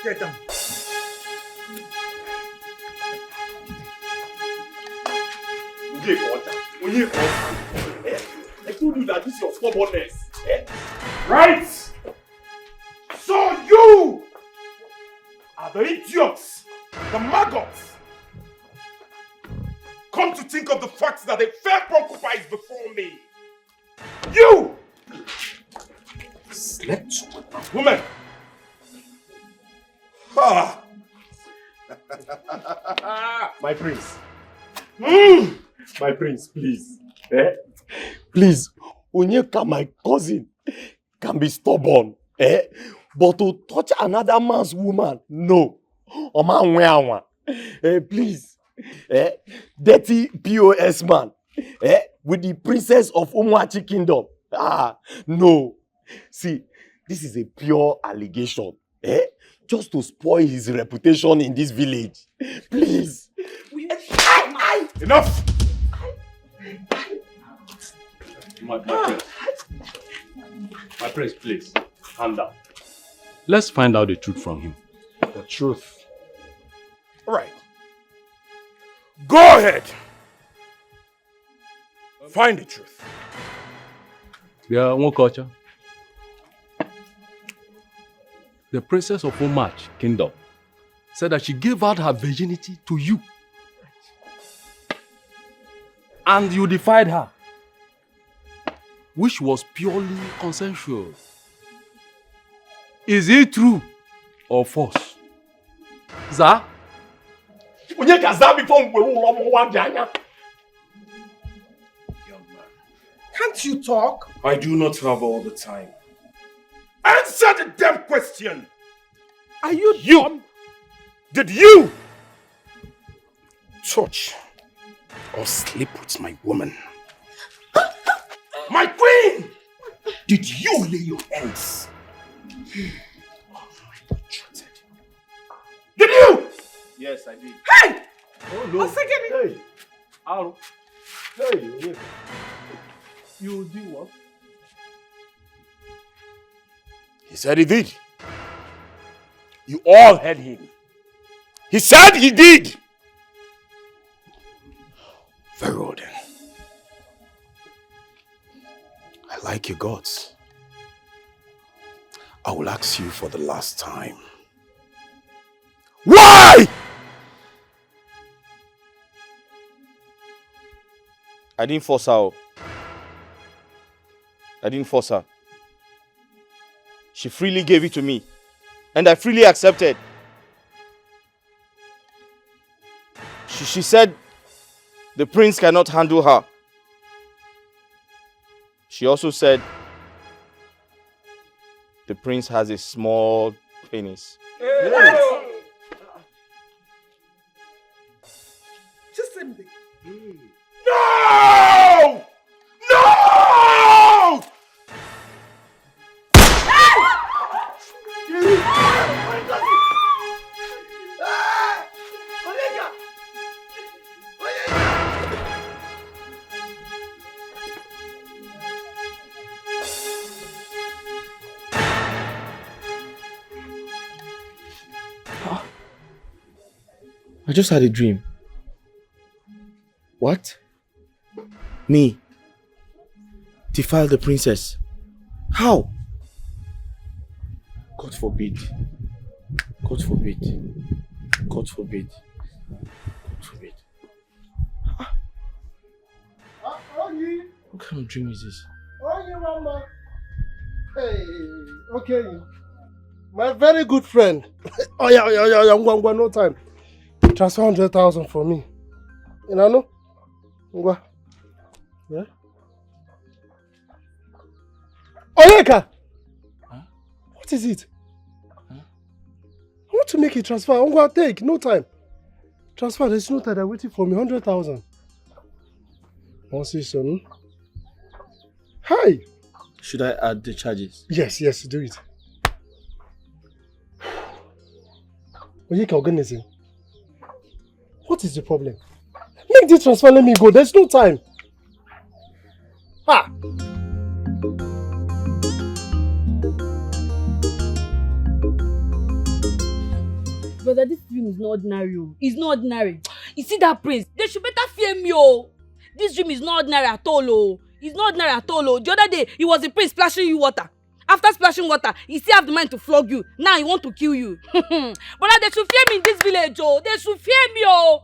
Get down. I told you that this is your stubbornness. Right? So you are the idiots, the maggots. Come to think of the fact that a fair porcupine is before me. You slept with a woman. Ah. My prince. My prince, please. Please, Onyeka, my cousin, can be stubborn. But to touch another man's woman, no. Please. Dirty POS man. With the princess of Umuachi kingdom. No. See, this is a pure allegation. Just to spoil his reputation in this village. Please. Enough! My prince, please, calm down. Let's find out the truth from him. The truth. All right. Go ahead. Find the truth. Yeah, one culture. The princess of Omach kingdom said that she gave out her virginity to you. And you defied her, which was purely consensual. Is it true or false? Za? Young man, can't you talk? I do not have all the time. Answer the damn question! Are you dumb? Did you touch or sleep with my woman? My queen! Did you lay your hands? Did you? Yes, I did. Hey! Oh no. A second. Hey! Ow. Hey! You did what? He said he did. You all heard him. He said he did. Very well then. I like your guts. I will ask you for the last time. Why? I didn't force her. I didn't force her. She freely gave it to me, and I freely accepted. She said the prince cannot handle her. She also said the prince has a small penis. What? Just same thing. No! No! I just had a dream. What? Me? Defile the princess? How? God forbid. God forbid. God forbid. God forbid. What kind of dream is this? Mama. Hey, okay. My very good friend. Oh yeah, no time. Transfer 100,000 for me. You know? Ngwa. Yeah? Onyeka! Huh? What is it? Huh? I want to make a transfer. Ngwa, take. No time. Transfer. There's no time. They're waiting for me. 100,000. Want to see some? Hi! Should I add the charges? Yes, do it. Onyeka, organizing. What is the problem? Make the transfer, let me go. There's no time. Ha! brother, this dream is not ordinary. It's not ordinary. You see that prince? They should better fear me, oh. This dream is not ordinary at all, oh. It's not ordinary at all, oh. The other day, he was the prince splashing you water. After splashing water, he still have the mind to flog you. Now he want to kill you. Brother, they should fear me in this village, oh. They should fear me, oh.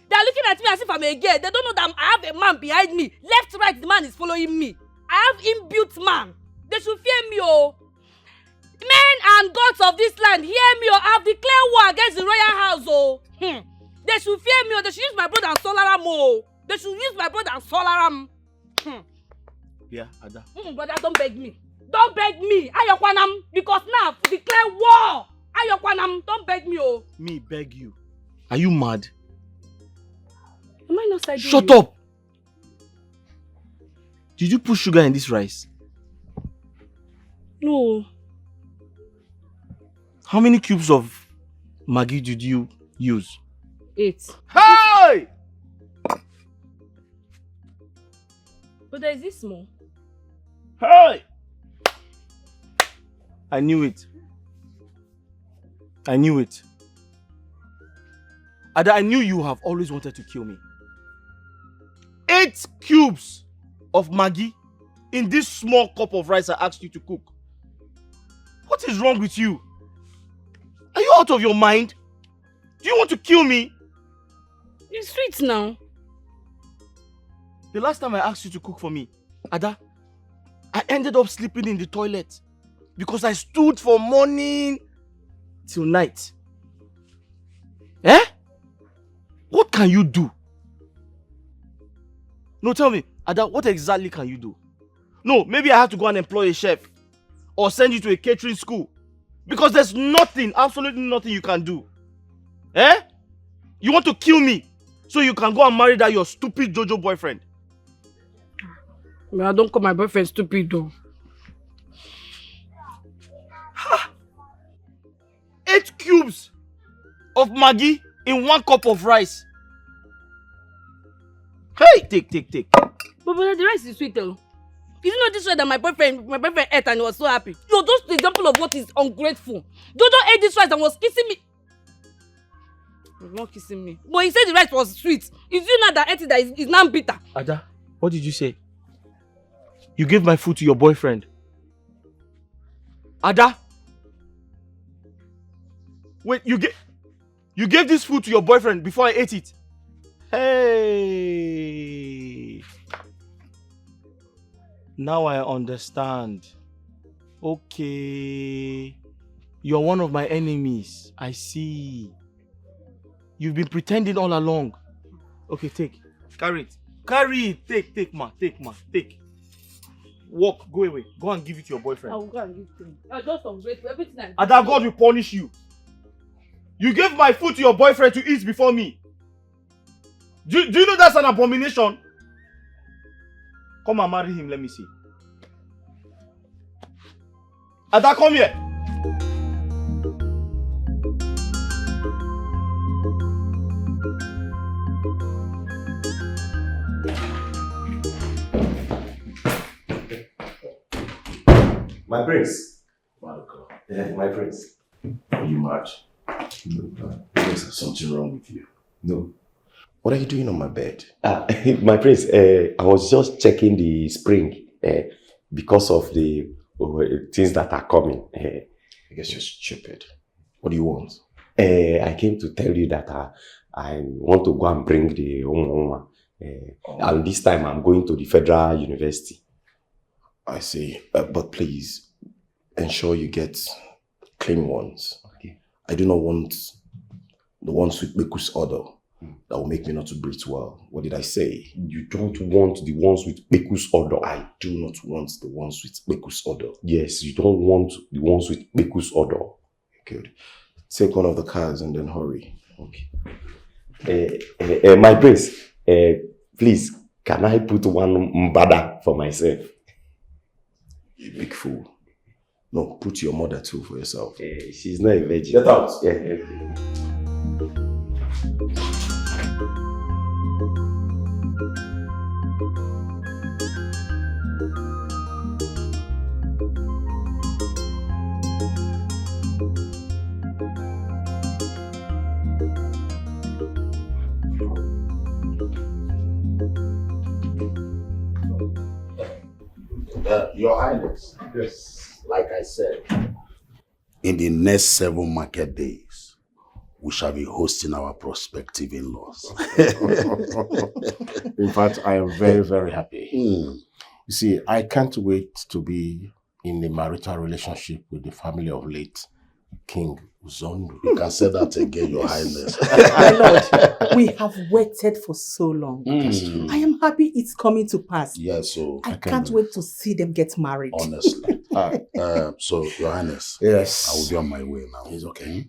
They are looking at me as if I'm a girl. They don't know that I have a man behind me. Left, right, the man is following me. I have inbuilt man. They should fear me, oh. Men and gods of this land, hear me, oh. I have declared war against the royal house, oh. They should fear me, oh. They should use my brother and Solaram, oh. They should use my brother and Solaram. Yeah, Ada. Brother, don't beg me. Don't beg me. Ayokwanam. Because now, declare war. Ayokwanam. Don't beg me, oh. Me beg you. Are you mad? Am I not siding you? Shut up! Did you put sugar in this rice? No. How many cubes of Maggi did you use? 8. Hey! But there is this small. Hey! I knew it. I knew it. Ada, I knew you have always wanted to kill me. 8 cubes of Maggi in this small cup of rice I asked you to cook. What is wrong with you? Are you out of your mind? Do you want to kill me? It's sweet now. The last time I asked you to cook for me, Ada, I ended up sleeping in the toilet because I stood from morning till night. Eh? What can you do? No, tell me, Ada, what exactly can you do? No, maybe I have to go and employ a chef or send you to a catering school because there's nothing, absolutely nothing you can do. Eh? You want to kill me so you can go and marry that your stupid Jojo boyfriend. I don't call my boyfriend stupid though. 8 cubes of Maggi in 1 cup of rice. Hey, take. But brother, the rice is sweet though. Is it not this way that my boyfriend ate and he was so happy? Yo, those the example of what is ungrateful. Jojo ate this rice and was kissing me. He was not kissing me. But he said the rice was sweet. It's you now that ate it that is now bitter. Ada, what did you say? You gave my food to your boyfriend. Ada? Wait, you gave this food to your boyfriend before I ate it? Hey. Now I understand. Okay. You're one of my enemies. I see. You've been pretending all along. Okay, take. Carry it. Carry it. Take, ma. Take. Walk, go away. Go and give it to your boyfriend. I will go and give it to him. I'm just ungrateful. Everything I do. And that God will punish you. You gave my food to your boyfriend to eat before me. Do you know that's an abomination? Come and marry him, let me see. Ada, come here. My prince. Marco, Yeah, my prince. are you mad? No. There's something wrong with you. No. What are you doing on my bed? My prince, I was just checking the spring because of the things that are coming. I guess you're stupid. What do you want? I came to tell you that I want to go and bring the Oma. And this time I'm going to the Federal University. I see. But please, ensure you get clean ones. Okay. I do not want the ones with Beku's order. That will make me not to breathe well. What did I say? You don't want the ones with Beku's order. I do not want the ones with Beku's order. Yes, you don't want the ones with Beku's order. Good. Take one of the cars and then hurry. Okay. My prince, please, can I put one mbada for myself? You big fool. No, put your mother too for yourself. She's not a virgin. Get out. Yeah. Your Highness. Yes. Like I said, in the next 7 market days, we shall be hosting our prospective in-laws. In fact, I am very, very happy. Hmm. You see, I can't wait to be in a marital relationship with the family of late King Zondo. You can say that again, Your Highness. My lord, we have waited for so long. Mm. I am happy it's coming to pass. Yes, so I can't wait to see them get married. honestly. So, Your Highness, Yes. I will be on my way now. It's okay.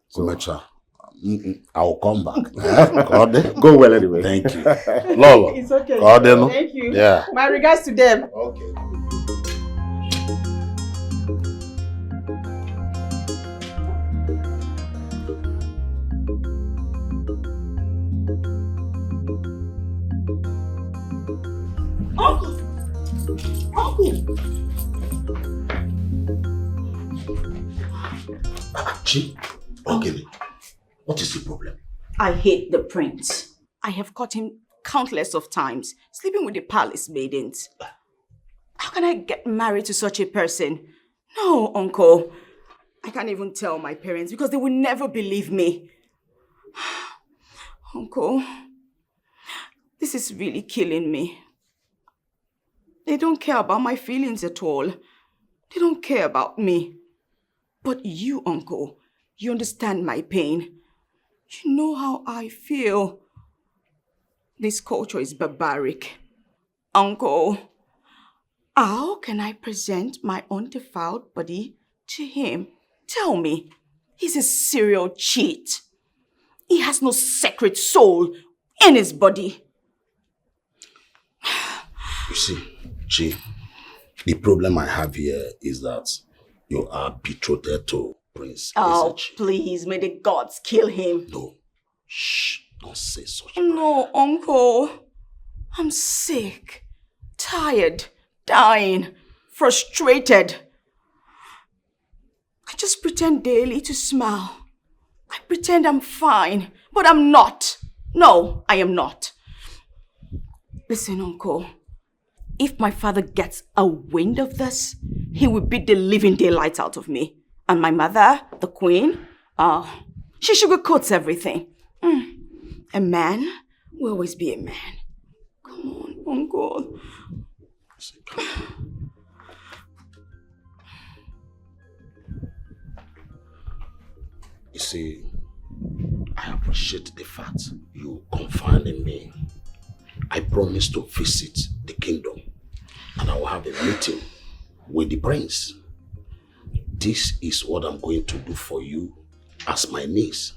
So, Mecha, I will come back. Go well anyway. Thank you. Lolo. It's okay. No? Thank you. Yeah. My regards to them. Okay. Chi, okay. What is the problem? I hate the prince. I have caught him countless of times, sleeping with the palace maidens. How can I get married to such a person? No, uncle. I can't even tell my parents because they will never believe me. Uncle, this is really killing me. They don't care about my feelings at all. They don't care about me. But you, uncle, you understand my pain. You know how I feel. This culture is barbaric. Uncle, how can I present my undefiled body to him? Tell me, he's a serial cheat. He has no sacred soul in his body. You see, Chi, the problem I have here is that you are betrothed to Prince Oh, Ezechi. please, may the gods kill him. No. Shh. Don't say such. No, uncle. I'm sick, tired, dying, frustrated. I just pretend daily to smile. I pretend I'm fine, but I'm not. No, I am not. Listen, uncle. If my father gets a wind of this, he will beat the living daylights out of me. And my mother, the queen, she sugarcoats everything. A man will always be a man. Come on, uncle. You see, I appreciate the fact you confide in me. I promise to visit the kingdom and I will have a meeting with the prince. This is what I'm going to do for you as my niece.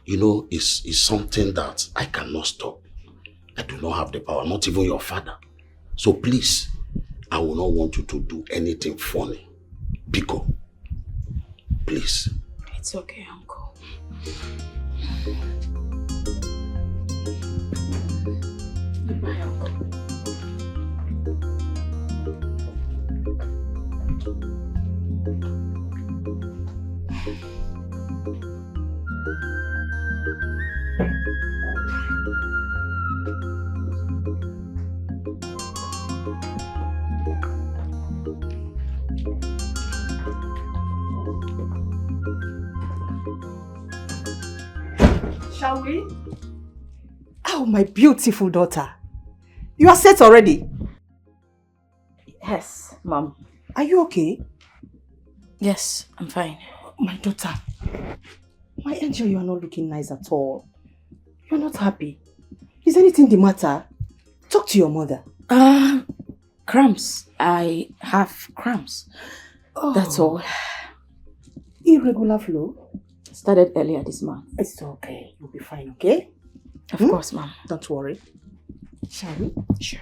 You know, it's something that I cannot stop. I do not have the power, not even your father. So please, I will not want you to do anything funny. Biko, please. It's okay, uncle. Goodbye, uncle. Shall we? Oh, my beautiful daughter. You are set already? Yes, Mom. Are you okay? Yes, I'm fine. My daughter. My angel, you are not looking nice at all. You are not happy. Is anything the matter? Talk to your mother. Cramps. I have cramps. Oh. That's all. Irregular flow? Started earlier this month. It's okay. You'll be fine, okay? Of course, Mom. Don't worry. Shall we? Sure.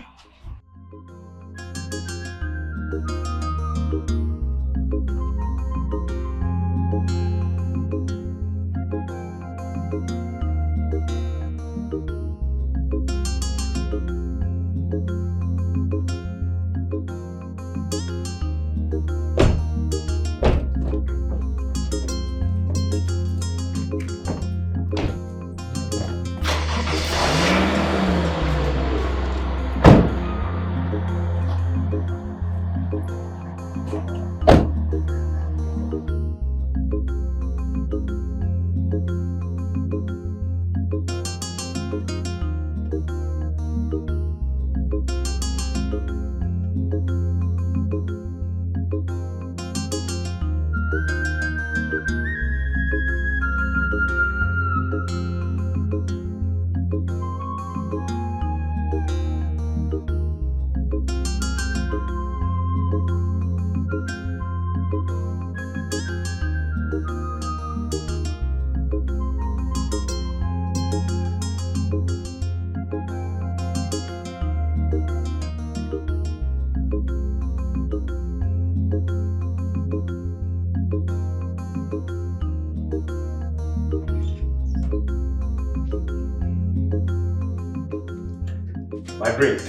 My prince.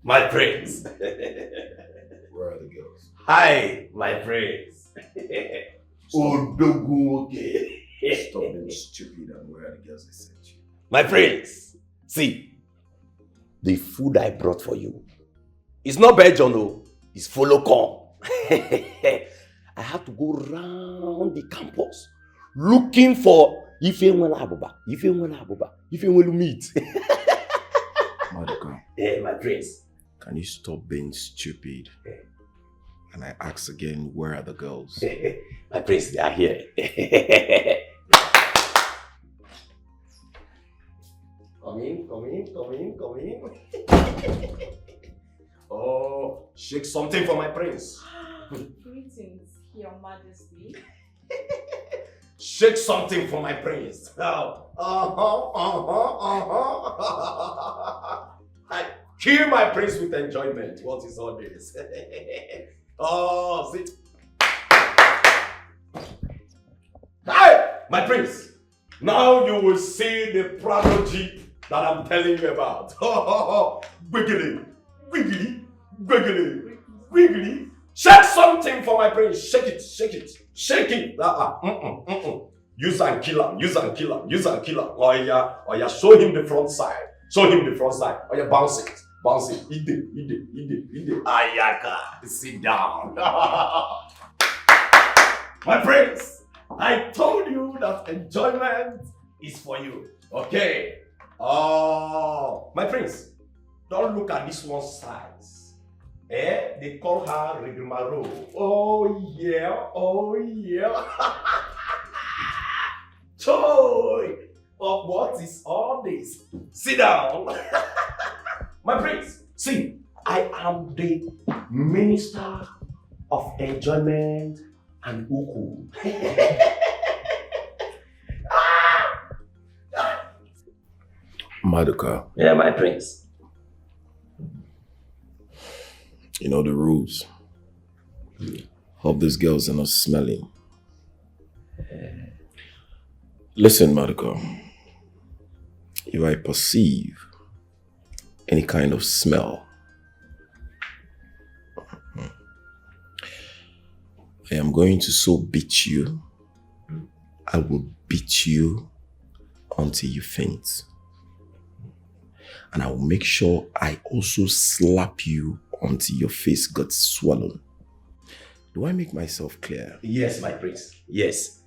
My prince. Where are the girls? Hi, my prince. Odogunwoke. Stop being stupid and where are the girls I sent you? My prince. See, the food I brought for you. It's not Belgian, no. It's follow come. I have to go round the campus looking for Ifenwela meat. Maduka, My prince. can you stop being stupid? And I ask again, where are the girls? My prince, they are here. Come in. Oh, shake something for my prince. Greetings, Your Majesty. Shake something for my prince. I kill my prince with enjoyment. What is all this? Oh, sit. Hi, my prince. Now you will see the prodigy that I'm telling you about. Wiggly. Shake something for my prince. Shake it. Use and kill him. Oh yeah, show him the front side. Oh yeah, bounce it. Ide. Ayaka, sit down. My prince, I told you that enjoyment is for you. Okay. Oh, my prince, don't look at this one's size. They call her Rigmaro. Oh yeah. Toy. Oh, what is all this? Sit down. My prince, see, I am the minister of enjoyment and uku. Maduka, Yeah, my prince. you know the rules. Hope these girls are not smelling. Listen, Maduka. If I perceive any kind of smell, I am going to so beat you. I will beat you until you faint. And I will make sure I also slap you until your face got swollen. Do I make myself clear? Yes, my prince. Yes.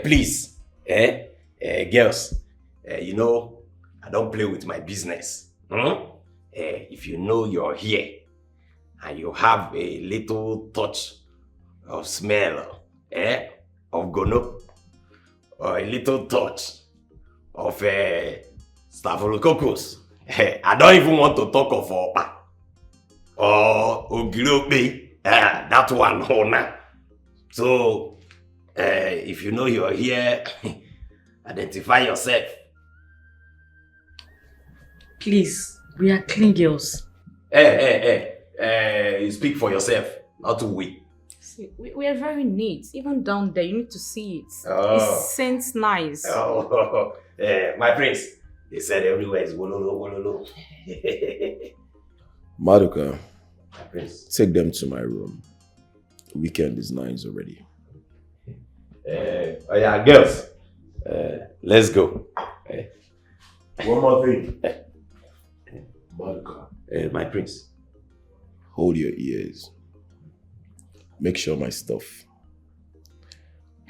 Please, girls, you know, I don't play with my business. If you know you're here and you have a little touch of smell, of gono, or a little touch of staphylococcus, I don't even want to talk of opa or ogilope, that one, Hona. So, if you know you're here, identify yourself. Please, we are clean girls. You speak for yourself, not we. See, we are very neat. Even down there, you need to see it. Oh. It scents nice. Oh, my prince, they said everywhere is wololo. Maduka, My prince. take them to my room. The weekend is nice already. Oh yeah, girls, let's go. One more thing. My prince, hold your ears. Make sure my stuff,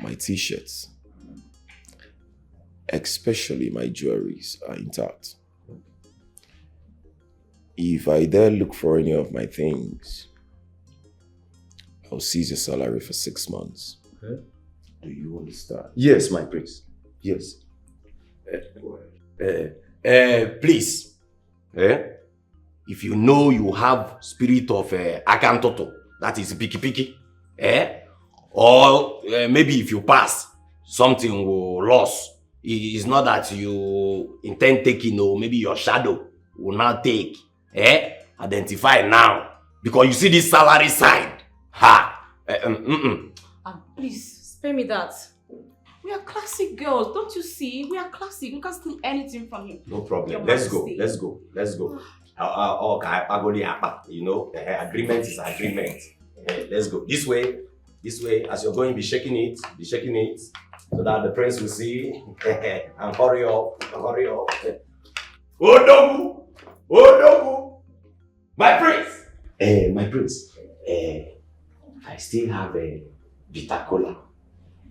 my t-shirts, especially my jewelries, are intact. If I dare look for any of my things, I'll seize your salary for 6 months. Okay. Do you understand? Yes, my prince. Yes. Please. If you know you have spirit of akantoto, that is piki, or maybe if you pass, something will lose. It's not that you intend taking, or maybe your shadow will not take. Identify now, because you see this salary side. Please, spare me that. We are classic girls, don't you see? We are classic. We can't steal anything from you. No problem. Your Let's go. Majesty. Let's go. You know, agreement is agreement. Let's go. This way. As you're going, be shaking it, so that the prince will see. And hurry up. Odogu! My prince. I still have a bitter cola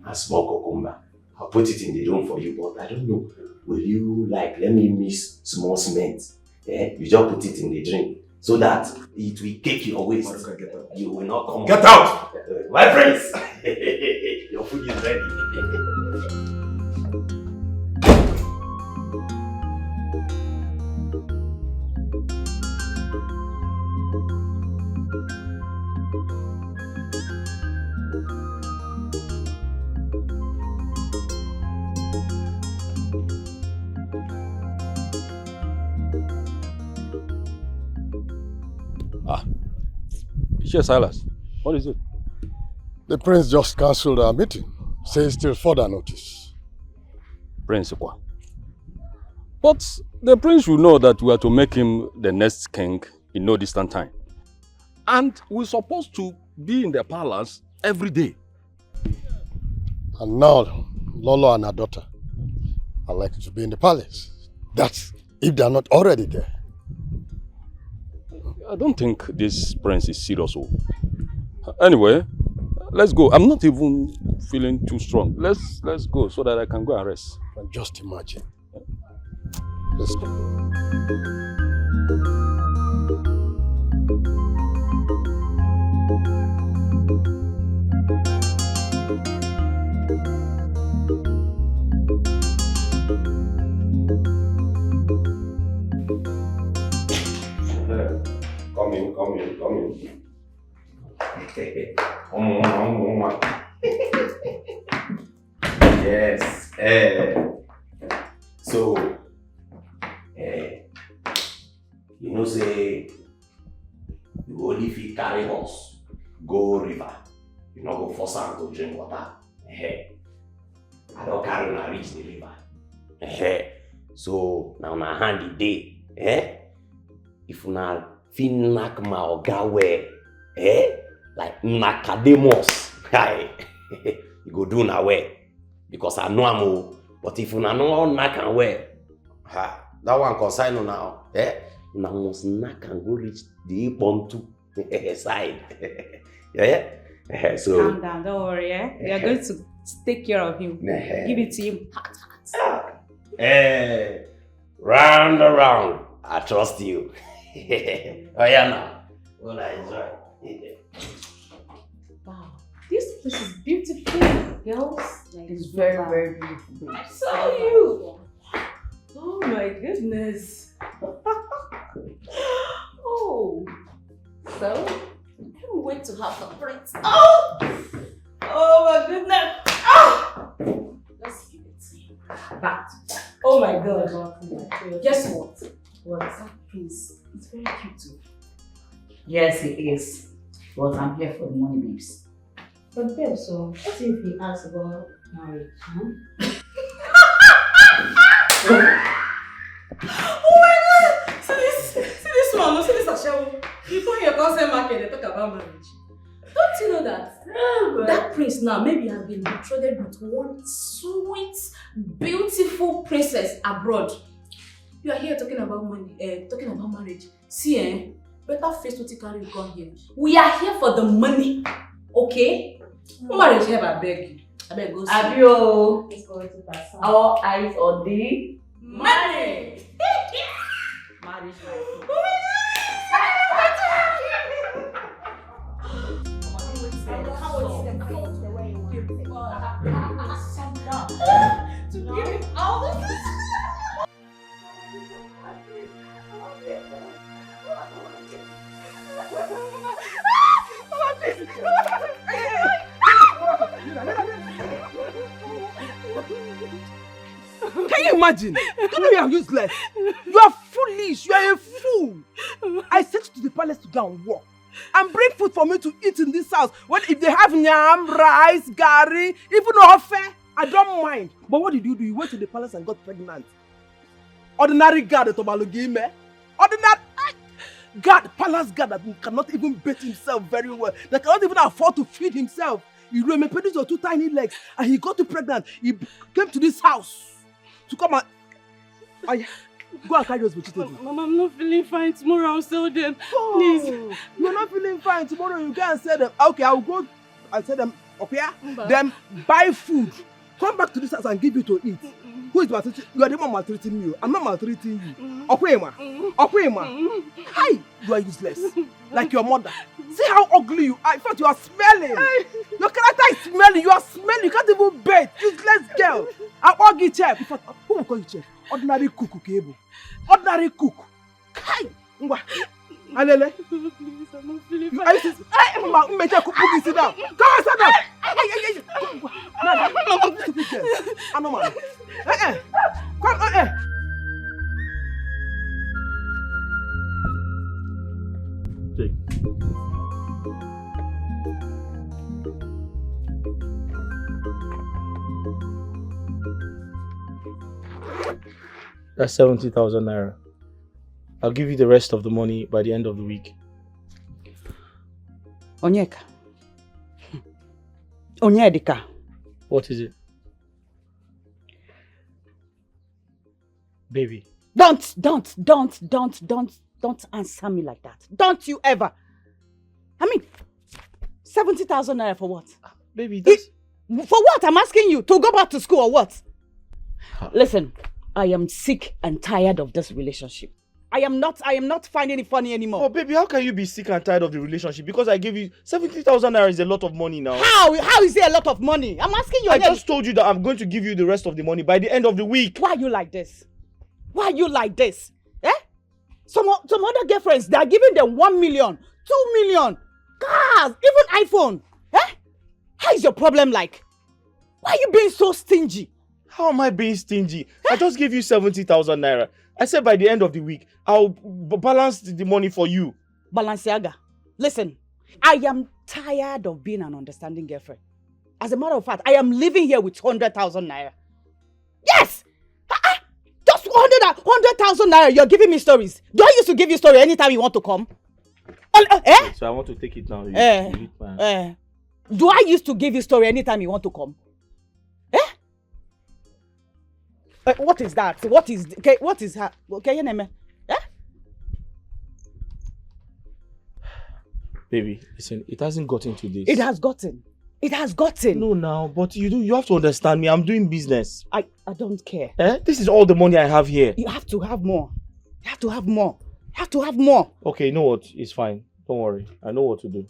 and small cucumber. I'll put it in the room for you, but I don't know. Will you let me mix small cement? You just put it in the drink so that it will cake your waist. You will not come. Get out! My prince! Your food is ready. Yes, Silas. What is it? The prince just cancelled our meeting. Says till further notice. Principal. But the prince will know that we are to make him the next king in no distant time. And we're supposed to be in the palace every day. And now, Lolo and her daughter are likely to be in the palace. That's if they are not already there. I don't think this prince is serious. Anyway, let's go. I'm not even feeling too strong. Let's go so that I can go and rest. And just imagine. Let's go. Come in. Yes. So, you know, say, you only if you carry horse, go river. You not go force am to drink water. I don't carry na reach the river. So, now na handy day. If una fit knack my oga well, like Nakademus, you go do na well. Because I know am, but if una no knack am well, that one consign now. Una must knack and go reach the Pontu side. So calm down, don't worry. We are going to take care of him. Give it to him. Round around, I trust you. Oh yeah, now. Well, I enjoy. Wow, this place is beautiful, girls. It's very, very beautiful. I saw you. Oh my goodness. Oh, so I can't wait to have the prince. Oh my goodness. Let's give it to him. Back to back. Oh my God. Guess what? What? That prince. It's very cute too. Yes, it is. But I'm here for the money, babes. But babe, so what if he asks about marriage? Oh my God! See this one, see this Ashawo. People in your consent market, they talk about marriage. Don't you know that? That prince now maybe has been betrothed with one sweet, beautiful princess abroad. You are here talking about money, talking about marriage. See, better face what you carry come here. We are here for the money, okay? Marriage here, I beg you. I beg go see. Abio. Our eyes on the money. marriage. To give him all this. Can you imagine? You know you are useless. You are foolish. You are a fool. I sent you to the palace to go and work and bring food for me to eat in this house. When if they have nyam, rice, gari, even offer, I don't mind. But what did you do? You went to the palace and got pregnant. Ordinary guard at Obalogime. Ordinary guard, palace guard that cannot even bathe himself very well. That cannot even afford to feed himself. He remembered these are 2 tiny legs and he got pregnant. He came to this house to come and go and carry those vegetables. Mama, I'm not feeling fine. Tomorrow I'll sell them. Oh, please. You're not feeling fine. Tomorrow you go and sell them. Okay, I'll go and sell them up here. Then buy food. Come back to this house and give you to eat. Who is maltreating? You are the one maltreating you. I'm not maltreating you. Okwema. Okwema. Hi, you are useless. Like your mother. See how ugly you are. In fact, you are smelling. Your character is smelling. You are smelling. You can't even bathe. Useless girl. I'm ugly chef. In fact, who will call you chef? Ordinary cook, Kebo. Ordinary cook. Hi. Alele. Please, I'm not feeling You fine. are useless. Hey, sit down. Come on, sit down. No, stupid girl. I know, man. Come, Take. That's 70,000 naira. I'll give you the rest of the money by the end of the week. Onyeka. Onyedika. What is it? Baby. Don't answer me like that. Don't you ever. I mean, 70,000 naira for what? Baby, that's... For what? I'm asking you. To go back to school or what? Listen, I am sick and tired of this relationship. I am not finding it funny anymore. Oh, baby, how can you be sick and tired of the relationship? Because I gave you 70,000 naira is a lot of money now. How is it a lot of money? I'm asking you. I just told you that I'm going to give you the rest of the money by the end of the week. Why are you like this? Why are you like this? Eh? Some other girlfriends, they are giving them 1 million, 2 million, cars, even iPhone. Eh? How is your problem like? Why are you being so stingy? How am I being stingy? I just gave you 70,000 naira. I said by the end of the week, I'll balance the money for you. Balenciaga, listen, I am tired of being an understanding girlfriend. As a matter of fact, I am living here with 100,000 naira. Yes! Just 100,000 naira, you're giving me stories. Do I used to give you story anytime you want to come? So I want to take it now. Do I used to give you story anytime you want to come? What is that? What is her? Okay, your name? Baby, listen, it hasn't gotten to this. It has gotten. It has gotten. No, now, but you have to understand me. I'm doing business. I don't care. This is all the money I have here. You have to have more. You have to have more. You have to have more. Okay, you know what? It's fine. Don't worry. I know what to do.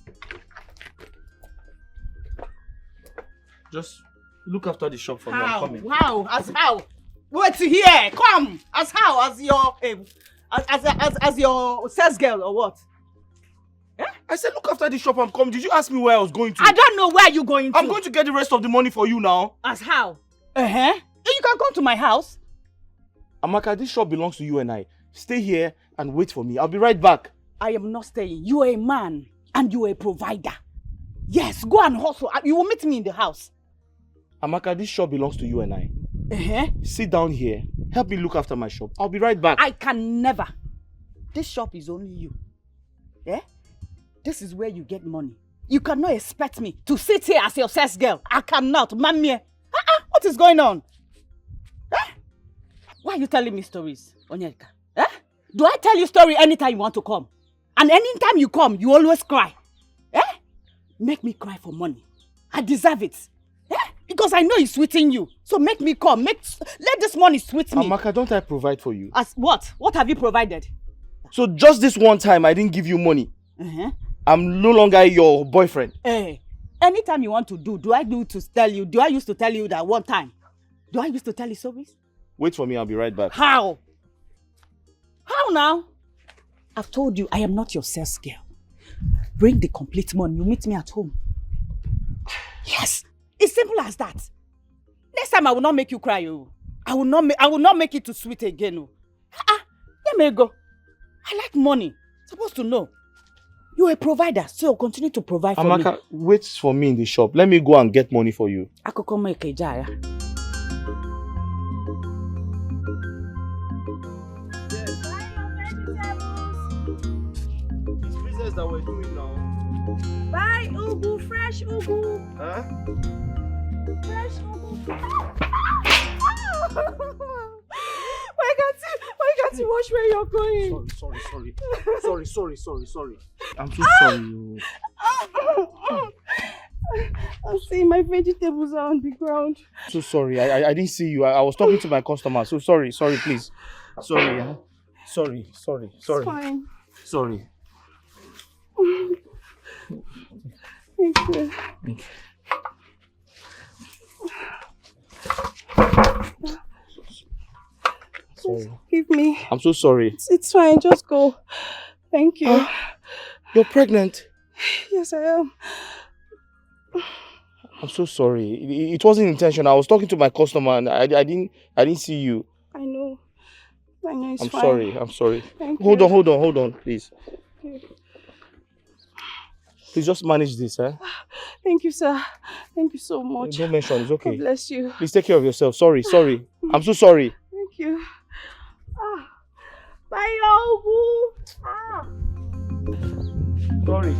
Just look after the shop for me. I'm coming. How? As how? Wait here. Come. As how? As your as your sales girl or what? I said look after the shop. I'm coming. Did you ask me where I was going to? I don't know where you're going to. I'm going to get the rest of the money for you now. As how? You can come to my house. Amaka, this shop belongs to you and I. Stay here and wait for me. I'll be right back. I am not staying. You are a man and you are a provider. Yes, go and hustle. You will meet me in the house. Amaka, this shop belongs to you and I. Sit down here. Help me look after my shop. I'll be right back. I can never. This shop is only you. Yeah? This is where you get money. You cannot expect me to sit here as your sales girl. I cannot. Mamie. What is going on? Why are you telling me stories, Onyeka? Do I tell you story anytime you want to come? And anytime you come, you always cry. Eh? Make me cry for money. I deserve it. Eh? Because I know it's sweeting you. So make me come. Let this money sweet me. Amaka, don't I provide for you? As what? What have you provided? So just this one time I didn't give you money. I'm no longer your boyfriend. Eh. Anytime you want to do I used to tell you that one time? Do I used to tell you so? Wait for me, I'll be right back. How? How now? I've told you I am not your sales girl. Bring the complete money. You meet me at home. Yes. It's simple as that. Next time I will not make you cry. Oh. I will not make it too sweet again. Oh. Let me go. I like money. Supposed to know. You're a provider, so you'll continue to provide for me. Amaka, wait for me in the shop. Let me go and get money for you. I could come make a jar. That we're doing now. Buy ugu, fresh ugu. Huh? Fresh ugu. Why can't you watch where you're going? Sorry. I'm so sorry. I'm seeing my vegetables are on the ground. So sorry. I didn't see you. I was talking to my customer. So sorry, please. Sorry. Sorry. It's fine. Sorry. Thank you. Sorry. Give me. I'm so sorry. It's fine. Just go. Thank you. You're pregnant? Yes, I am. I'm so sorry. It wasn't intentional. I was talking to my customer and I didn't see you. I know. It's I'm fine. sorry. Thank Hold you. on, please. Okay. Please just manage this, eh? Thank you, sir. Thank you so much. Don't mention, it's okay. God bless you. Please take care of yourself. Sorry. I'm so sorry. Thank you. Bye, Ogu. Sorry.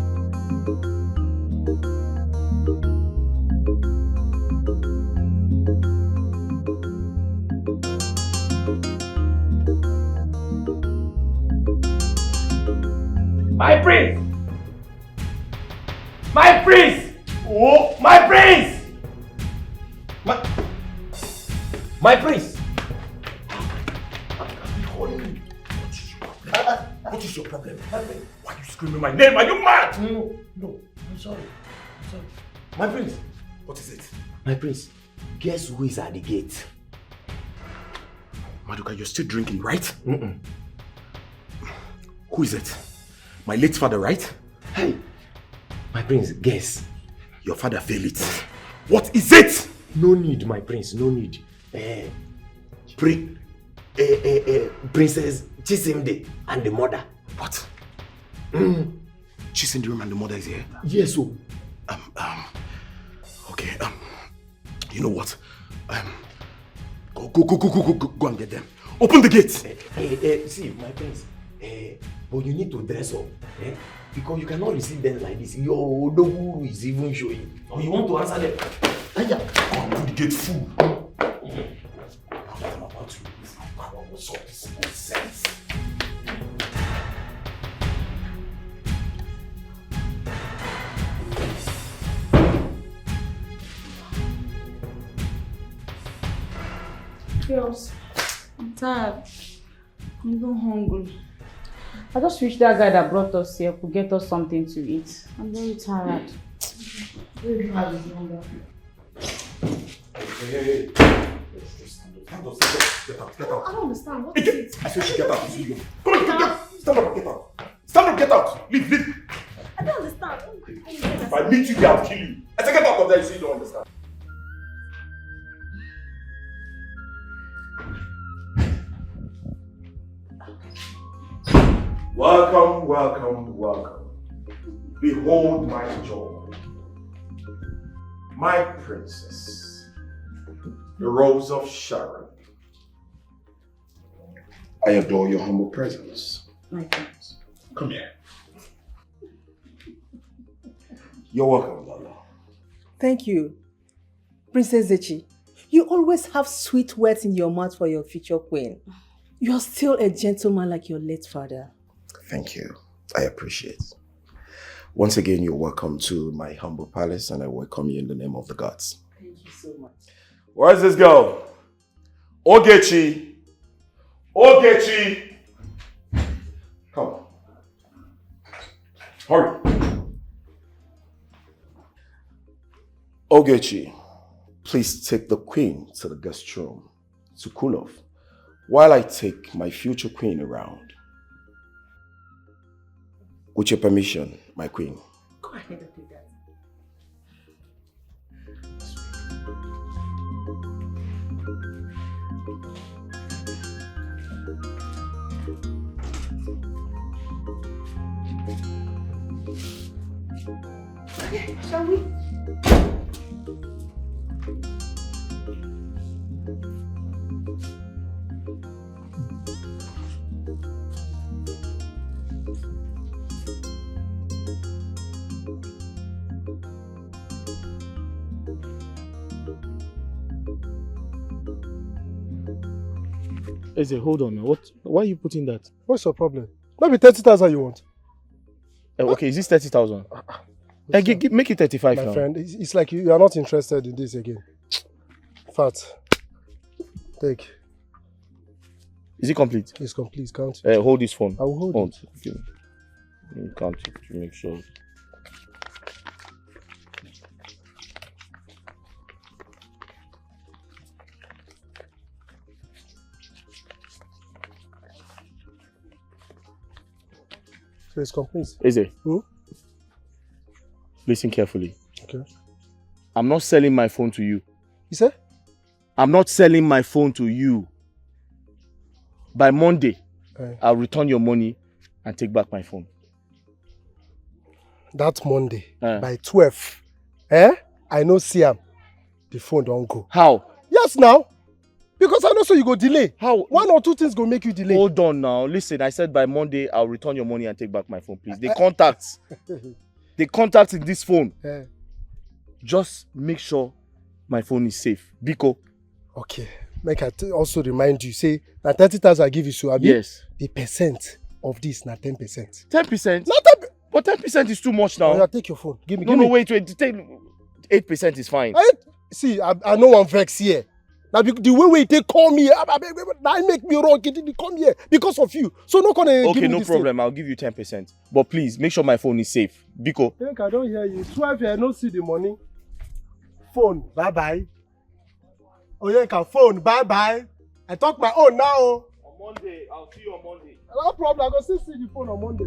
My prince! My prince! Oh, my prince! My prince! What is your problem? Why are you screaming my name? Are you mad? No, I'm sorry. My prince! What is it? My prince, guess who is at the gate? Maduka, you're still drinking, right? Who is it? My late father, right? Hey, my prince, guess. Your father failed it. What is it? No need, my prince, no need. Princess Chisimde and the mother. What? Chisimde and the mother is here? Yes, so. Okay, you know what? Go and get them. Open the gate! See, my prince, but you need to dress up, because you cannot receive them like this. Your dogu is even showing. Or you want to answer them. Go and put the gate full. I'm about to leave. What's up? This is nonsense. Girls, I'm tired. I'm even hungry. I just wish that guy that brought us here could get us something to eat. I'm very tired. Very hard his number. Hey. Stand up. Get out. I don't understand. What is it? I said she get out. Come on, get out. Stand up, get out. Stand up, get out. Leave. I don't understand. If I meet you, I'll kill you. I said get out of there, so you don't understand. Welcome. Behold my joy. My princess. The Rose of Sharon. I adore your humble presence. My thanks. Come here. You're welcome, Lala. Thank you. Princess Zechi, you always have sweet words in your mouth for your future queen. You're still a gentleman like your late father. Thank you. I appreciate. Once again, you're welcome to my humble palace, and I welcome you in the name of the gods. Thank you so much. Where's this girl? Ogechi! Ogechi! Come. Hurry. Ogechi, please take the queen to the guest room to cool off while I take my future queen around. With your permission, my queen. Go ahead and do that. Okay, shall we? Eze, hold on now. Why are you putting that? What's your problem? Maybe 30,000 you want. Okay, is this 30,000? Make it 35 now. My friend, it's like you are not interested in this again. Fat. Take. Is it complete? It's complete. Count. Hold this phone. I will hold it. Okay. You count it to make sure. So it's complete. Eze, listen carefully. Okay. I'm not selling my phone to you. You say? I'm not selling my phone to you. By Monday, I'll return your money and take back my phone. That Monday, by 12, I know Siam, the phone don't go. How? Yes, now. Because I know so you go delay. How? 1 or 2 things go make you delay. Hold on now. Listen, I said by Monday, I'll return your money and take back my phone, please. The contact in this phone. Just make sure my phone is safe. Biko. Okay. Make I also remind you, say, na 30,000 I give you, so Abi, yes. The percent of this na 10%. 10%? Not 10%. But 10% is too much now. Oh, yeah, take your phone. Give me. Wait. Take 8% is fine. See, I know one vex here. Now the way they call me, that make me wrong. They come here because of you. So no gonna. Okay, no problem. I'll give you 10%. But please make sure my phone is safe. Biko. I think I don't hear you. 12 I don't see the money. Phone, bye bye. Oh yeah, phone, bye bye. I talk my own now. On Monday, I'll see you on Monday. No problem. I go still see the phone on Monday.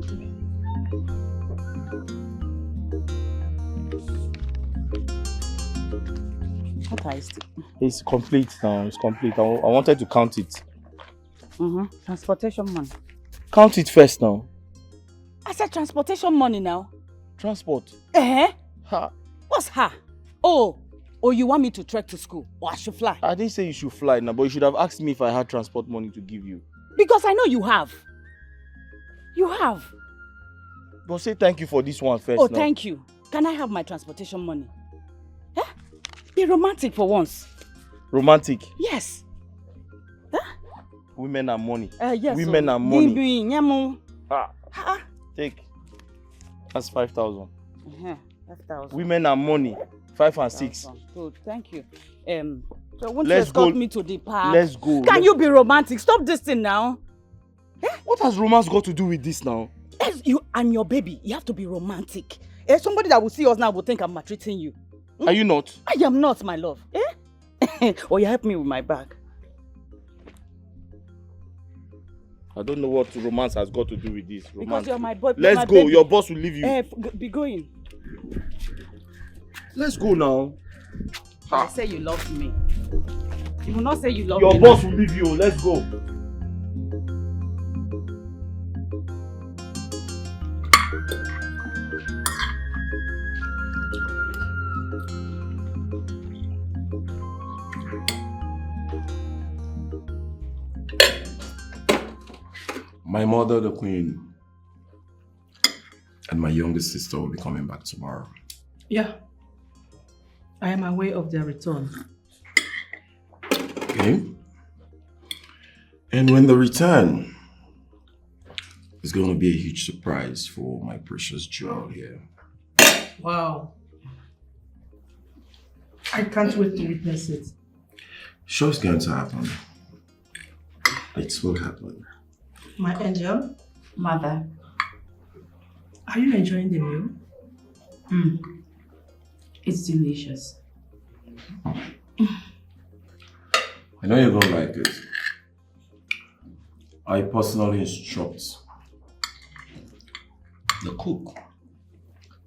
What is it? It's complete now. It's complete. I wanted to count it. Transportation money. Count it first now. I said transportation money now. Transport. Ha. What's ha? Oh, you want me to trek to school or I should fly? I didn't say you should fly now, but you should have asked me if I had transport money to give you. Because I know you have. You have. But say thank you for this one first. Oh, now. Thank you. Can I have my transportation money? Be romantic for once. Romantic? Yes. Women are money. Yes. Women are money. Take. That's 5,000. 5,000. Women are money. 5 and 6. Good, thank you. So won't you escort me to the park? Let's go. Can you be romantic? Stop this thing now. What has romance got to do with this now? Yes, you and your baby, you have to be romantic. Somebody that will see us now will think I'm maltreating you. Are you not? I am not, my love. Or you help me with my bag. I don't know what romance has got to do with this. Romance. Because you're my boy. Let's go. Baby. Your boss will leave you. Be going. Let's go now. I say you love me. You will not say you love me. Your boss will leave you. Let's go. My mother, the queen, and my youngest sister will be coming back tomorrow. Yeah. I am aware of their return. Okay. And when they return, It's going to be a huge surprise for my precious jewel here. Wow. I can't wait to witness it. Sure, it's going to happen. It will happen. My angel, Mother. are you enjoying the meal? It's delicious. I know you're going to like it. I personally instruct the cook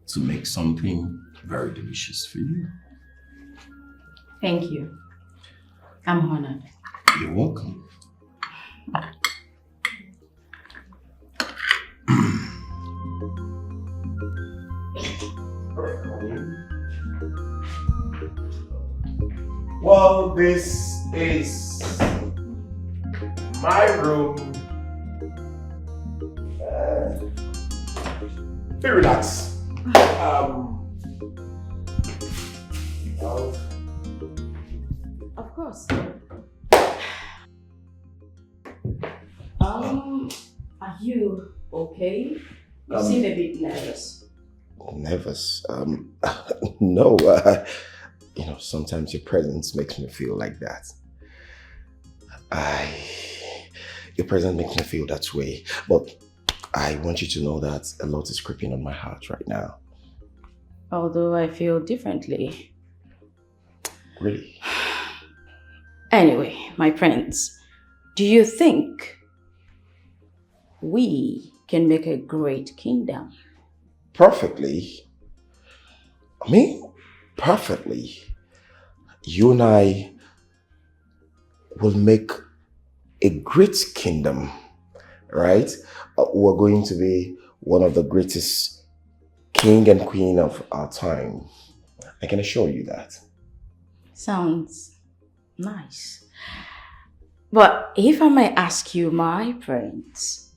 to make something very delicious for you. Thank you. I'm honored. You're welcome. Well, this is my room. Be relaxed. Of course. Are you okay? You seem a bit nervous. Nervous? No. You know, sometimes your presence makes me feel like that. Your presence makes me feel that way. But I want you to know that a lot is creeping on my heart right now. Although I feel differently. Really? Anyway, my friends, do you think we can make a great kingdom? Perfectly. I mean, perfectly. You and I will make a great kingdom, right? We're going to be one of the greatest king and queen of our time. I can assure you that. Sounds nice. But if I may ask you, my friends,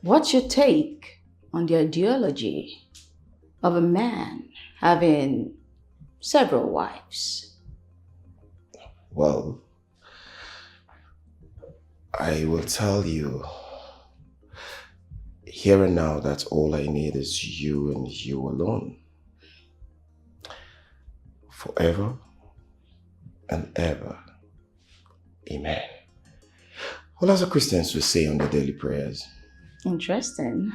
what's your take on the ideology of a man having several wives? Well, I will tell you here and now that all I need is you and you alone. Forever and ever. Amen. Well, as the Christians will say on their daily prayers. Interesting.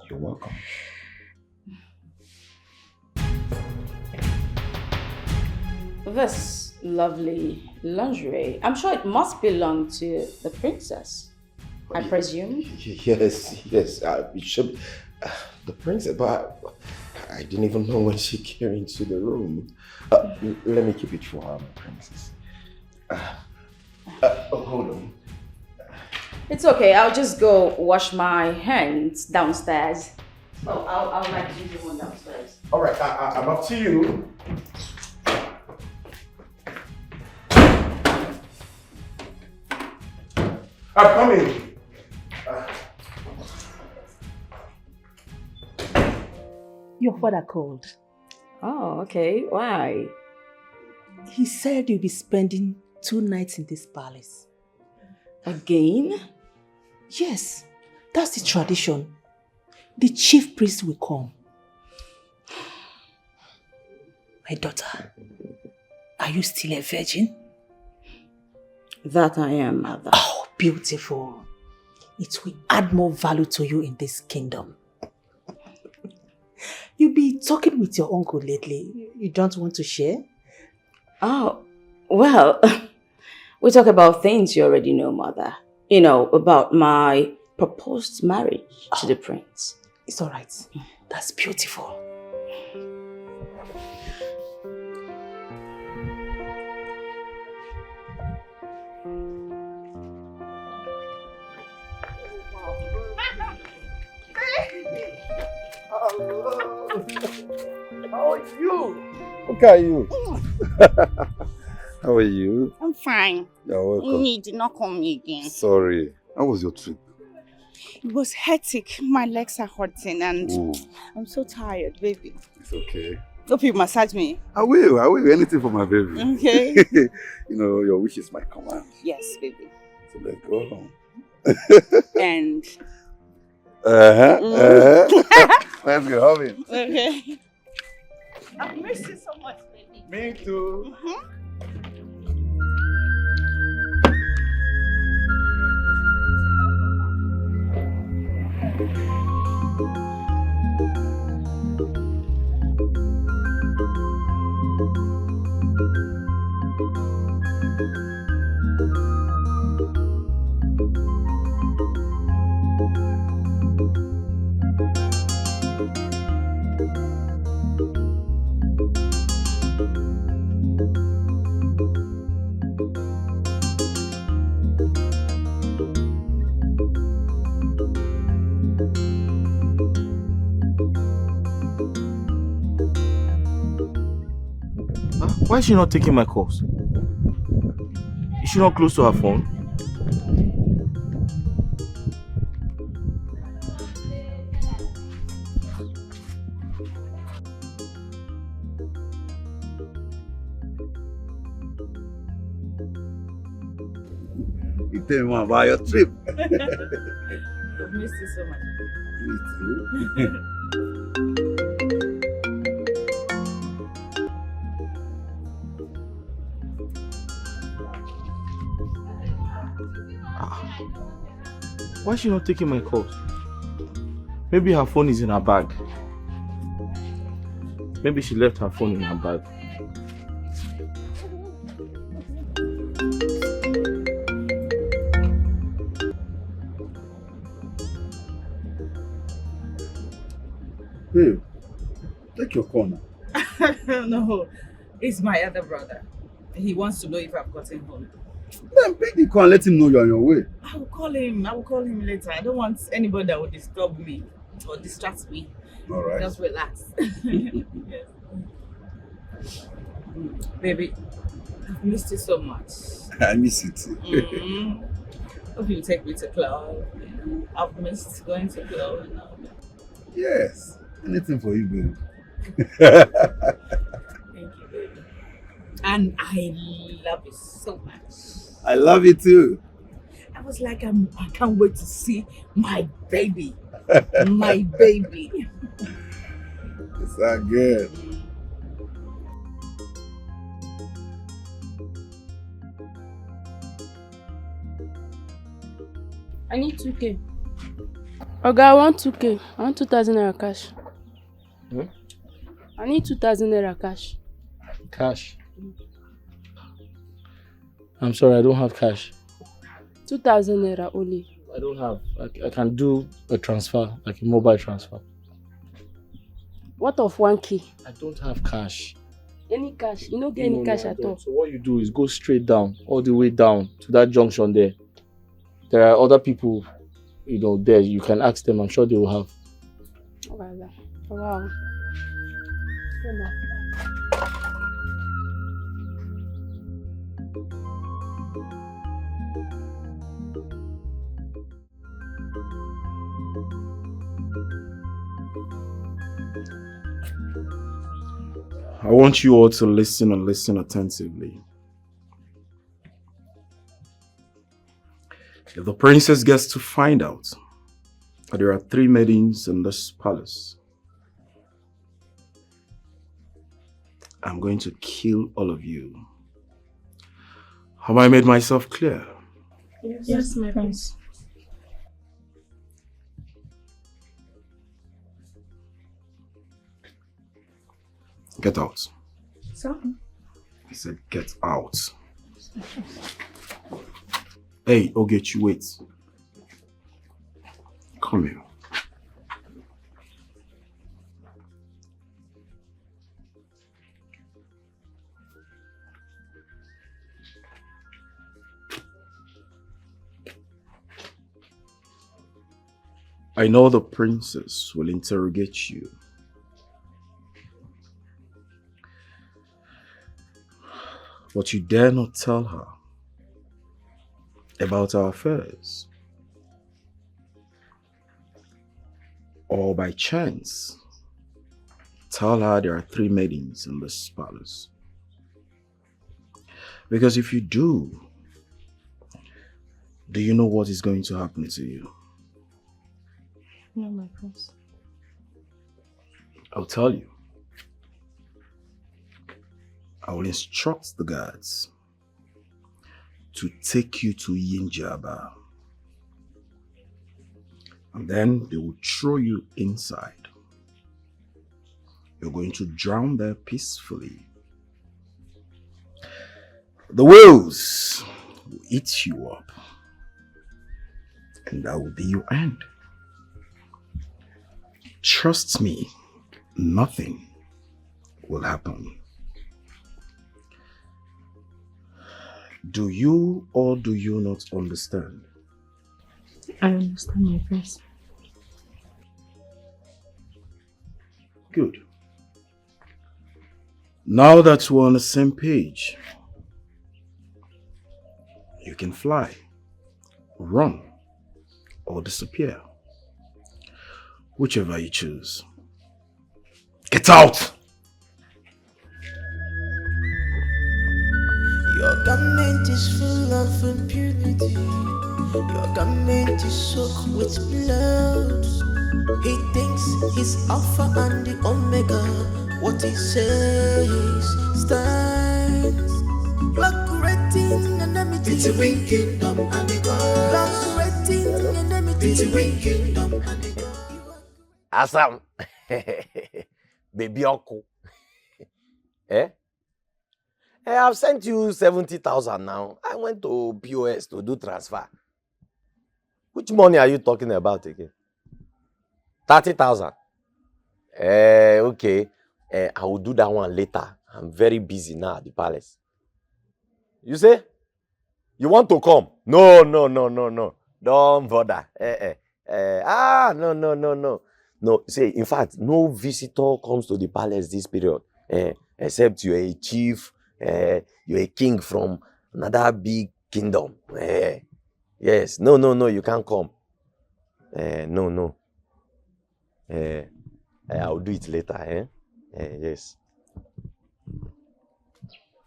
You're welcome. This lovely lingerie, I'm sure it must belong to the princess, I presume. Yes, it should be. The princess, but I didn't even know when she came into the room. Let me keep it for her, princess. Hold on. It's okay, I'll just go wash my hands downstairs. Oh, I'll like to use the one downstairs. All right, I'm up to you. I'm coming. Your father called. Oh, okay. Why? He said you'll be spending 2 nights in this palace. Again? Yes, that's the tradition. The chief priest will come. My daughter, are you still a virgin? That I am, mother. Oh, beautiful. It will add more value to you in this kingdom. You've been talking with your uncle lately. You don't want to share? Oh, well, we talk about things you already know, mother. You know, about my proposed marriage to the prince. It's all right. That's beautiful. How are you? Look at you. How are you? I'm fine. You're welcome. You did not call me again. Sorry. How was your trip? It was hectic. My legs are hurting and Ooh. I'm so tired, baby. It's okay. Hope you massage me. I will. Anything for my baby. Okay. You know, your wish is my command. Yes, baby. So let's go home. And Let's go, have it. Okay. I've missed you so much, baby. Me too. Why is she not taking my calls? Is she not close to her phone? You tell me more about your trip. I've missed you so much. Me too. Why is she not taking my calls? Maybe her phone is in her bag. Maybe she left her phone in her bag. Babe, take your corner. No, it's my other brother. He wants to know if I've gotten home. Then pick the call and let him know you're on your way. I will call him later. I don't want anybody that will disturb me or distract me. All right. Just relax. Yes. Baby, I've missed you so much. I miss you too. Hope you take me to club. I've missed going to club and all that. Yes. Anything for you, babe. Thank you, baby. And I love you so much. I love you too. I was like, I can't wait to see my baby. My baby. It's so good. I need 2K. Okay, I want 2K. I want 2,000 naira cash. Hmm? I need 2,000 naira cash. Cash? I'm sorry, I don't have cash. 2,000 naira only. I don't have. I can do a transfer, like a mobile transfer. What of 1K? I don't have cash. Any cash? You don't get any cash at all. So what you do is go straight down, all the way down to that junction there. There are other people, there. You can ask them. I'm sure they will have. Wow. I want you all to listen and listen attentively. If the princess gets to find out that there are 3 maidens in this palace, I'm going to kill all of you. Have I made myself clear? Yes, my prince. Get out. Sorry. I said get out. Hey, Ogechi, wait. Come here. I know the princess will interrogate you. But you dare not tell her about our affairs. Or by chance, tell her there are 3 maidens in this palace. Because if you do you know what is going to happen to you? No, my prince. I'll tell you. I will instruct the guards to take you to Yinjaba. And then they will throw you inside. You're going to drown there peacefully. The whales will eat you up. And that will be your end. Trust me, nothing will happen. Do you or do you not understand? I understand, my prince. Good. Now that we're on the same page, you can fly, run, or disappear. Whichever you choose. Get out! Your garment is full of impunity. Your garment is soaked with blood. He thinks he's Alpha and the Omega. What he says stands. You are creating enmity between kingdom and the God. You are creating enmity between kingdom and the God. Asam, baby uncle. Eh? I've sent you 70,000 now. I went to POS to do transfer. Which money are you talking about again? 30,000. Okay. I will do that one later. I'm very busy now at the palace. You say? You want to come? No. Don't bother. No. No, say, in fact, no visitor comes to the palace this period. Except you're a chief, you're a king from another big kingdom. Yes, no, you can't come. No. I'll do it later, yes.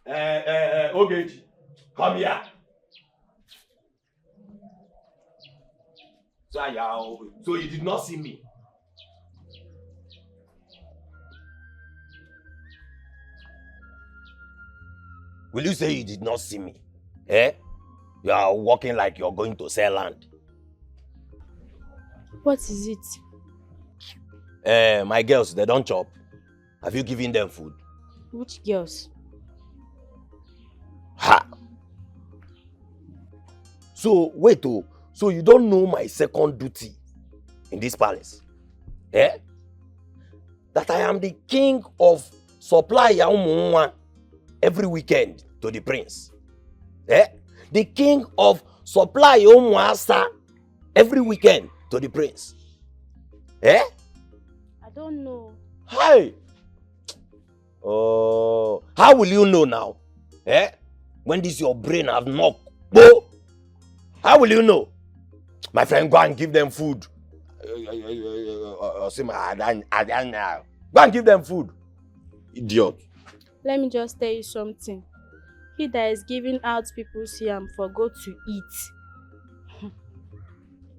Ogechi, come here. So you did not see me? Will you say you did not see me? You are walking like you're going to sell land. What is it? My girls, they don't chop. Have you given them food? Which girls? Ha! So, wait, so you don't know my second duty in this palace? That I am the king of supply Yaumwa every weekend to the prince. The king of supply Yaumwa every weekend to the prince. I don't know. Hi! Oh, how will you know now? When this your brain have knocked? How will you know? My friend, go and give them food. Go and give them food. Idiot. Let me just tell you something. He that is giving out people's yam for God to eat,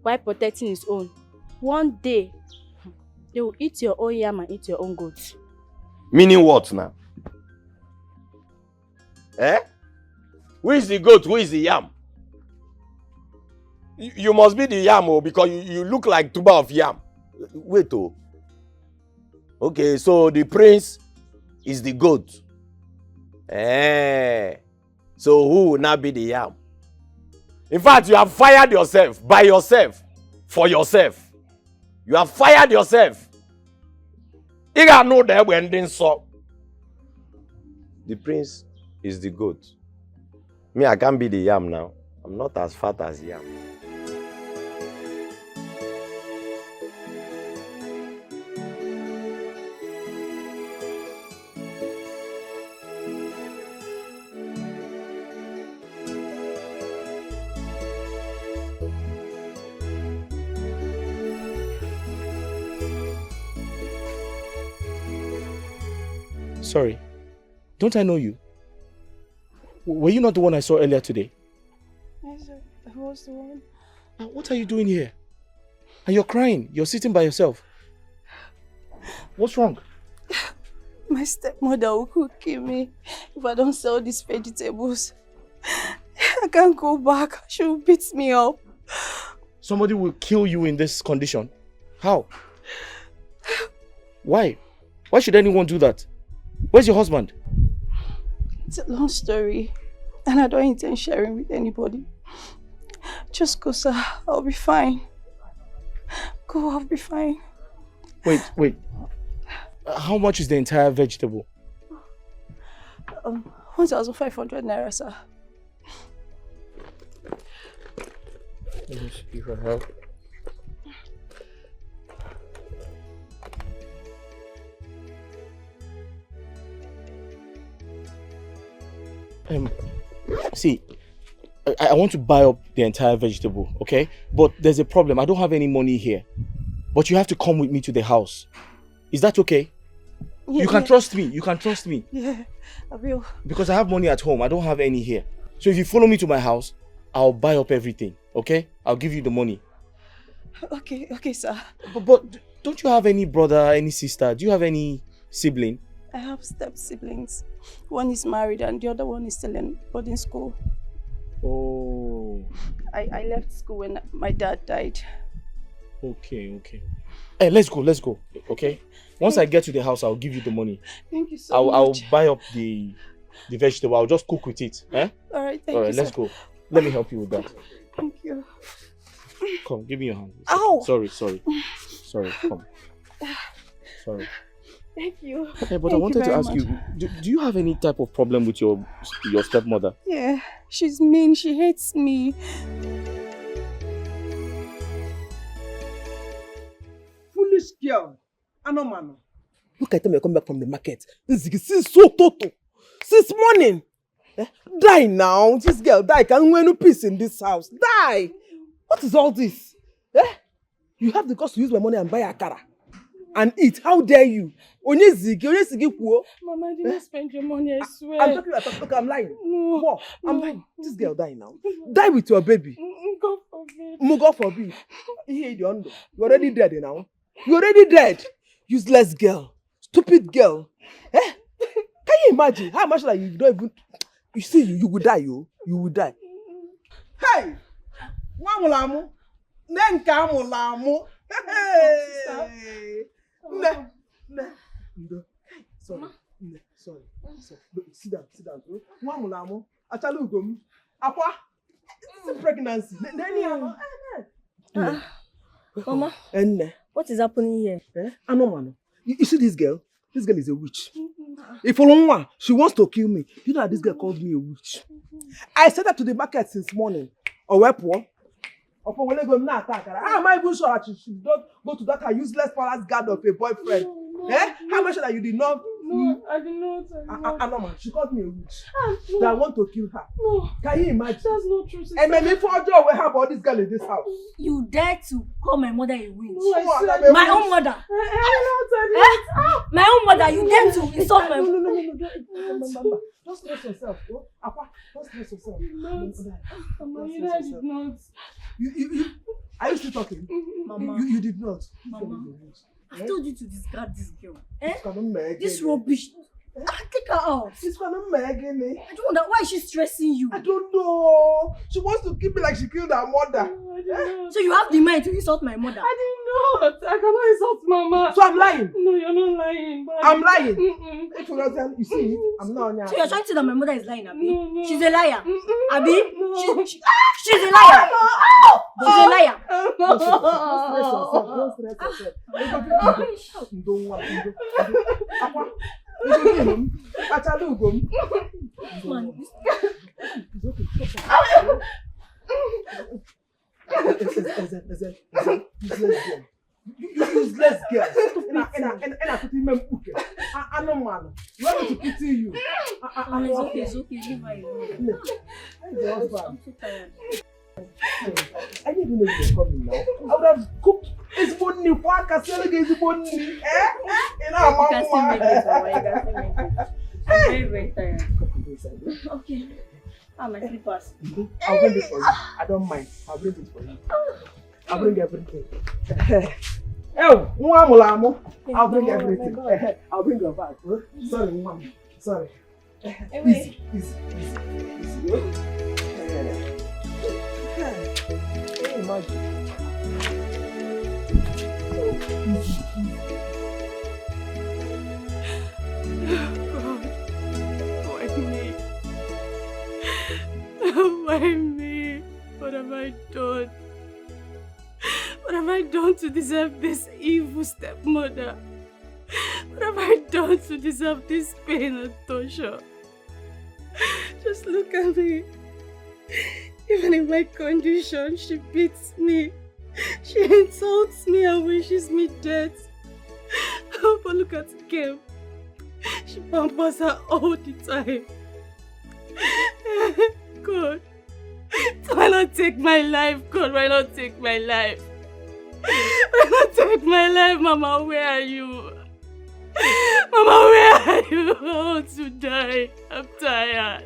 while protecting his own, one day they will eat your own yam and eat your own goats. Meaning what now? Who is the goat? Who is the yam? You must be the yam, because you look like tuber of yam. Wait, Okay, so the prince is the goat. So who will now be the yam? In fact, you have fired yourself by yourself for yourself. You have fired yourself. You gotta know that when they saw the prince is the goat. Me, I can't be the yam now. I'm not as fat as yam. Sorry, don't I know you? Were you not the one I saw earlier today? Yes, I was the one. What are you doing here? And you're crying. You're sitting by yourself. What's wrong? My stepmother will kill me if I don't sell these vegetables. I can't go back. She will beat me up. Somebody will kill you in this condition. How? Why? Why should anyone do that? Where's your husband? It's a long story, and I don't intend sharing with anybody. Just go, sir. I'll be fine. Go, I'll be fine. Wait. How much is the entire vegetable? 1,500 naira, sir. Let me see if I have. See, I want to buy up the entire vegetable, okay? But there's a problem. I don't have any money here. But you have to come with me to the house. Is that okay? Yeah, you can trust me. You can trust me. Yeah, I will. Because I have money at home. I don't have any here. So if you follow me to my house, I'll buy up everything, okay? I'll give you the money. Okay, sir. But don't you have any brother, any sister? Do you have any sibling? I have step-siblings. One is married and the other one is still in boarding school. Oh. I left school when my dad died. Okay. Hey, let's go, okay? Once I get to the house, I'll give you the money. Thank you so much. I'll buy up the vegetable. I'll just cook with it. Eh? All right, thank you, let's go. Let me help you with that. Thank you. Come, give me your hand. Ow! Sorry, come. Sorry. Thank you. Okay, but Thank I wanted to ask much. you, do you have any type of problem with your stepmother? Yeah, she's mean. She hates me. Foolish girl. Anomano. Look at them, you come back from the market. Since so total. Since morning. Die now. This girl die. Can't win no peace in this house. Die. What is all this? You have the cost to use my money and buy a car and eat. How dare you? Onye zigi kuo. Mama, I didn't spend your money, I swear. I'm lying. No. What? I'm lying. This girl die now. Die with your baby. God forbid. God forbid. You're already dead now. You're already dead. Useless girl. Stupid girl. Can you imagine how much like you don't even... You see, you will die, you will die. Hey! Wamulamu. Nenka mulamu. Hey! Sorry. Sit down. Wamulamu. Achalugum. Apa? It's a pregnancy. Mama, what is happening here? Anomano. You see this girl? This girl is a witch. If Olonwa, she wants to kill me. You know that this girl called me a witch. I said that to the market since morning. Or where poor? Or for when I go now attack her. How am I even sure that she should not go to that her useless palace guard of a boyfriend? How much that you did not? No, I did not. Anoma, she called me a witch. That I want to kill her. No. Can you imagine? That's not true, sister. And maybe for a job we have all this girl in this house. You dare to call my mother a witch? No, my own mother. My own mother, you dare to insult my No. Just stress yourself. Apa, just stress yourself. Mama, I did not. Are you still talking? Mama. You did not. Mama, I told you to discard this girl. This This rubbish. Take her out. She's gonna make me. I don't know why is she stressing you. I don't know. She wants to keep me like she killed her mother. So you have the mind to insult my mother. I did not. I cannot insult Mama. So I'm lying. No, you're not lying. I'm lying. If you don't tell, you see, I'm not lying. So you're trying to say that my mother is lying, Abi? No. She's a liar. Abi? She's a liar. She's a liar. Don't stress yourself. Don't worry. Useless girl. And I put him in cooking. I know, man. You want me to pity you? It's okay. Leave her alone. I'm so tired. I didn't even know you were coming now. I would have cooked his money. Why can't I get his money? You can still make it, Mama. I'm very, very tired. Okay. My slippers. I'll bring it for you. I don't mind. I'll bring it for you. I'll bring everything. Oh, I'll bring everything. I'll bring your bag. Sorry, mom. Sorry. Easy. Imagine. God, why me? Why me? What have I done? What have I done to deserve this evil stepmother? What have I done to deserve this pain and torture? Just look at me. Even in my condition, she beats me. She insults me and wishes me death. But look at Kim. She pampers her all the time. God, why not take my life? God, why not take my life? Why not take my life, Mama? Where are you? Mama, where are you? I want to die. I'm tired.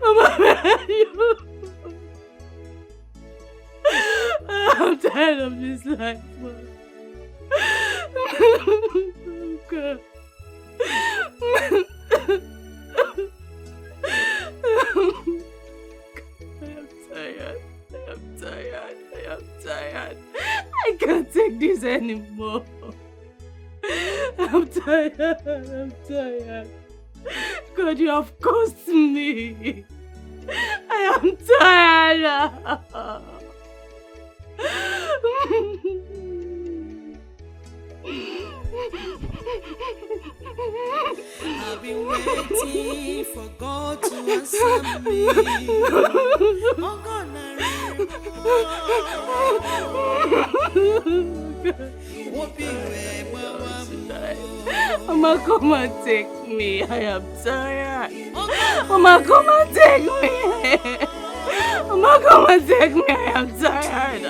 Mama, where are you? I'm tired of this life, Mama. Oh, God. I am tired. I can't take this anymore. I'm tired. God, you have caused me. I am tired. I've been waiting for God to answer me. Oh God, Mama, come and take me. I am tired. Mama, come and take me. Mama, come and take me. I am tired.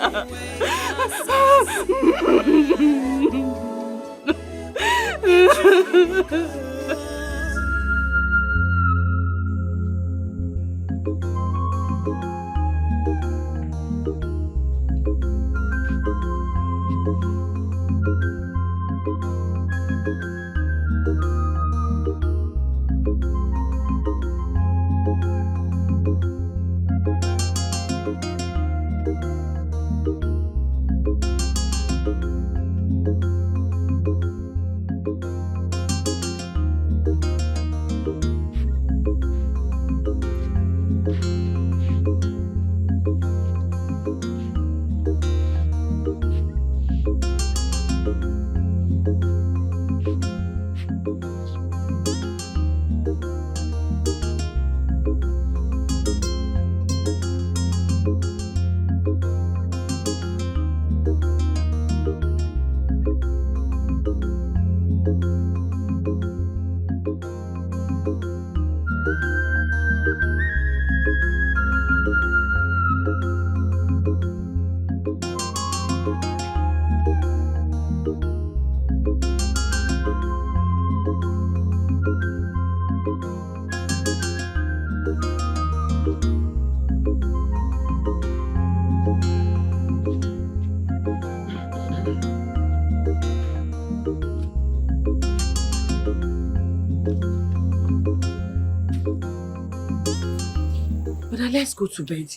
Let's go to bed.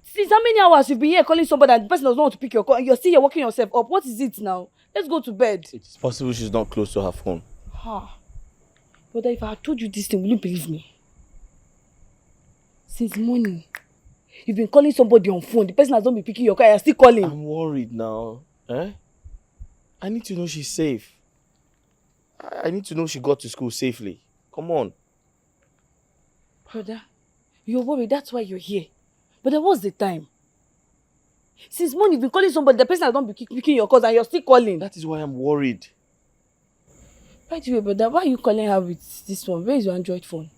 Since how many hours you've been here calling somebody and the person doesn't want to pick your call and you're still here working yourself up? What is it now? Let's go to bed. It's possible she's not close to her phone. But if I had told you this thing, will you believe me? Since morning, you've been calling somebody on phone. The person has not been picking your call and you're still calling. I'm worried now. I need to know she's safe. I need to know she got to school safely. Come on. Brother, you're worried, that's why you're here. But then what's the time? Since morning you've been calling somebody, the person has not been picking your calls and you're still calling. That is why I'm worried. By the way, brother, why are you calling her with this one? Where is your Android phone?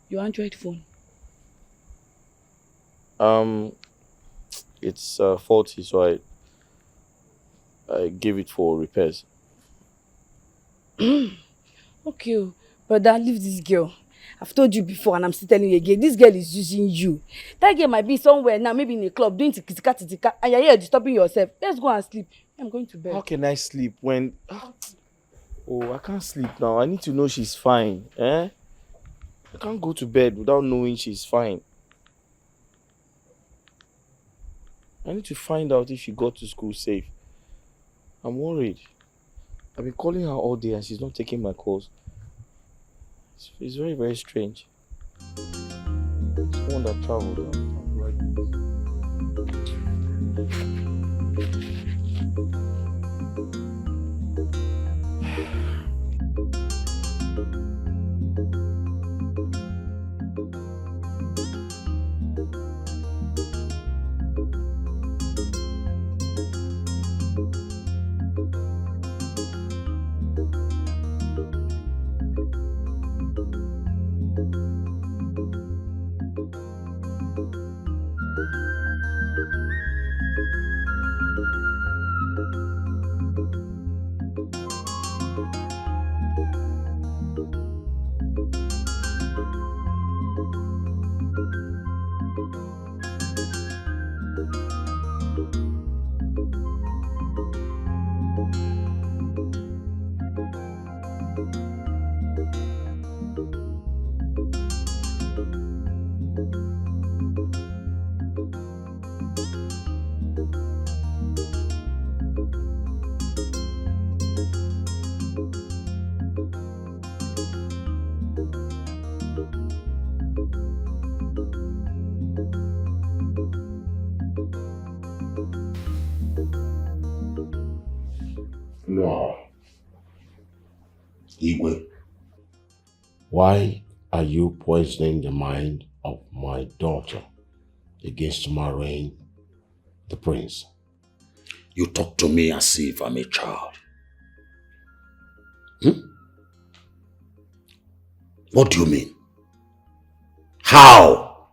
Your Android phone. It's faulty, so I gave it for repairs. Okay, brother, leave this girl. I've told you before and I'm still telling you again, this girl is using you. That girl might be somewhere now, maybe in a club, doing tika, and you're here disturbing yourself. Let's go and sleep. I'm going to bed. How can I sleep when... Oh, I can't sleep now. I need to know she's fine. I can't go to bed without knowing she's fine. I need to find out if she got to school safe. I'm worried. I've been calling her all day and she's not taking my calls. It's very, very strange. Someone that traveled. No. Igwe, why are you poisoning the mind of my daughter against marrying the prince? You talk to me as if I'm a child. What do you mean? How?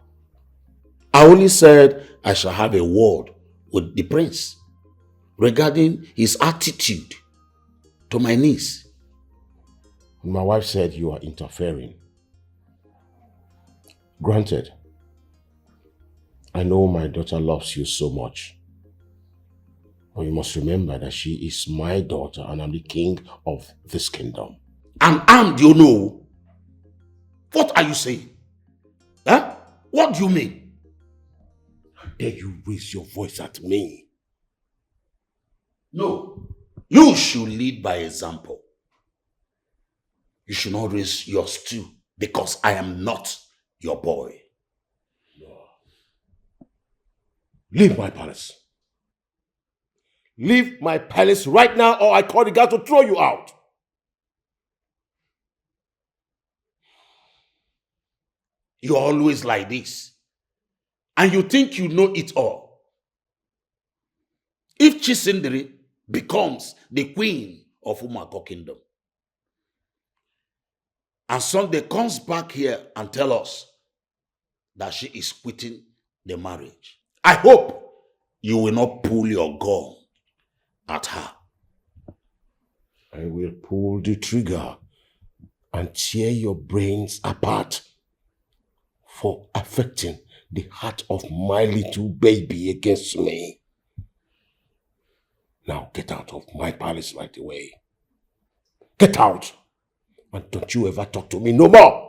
I only said I shall have a word with the prince regarding his attitude to my niece. My wife said you are interfering. Granted, I know my daughter loves you so much. But you must remember that she is my daughter and I'm the king of this kingdom. And do you know? What are you saying? Huh? What do you mean? How dare you raise your voice at me? No. You should lead by example. You should not raise yours too, because I am not your boy. No. Leave my palace. Leave my palace right now, or I call the guard to throw you out. You're always like this. And you think you know it all. If Chisindri becomes the queen of Umako Kingdom, and Sunday comes back here and tell us that she is quitting the marriage, I hope you will not pull your gun at her. I will pull the trigger and tear your brains apart for affecting the heart of my little baby against me. Now get out of my palace right away. Get out! And don't you ever talk to me no more!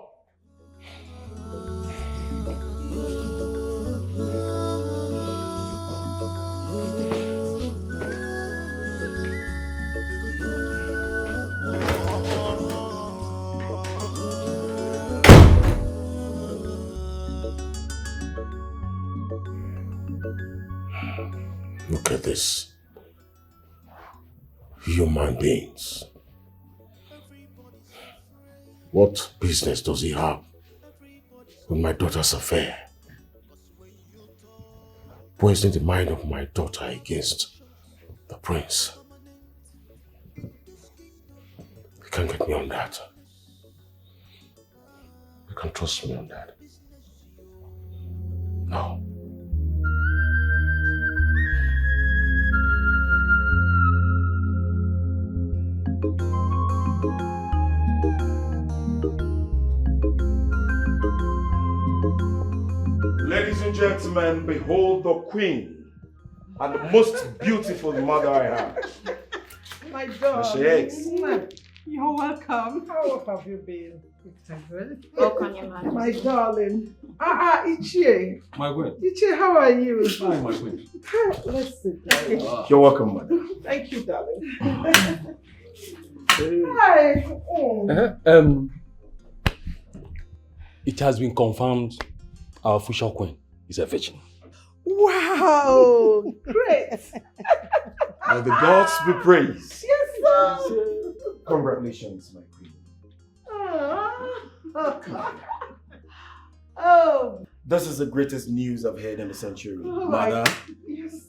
Look at this. Human beings. What business does he have with my daughter's affair? Poisoning the mind of my daughter against the prince. You can't get me on that. You can trust me on that. No. gentlemen, behold the queen and the most beautiful mother I have. My There she is. You're welcome. How have you been? Welcome, your Majesty. My darling. Ichie. My queen. Ichie, how are you? Hi, my queen. Let's sit. You're welcome, mother. Thank you, darling. Hi. Oh. It has been confirmed our official queen is a virgin. Wow. Great. May the gods be praised. Yes, sir. Congratulations, my queen. Oh. This is the greatest news I've heard in a century. Oh Mother. Yes.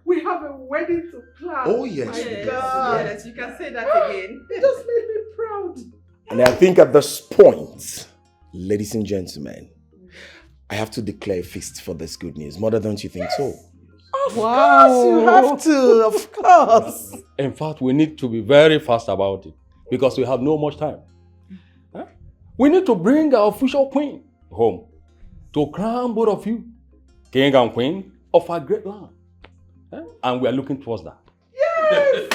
We have a wedding to plan. Oh, yes. My God. Yes, you can say that again. It just made me proud. And I think at this point, ladies and gentlemen, I have to declare a feast for this good news. Mother, don't you think so? Of course, you have to. Of course. In fact, we need to be very fast about it because we have no much time. Huh? We need to bring our official queen home to crown both of you, king and queen of our great land. Huh? And we are looking towards that. Yes!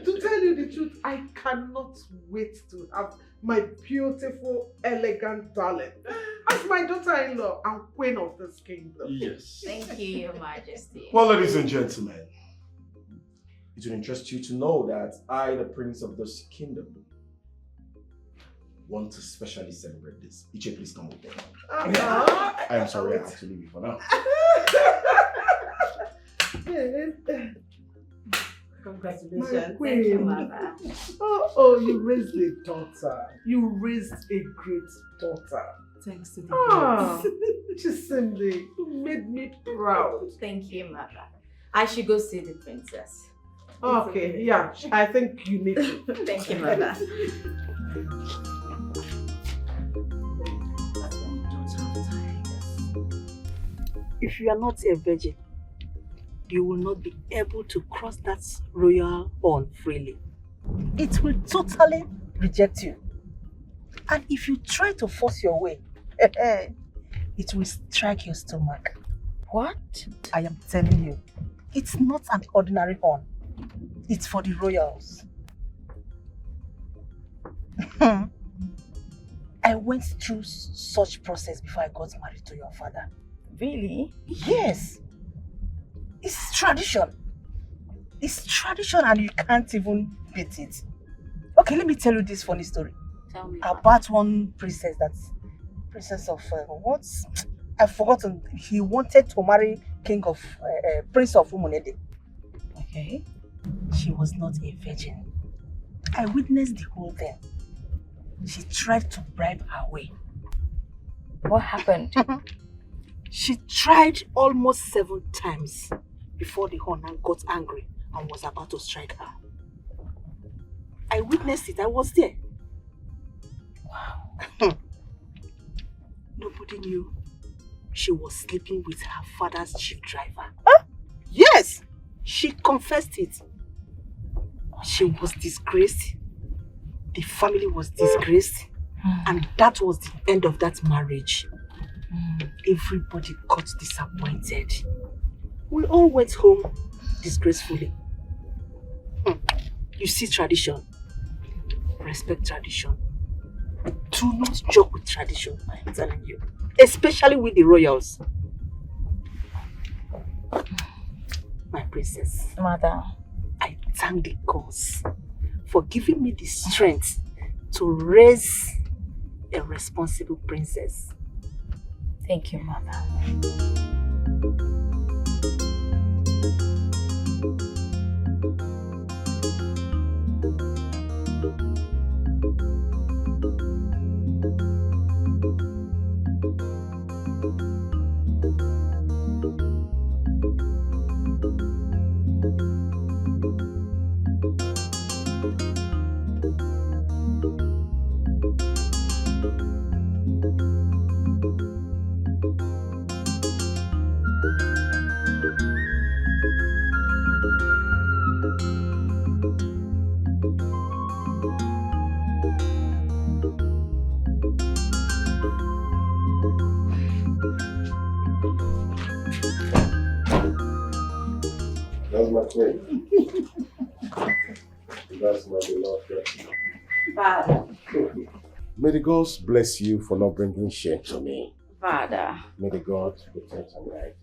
To tell you the truth, I cannot wait to have my beautiful, elegant darling as my daughter-in-law and queen of this kingdom. Yes. Thank you, Your Majesty. Well, ladies and gentlemen, it will interest you to know that I, the prince of this kingdom, want to specially celebrate this. Iche, please come with me. I am sorry, I have to leave you for now. Congratulations. Thank you, Mother. Oh, you raised a daughter. You raised a great daughter. Thanks to the Ah, gods. Chisimdi, you made me proud. Thank you, Mother. I should go see the princess. Okay, yeah, I think you need to. Thank you, Mother. If you are not a virgin, you will not be able to cross that royal horn freely. It will totally reject you. And if you try to force your way, it will strike your stomach. What? I am telling you, it's not an ordinary horn. It's for the royals. I went through such process before I got married to your father. Really? Yes. It's tradition. It's tradition and you can't even beat it. Okay, let me tell you this funny story. Tell me. About one princess princess of, what? I've forgotten. He wanted to marry Prince of Umunede. Okay. She was not a virgin. I witnessed the whole thing. She tried to bribe her way. What happened? She tried almost 7 times before the Honan got angry and was about to strike her. I witnessed it. I was there. Wow. Nobody knew she was sleeping with her father's chief driver. Huh? Yes! She confessed it. She was disgraced. The family was disgraced. And that was the end of that marriage. Everybody got disappointed. We all went home disgracefully. You see tradition. Respect tradition. Do not joke with tradition, I'm telling you. Especially with the royals. My princess. Mother. I thank the gods for giving me the strength to raise a responsible princess. Thank you, Mother. my queen. That's my beloved. Father. May the gods bless you for not bringing shame to me. Father. May the gods protect and guide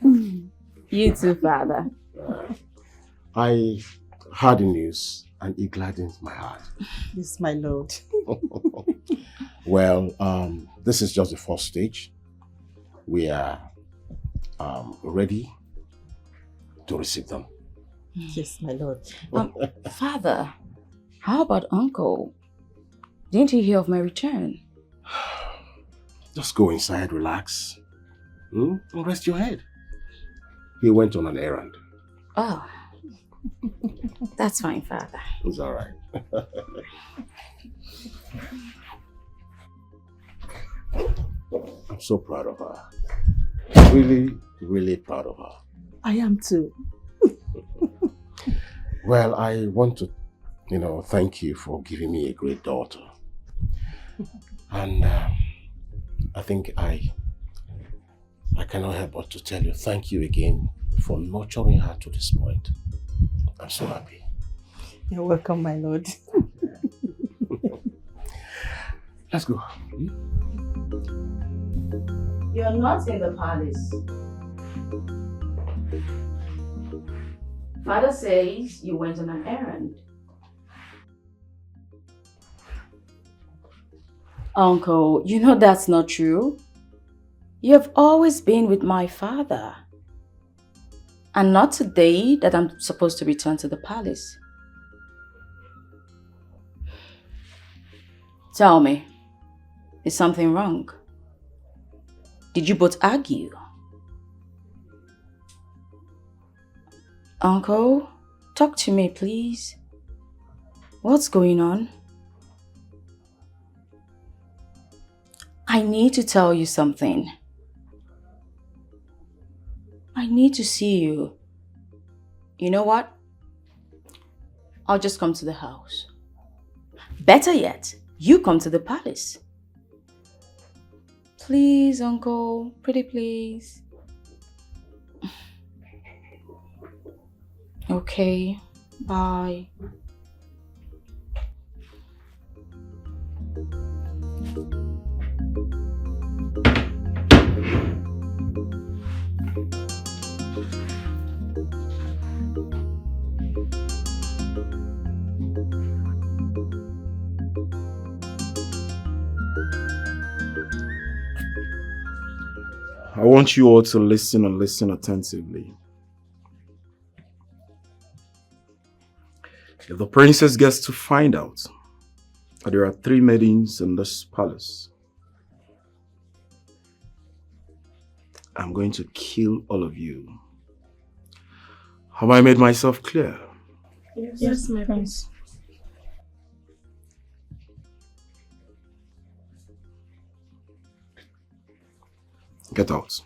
you. You too, Father. I heard the news and it gladdens my heart. Yes, my lord. Well, this is just the first stage. We are ready to receive them. Yes, my lord. Father, how about Uncle? Didn't you hear of my return? Just go inside, relax, and rest your head. He went on an errand. Oh, that's fine, Father. It's all right. I'm so proud of her. Really, really proud of her. I am too. Well, I want to, thank you for giving me a great daughter. And I think I cannot help but to tell you thank you again for nurturing her to this point. I'm so happy. You're welcome, my lord. Let's go. You're not in the palace. Father says you went on an errand. Uncle, you know that's not true. You have always been with my father. And not today that I'm supposed to return to the palace. Tell me, is something wrong? Did you both argue? Uncle, talk to me, please. What's going on? I need to tell you something. I need to see you. You know what? I'll just come to the house. Better yet, you come to the palace. Please, Uncle. Pretty please. Okay. Bye. I want you all to listen and listen attentively. If the princess gets to find out that there are 3 maidens in this palace, I'm going to kill all of you. Have I made myself clear? Yes, my prince. Get out.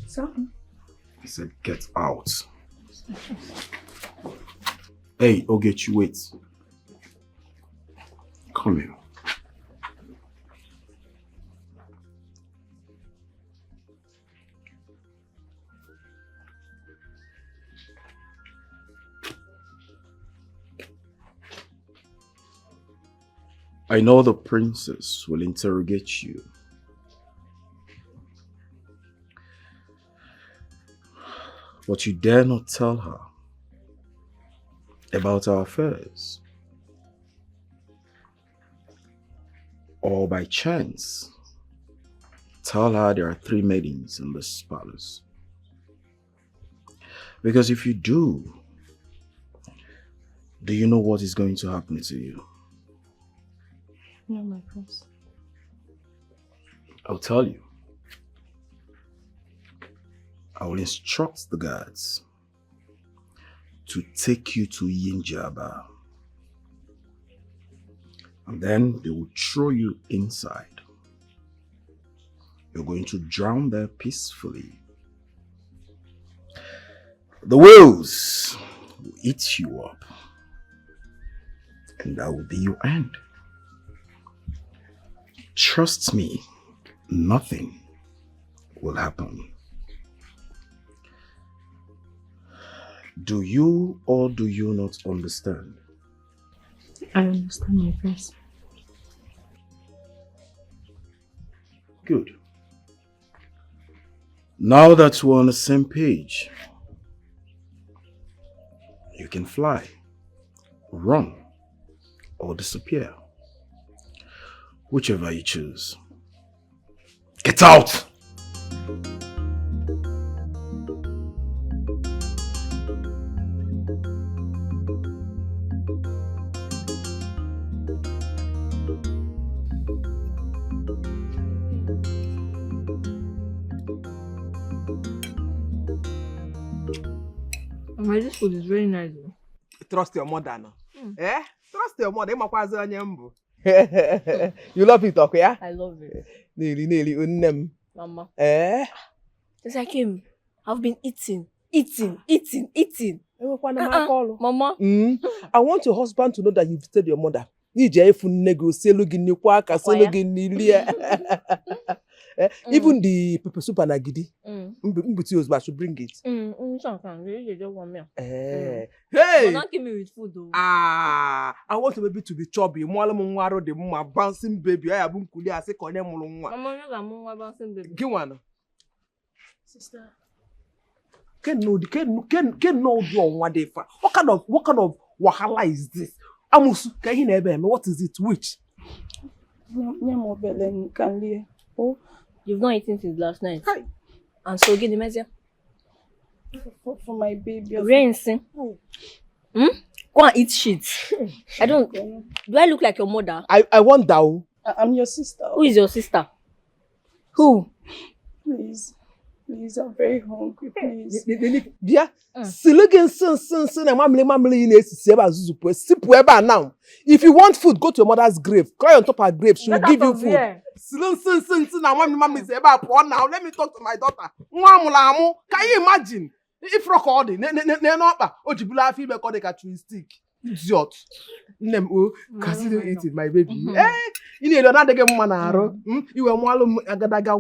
So? I said get out. Hey, Ogechi, wait. Come here. I know the princess will interrogate you. But you dare not tell her about our affairs. Or by chance, tell her there are 3 maidens in this palace. Because if you do you know what is going to happen to you? No, my prince. I'll tell you. I will instruct the guards to take you to Yinjaba. And then they will throw you inside. You're going to drown there peacefully. The whales will eat you up. And that will be your end. Trust me, nothing will happen. Do you or do you not understand? I understand, my prince. Good. Now that we're on the same page, you can fly, run, or disappear. Whichever you choose. Get out! This food is very nice. Trust your mother now. Eh? Trust your mother. Mm. You love it, okay? Yeah? I love it. Nearly, Mama. Eh? Since I came, I've been eating. Mama. I want your husband to know that you've told your mother. Even the pepper soup and agidi. I should bring it. Hey! Don't give me with food though. I want the baby to be chubby. The bouncing baby. I have I say Mama, you bouncing baby. Give one. Sister. Can know your one day. What kind of wahala is this? What is it? Which? Oh, you've not eaten since last night. Hi. And so get the measure. For my baby. Rinsing. Hmm? Go and eat shit. I don't. Do I look like your mother? I want that. I'm your sister. Who is your sister? Who? Please, I'm very hungry. Please. Yeah. If you want food, go to your mother's grave. Cry on top of her grave. She will give you food. Now let me talk to my daughter. Can you imagine? If recording, stick. Idiot. Consider eating my baby. Eh? You know not get manaro. You were mwalo agadaga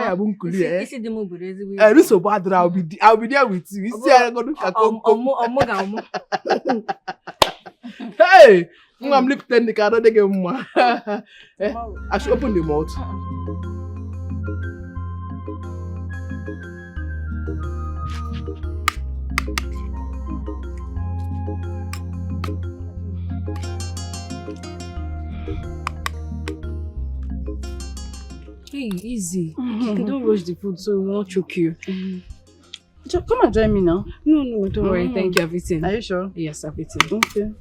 ya bunkuli. Isi the move with I so bad. I'll be there with you. You see, I go to Hey, I'm lip ten the car. Don't get more. I should open the mouth. Hey, easy. Don't rush the food so we won't choke you. Come and join me now. No, don't worry. Thank you, I've eaten. Are you sure? Yes, I've eaten. Okay.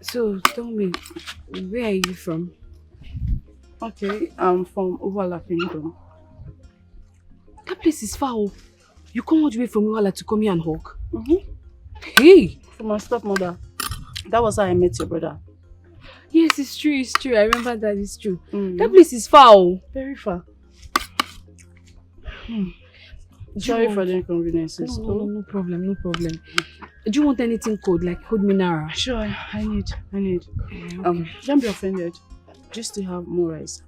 So, tell me, where are you from? Okay, I'm from Uwala Kingdom. That place is far. You come all the way from Uwala to come here and hawk? Hey! From my stepmother. That was how I met your brother. Yes, it's true. I remember that, it's true. That place is far. Very far. Sorry for the inconveniences. No problem. Do you want anything cold, like cold mineral? Sure, I need. Don't be offended. Just to have more rice.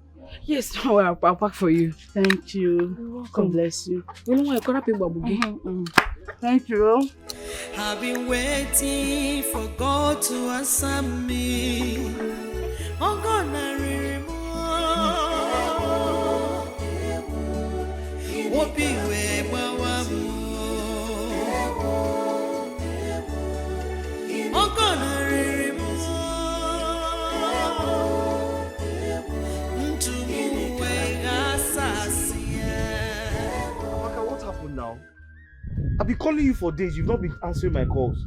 Yes, don't worry, I'll pack for you. Thank you. You're welcome. God bless you. You know what? I can't Thank you. I've been waiting for God to answer me. Oh God, I remember. What be where oh God, I remember. What happened now? I've been calling you for days. You've not been answering my calls.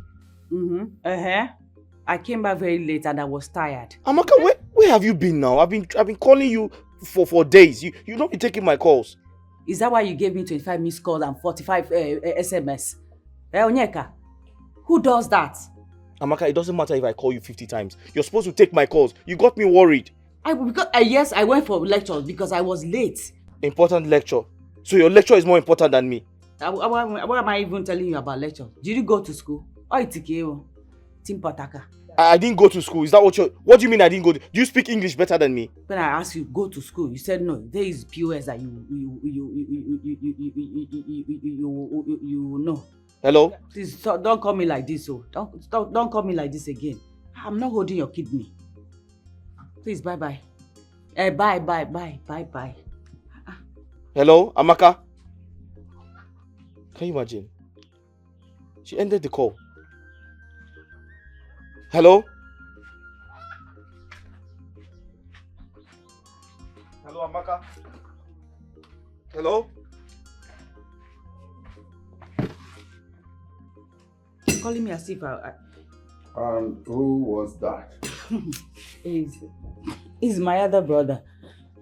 I came back very late and I was tired. Amaka, where have you been now? I've been calling you for days. You've not been taking my calls. Is that why you gave me 25 missed calls and 45 SMS? Onyeka, who does that? Amaka, it doesn't matter if I call you 50 times. You're supposed to take my calls. You got me worried. Yes, I went for lectures because I was late. Important lecture. So your lecture is more important than me. What am I even telling you about lecture? Did you go to school? Oh, it's Timpataka. I didn't go to school. Is that what what do you mean I didn't go to? Do you speak English better than me? When I asked you go to school, you said no. There is POS that you know. Hello? Please don't call me like this, oh. Don't call me like this again. I'm not holding your kidney. Please, bye. Bye. Hello, Amaka? Can you imagine? She ended the call. Hello? Hello, Amaka? Hello? Calling me as if And who was that? He's my other brother.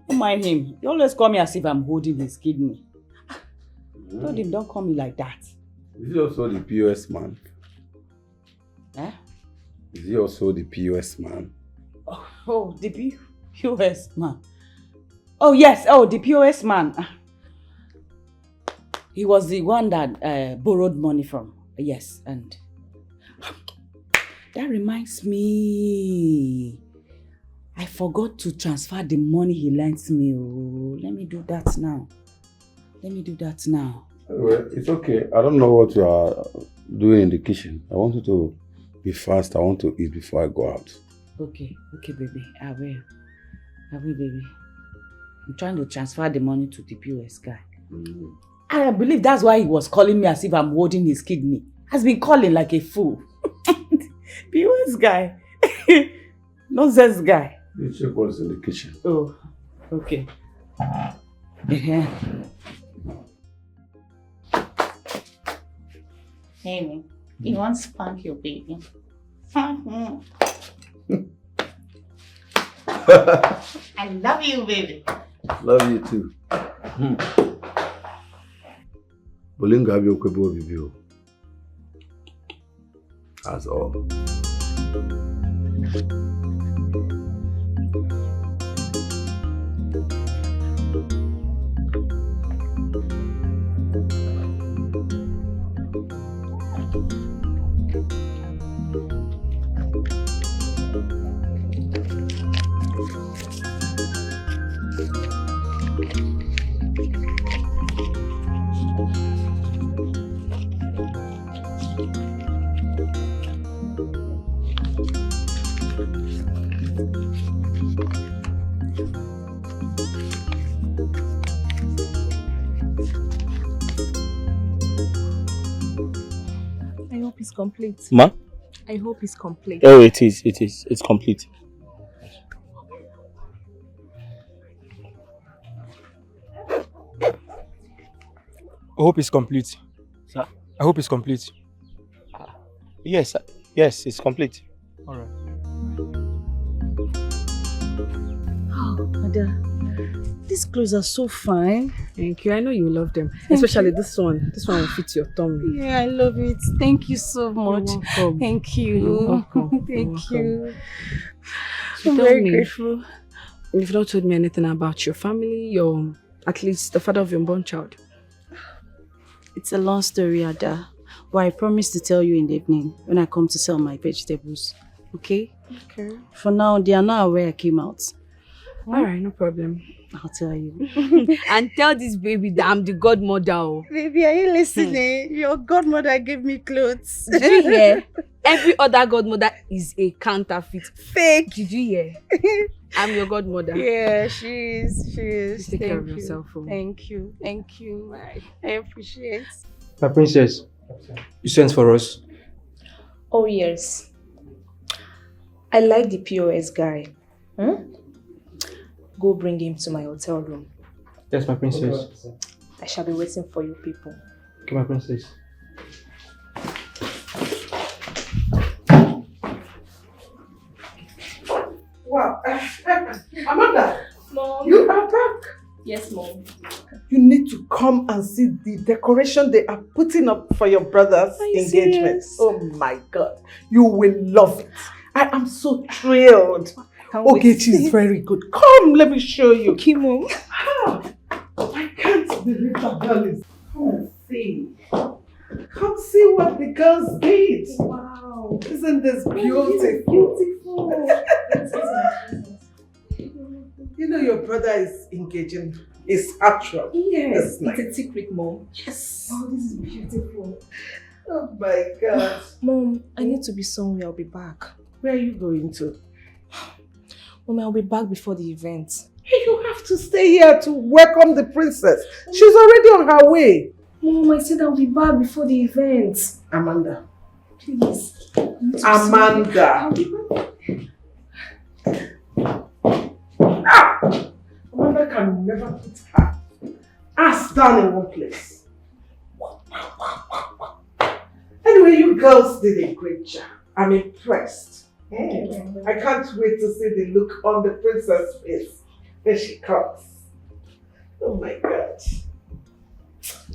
Don't mind him. He always call me as if I'm holding his kidney. Told him, don't call me like that. Is he also the POS man? Eh? Is he also the POS man? Oh, the POS man. Oh, yes. Oh, the POS man. He was the one that borrowed money from. Yes, and that reminds me. I forgot to transfer the money he lent me. Oh, let me do that now. Well, it's okay. I don't know what you are doing in the kitchen. I want you to be fast. I want to eat before I go out. Okay, baby. I will, baby. I'm trying to transfer the money to the POS guy. I believe that's why he was calling me as if I'm holding his kidney. Has been calling like a fool. POS guy. Nonsense guy. You check what's in the kitchen. Oh, okay. Amy, you want to spank your baby? I love you, baby. Love you too. Bolinga have your kwebo bibio. As all. It's complete. Ma? I hope it's complete. Oh, it is. It's complete. I hope it's complete. Sir? I hope it's complete. Yes, it's complete. Alright. Oh, Ada, these clothes are so fine. Thank you. I know you love them. Especially this one. This one will fit your tummy. Yeah, I love it. Thank you so much. You're welcome. Thank you. You're welcome. Thank You're you. So I'm tell very me, grateful. You've not told me anything about your family, at least the father of your unborn child. It's a long story, Ada. But I promise to tell you in the evening when I come to sell my vegetables. Okay? Okay. For now, they are not aware I came out. Alright, no problem. I'll tell you. And tell this baby that I'm the godmother. Oh. Baby, are you listening? Your godmother gave me clothes. Did you hear? Every other godmother is a counterfeit. Fake. Did you hear? I'm your godmother. Yeah, she is. Please take care of you. yourself. Oh. Thank you. Thank you. Bye. I appreciate. My princess, you sent for us. Oh yes. I like the POS guy. Go bring him to my hotel room. Yes, my princess. I shall be waiting for you people. Okay, my princess. Wow. Amanda, Mom. you are back. Yes, Mom. You need to come and see the decoration they are putting up for your brother's engagement. serious? Oh my God. You will love it. I am so thrilled. Okay, she's very good. Come, let me show you. Okay, Mom. I can't believe that girl is. Come and see. Come see what the girls did. Wow. Oh, isn't this beautiful? You know your brother is engaging his actual. Yes, Nice. it's a secret, Mom. Yes. Oh, this is beautiful. Oh my God. Mom, I need to be somewhere. I'll be back. Where are you going to? Mom, I'll be back before the event. You have to stay here to welcome the princess. She's already on her way. Mom, I said I'll be back before the event. Amanda. Please. Amanda. I'll be back. Amanda can never put her ass down in one place. Anyway, you girls did a great job. I'm impressed. I can't wait to see the look on the princess' face when she comes. Oh my God.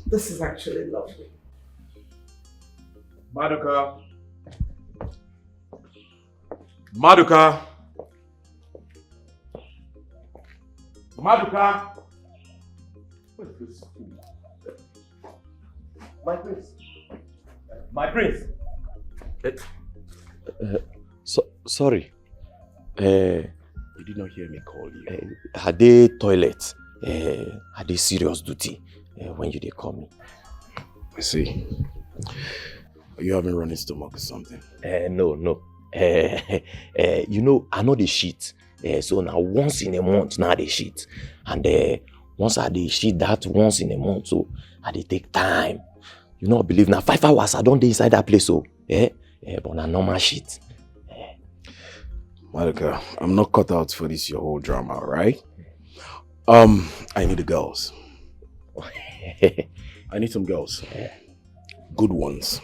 This is actually lovely. Maduka. Maduka. Maduka. What is this fool? My prince. My prince. Sorry. You did not hear me call you. Had they toilet? Had they serious duty when you did call me? I see. Are you having running stomach or something? No. You know, I know the shit. So now once in a month, now they shit. And once I dey shit that once in a month, so I dey take time. You know, believe now 5 hours I don't dey inside that place, so but na normal shit. Maduka, I'm not cut out for this your whole drama, right? I need the girls. I need some girls. Good ones.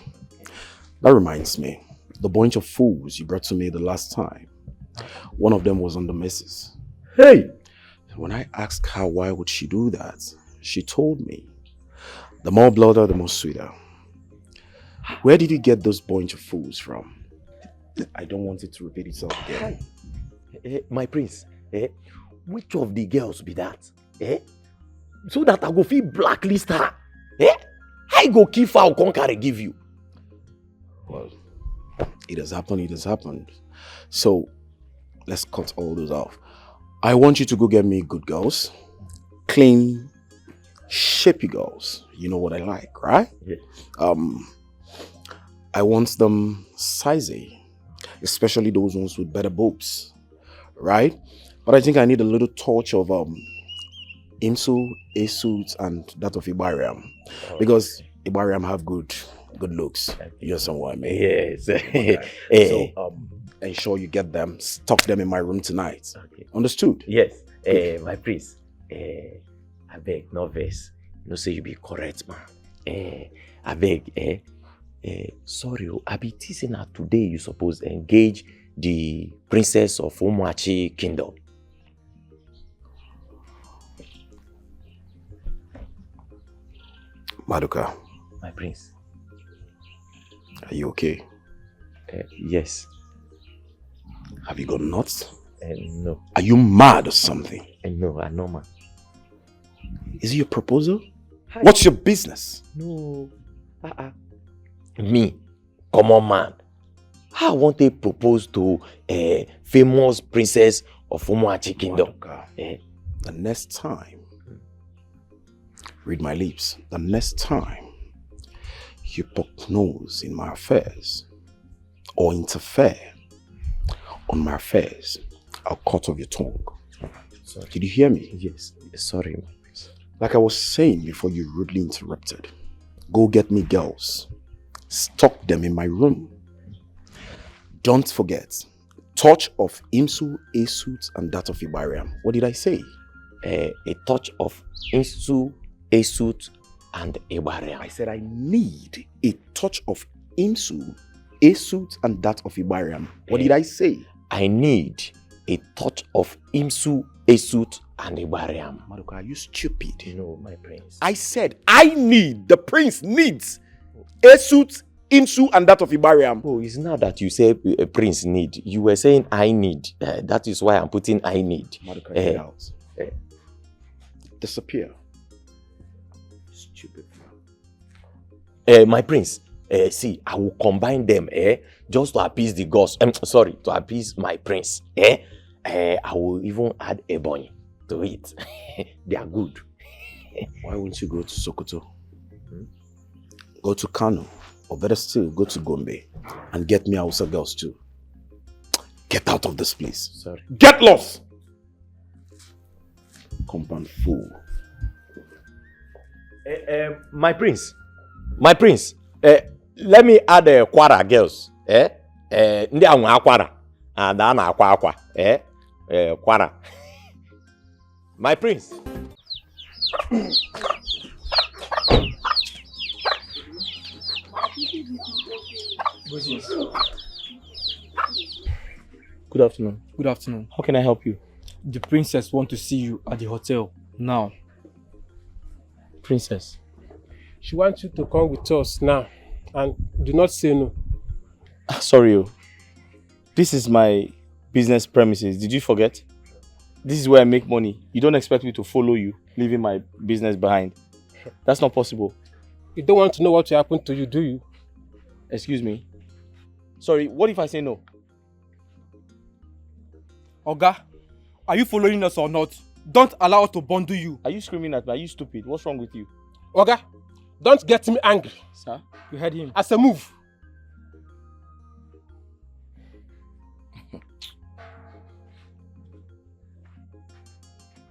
That reminds me, the bunch of fools you brought to me the last time. One of them was on the missus. Hey! When I asked her why would she do that, she told me, the more blooded, the more sweeter. Where did you get those bunch of fools from? I don't want it to repeat itself again. My prince, which of the girls be that? So that I go feel blacklist her. I go keep foul conquer give you. Well, it has happened. So, let's cut all those off. I want you to go get me good girls. Clean, shapy girls. You know what I like, right? Yeah. I want them sizey. Especially those ones with better boobs. Right? But I think I need a little touch of Imsu, Esut, and that of Ibariam. Because Ibariam have good looks. You understand what I mean? Yes. Okay. So ensure you get them, stock them in my room tonight. Okay. Understood? Yes. My prince, I beg, no vex. No say you be correct, man. I beg, sorry, I be teasing her today. You suppose engage the princess of Umuachi Kingdom. Maduka. My prince. Are you okay? Yes. Have you got nuts? No. Are you mad or something? No, I'm not mad. Is it your proposal? Hi. What's your business? No. Me, common man. I want to propose to a famous princess of Umuachi Kingdom. The next time, read my lips, the next time you poke nose in my affairs or interfere on my affairs, I'll cut off your tongue. Sorry. Did you hear me? Yes. Sorry. Like I was saying before you rudely interrupted, go get me girls. Stock them in my room. Don't forget, touch of Imsu, Esut, and that of Ibariam. What did I say? A touch of Imsu, Esut, and Ibariam. I said I need a touch of Imsu, Esut, and that of Ibariam. What did I say? I need a touch of Imsu, Esut, and Ibariam. Maduka, are you stupid? No, my prince. I said I need, the prince needs Esut, Imsu, and that of Ibariam. Oh, it's not that you say a prince need. You were saying I need. That is why I'm putting I need. Maduka, get out. Disappear. Stupid. My prince, see, I will combine them, just to appease the gods. Sorry, to appease my prince, I will even add ebony to it. They are good. Why won't you go to Sokoto? Go to Kano, or better still, go to Gombe and get me Hausa girls too. Get out of this place. Sorry. Get lost! Compound fool. My prince, let me add Kwara girls. Ndị anwa akwara, and ana akwa akwa. Kwara. My prince. Good afternoon. Good afternoon. How can I help you? The princess wants to see you at the hotel now. Princess? She wants you to come with us now and do not say no. Sorry, this is my business premises. Did you forget? This is where I make money. You don't expect me to follow you, leaving my business behind. That's not possible. You don't want to know what will happen to you, do you? Excuse me. Sorry, what if I say no? Oga, are you following us or not? Don't allow us to bundle you. Are you screaming at me? Are you stupid? What's wrong with you? Oga, don't get me angry. Sir? You heard him. As a move.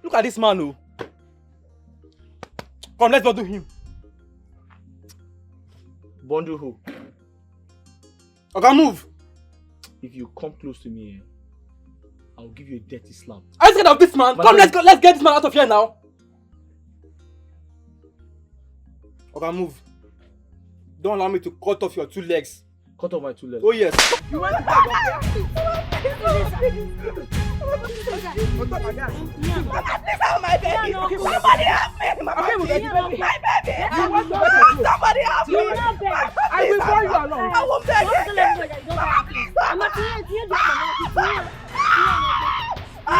Look at this man, oh. Come, let's bundle him. Bundle who? Oga, move. If you come close to me, I'll give you a dirty slap. Are you scared of this man? Come, let's go. Let's get this man out of here now. Oga, move. Don't allow me to cut off your 2 legs. Cut off my 2 legs? Oh, yes. You want to go my baby. Somebody help me. My baby. Somebody help me. I will follow you along. I won't beg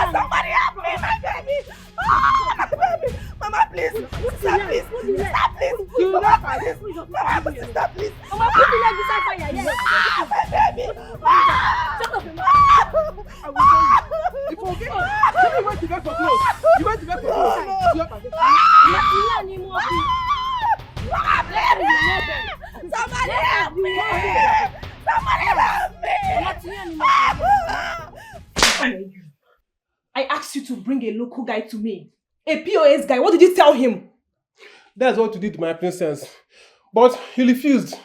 somebody help me, my baby. My baby. Mama, please. Sister, please. Sister, please. Mama, please. Mama, sister, please. Mama, put the leg beside fire. Yes. My baby. Shut up, I will tell you. You forget. You went to bed for clothes. You went to bed for clothes. Somebody help me. Somebody help me. I asked you to bring a local guy to me. A POS guy. What did you tell him? That's what you did to my princess. But he refused.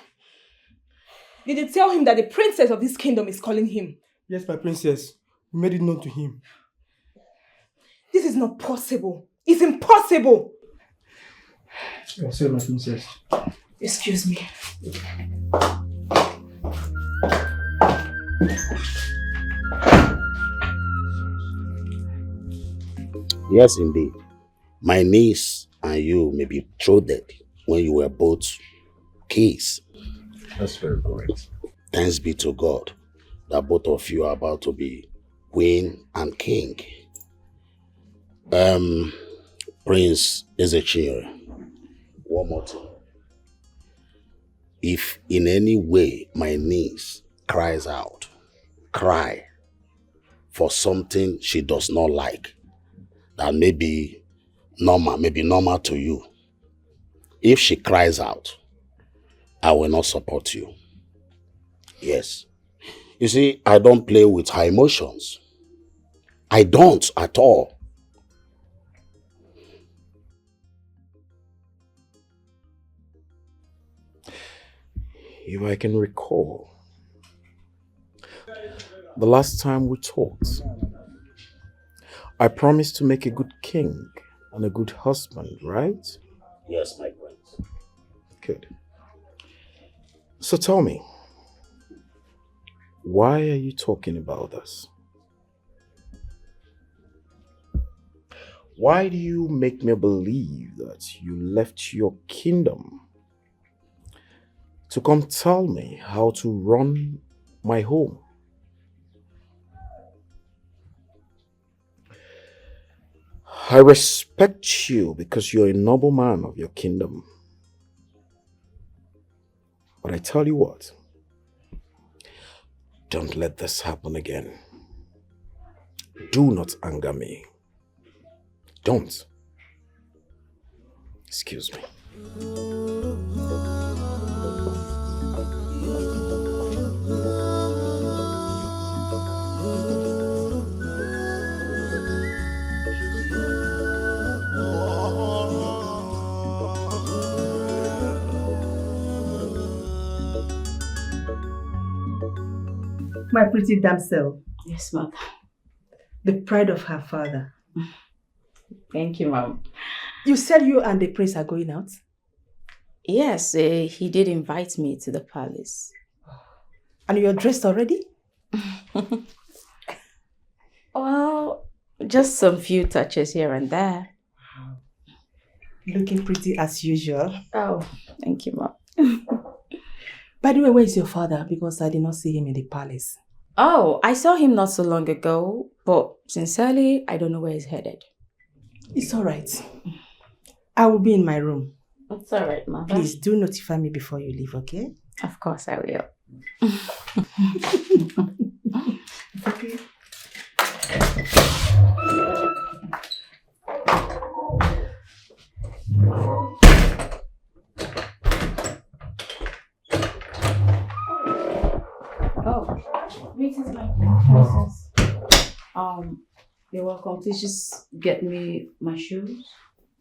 Did you tell him that the princess of this kingdom is calling him? Yes, my princess. We made it known to him. This is not possible. It's impossible. I'm sorry, my princess. Excuse me. Yes, indeed. My niece and you may be betrothed when you were both kids. That's very correct. Thanks be to God that both of you are about to be queen and king. Prince Ezechiel, one more thing. If in any way my niece cries out, cry for something she does not like, that may be normal to you. If she cries out, I will not support you. Yes. You see, I don't play with her emotions. I don't at all. If I can recall, the last time we talked, I promised to make a good king and a good husband, right? Yes, my prince. Good. So tell me, why are you talking about this? Why do you make me believe that you left your kingdom to come tell me how to run my home? I respect you because you're a noble man of your kingdom. But I tell you what, don't let this happen again. Do not anger me. Don't. Excuse me. My pretty damsel. Yes, ma'am. The pride of her father. Thank you, ma'am. You said you and the prince are going out? Yes, he did invite me to the palace. And you're dressed already? Well, just some few touches here and there. Looking pretty as usual. Oh, thank you, ma'am. By the way, where is your father? Because I did not see him in the palace. Oh, I saw him not so long ago, but sincerely, I don't know where he's headed. It's all right. I will be in my room. It's all right, mother. Please do notify me before you leave, okay? Of course I will. Okay. Oh, greetings, my princess. You're welcome. Please just get me my shoes.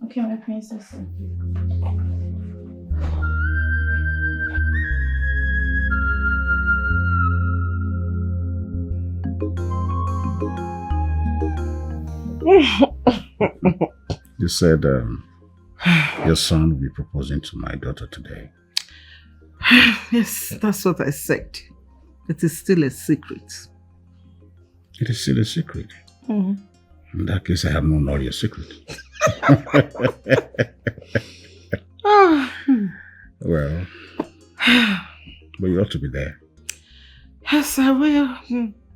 Okay, my princess. You said your son will be proposing to my daughter today. Yes, that's what I said. It is still a secret. It is still a secret. Mm-hmm. In that case, I have known all your secret. Well, but you ought to be there. Yes, I will.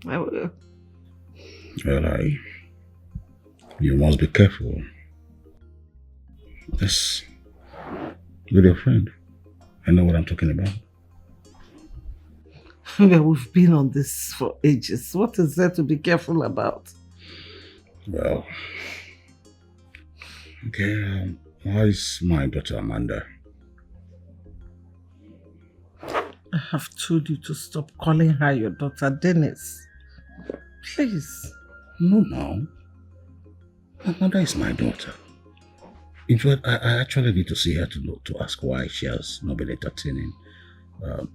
I will. Well, you must be careful. Yes, with your friend. I know what I'm talking about. Well, we've been on this for ages. What is there to be careful about? Well, okay, how is my daughter Amanda? I have told you to stop calling her your daughter, Dennis. Please. No. Amanda is my daughter. In fact, I actually need to see her to ask why she has not been entertaining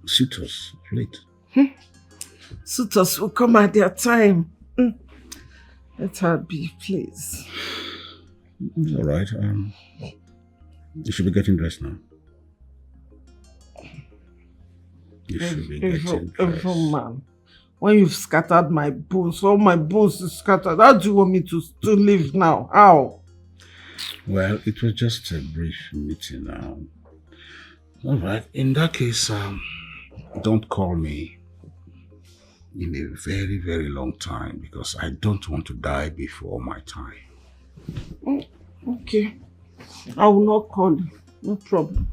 suitors of late. Suitors will come at their time. Let her be, please. It's all right. You should be getting dressed now. You should be getting dressed. Man, when you've scattered my bones, all my bones is scattered. How do you want me to live now? How? Well, it was just a brief meeting now. All right. In that case, don't call me in a very, very long time because I don't want to die before my time. Okay. I will not call you. No problem.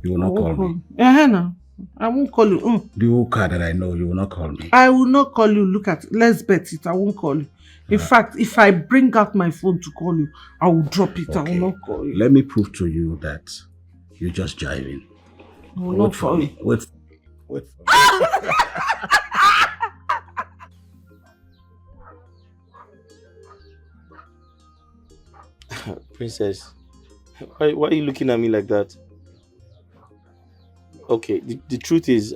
You will not call me? No. I won't call you. The old car that I know, you will not call me. I will not call you. Look at it. Let's bet it. I won't call you. In fact, if I bring out my phone to call you, I will drop it. Okay. I will not call you. Let me prove to you that you're just jiving. I will not call you. Wait. Princess, why are you looking at me like that? Okay, the truth is,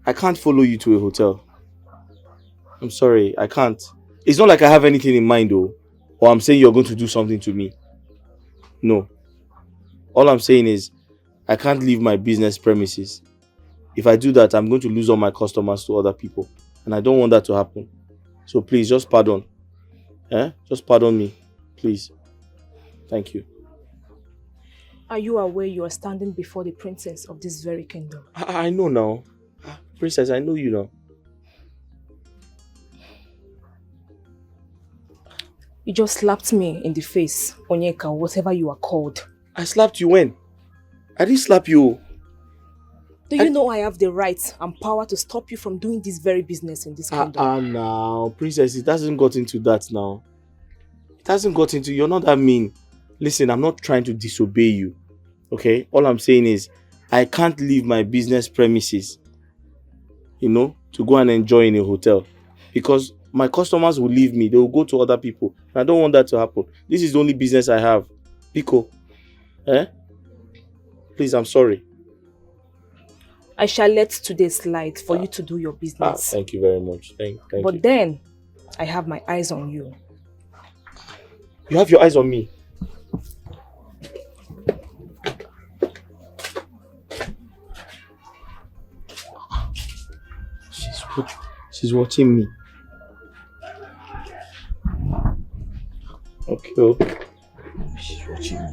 I can't follow you to a hotel. I'm sorry, I can't. It's not like I have anything in mind though, or I'm saying you're going to do something to me. No. All I'm saying is, I can't leave my business premises. If I do that, I'm going to lose all my customers to other people. And I don't want that to happen. So please, just pardon. Just pardon me. Please. Thank you. Are you aware you are standing before the princess of this very kingdom? I know now. Princess, I know you now. You just slapped me in the face, Onyeka, whatever you are called. I slapped you when? I didn't slap you. Do you know I have the right and power to stop you from doing this very business in this kingdom? Now, princess, it hasn't got into that now. It hasn't got into, you're not that mean. Listen, I'm not trying to disobey you. Okay? All I'm saying is, I can't leave my business premises, to go and enjoy in a hotel. Because my customers will leave me. They will go to other people. I don't want that to happen. This is the only business I have. Pico. Please, I'm sorry. I shall let today slide for you to do your business. Thank you very much. Thank you. But then, I have my eyes on you. You have your eyes on me? She's watching me. Okay. She's watching me.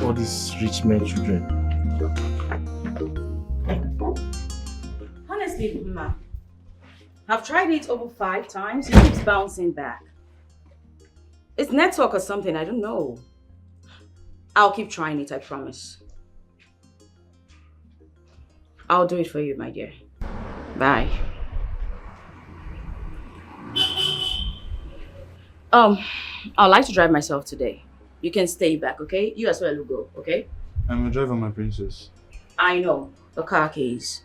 All these rich men children. Honestly, Ma, I've tried it over 5 times. It keeps bouncing back. It's network or something, I don't know. I'll keep trying it, I promise. I'll do it for you, my dear. Bye. I'd like to drive myself today. You can stay back, okay? You as well will go, okay? I'm a driver, my princess. I know. The car keys.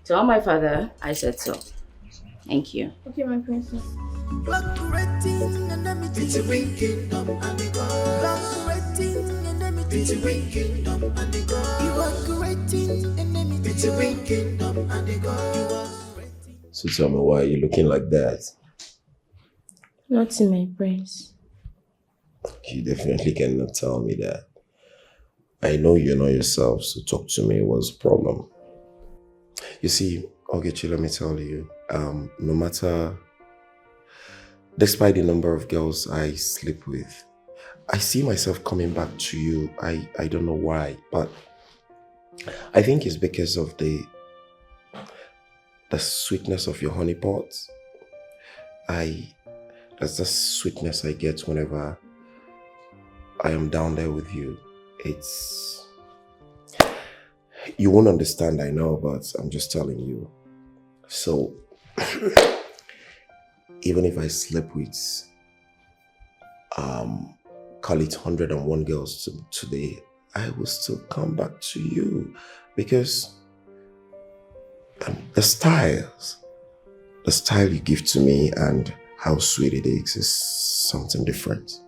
Tell my father I said so. Thank you. Okay, my princess. So tell me, why are you looking like that? Nothing, my prince. You definitely cannot tell me that. I know you know yourself, so talk to me. What's the problem? You see, Ogechi, let me tell you, no matter, despite the number of girls I sleep with, I see myself coming back to you. I don't know why, but I think it's because of the sweetness of your honey pot. That's the sweetness I get whenever I am down there with you. You won't understand, I know, but I'm just telling you. So, even if I sleep with, call it 101 girls today, I will still come back to you because the style you give to me and how sweet it is something different.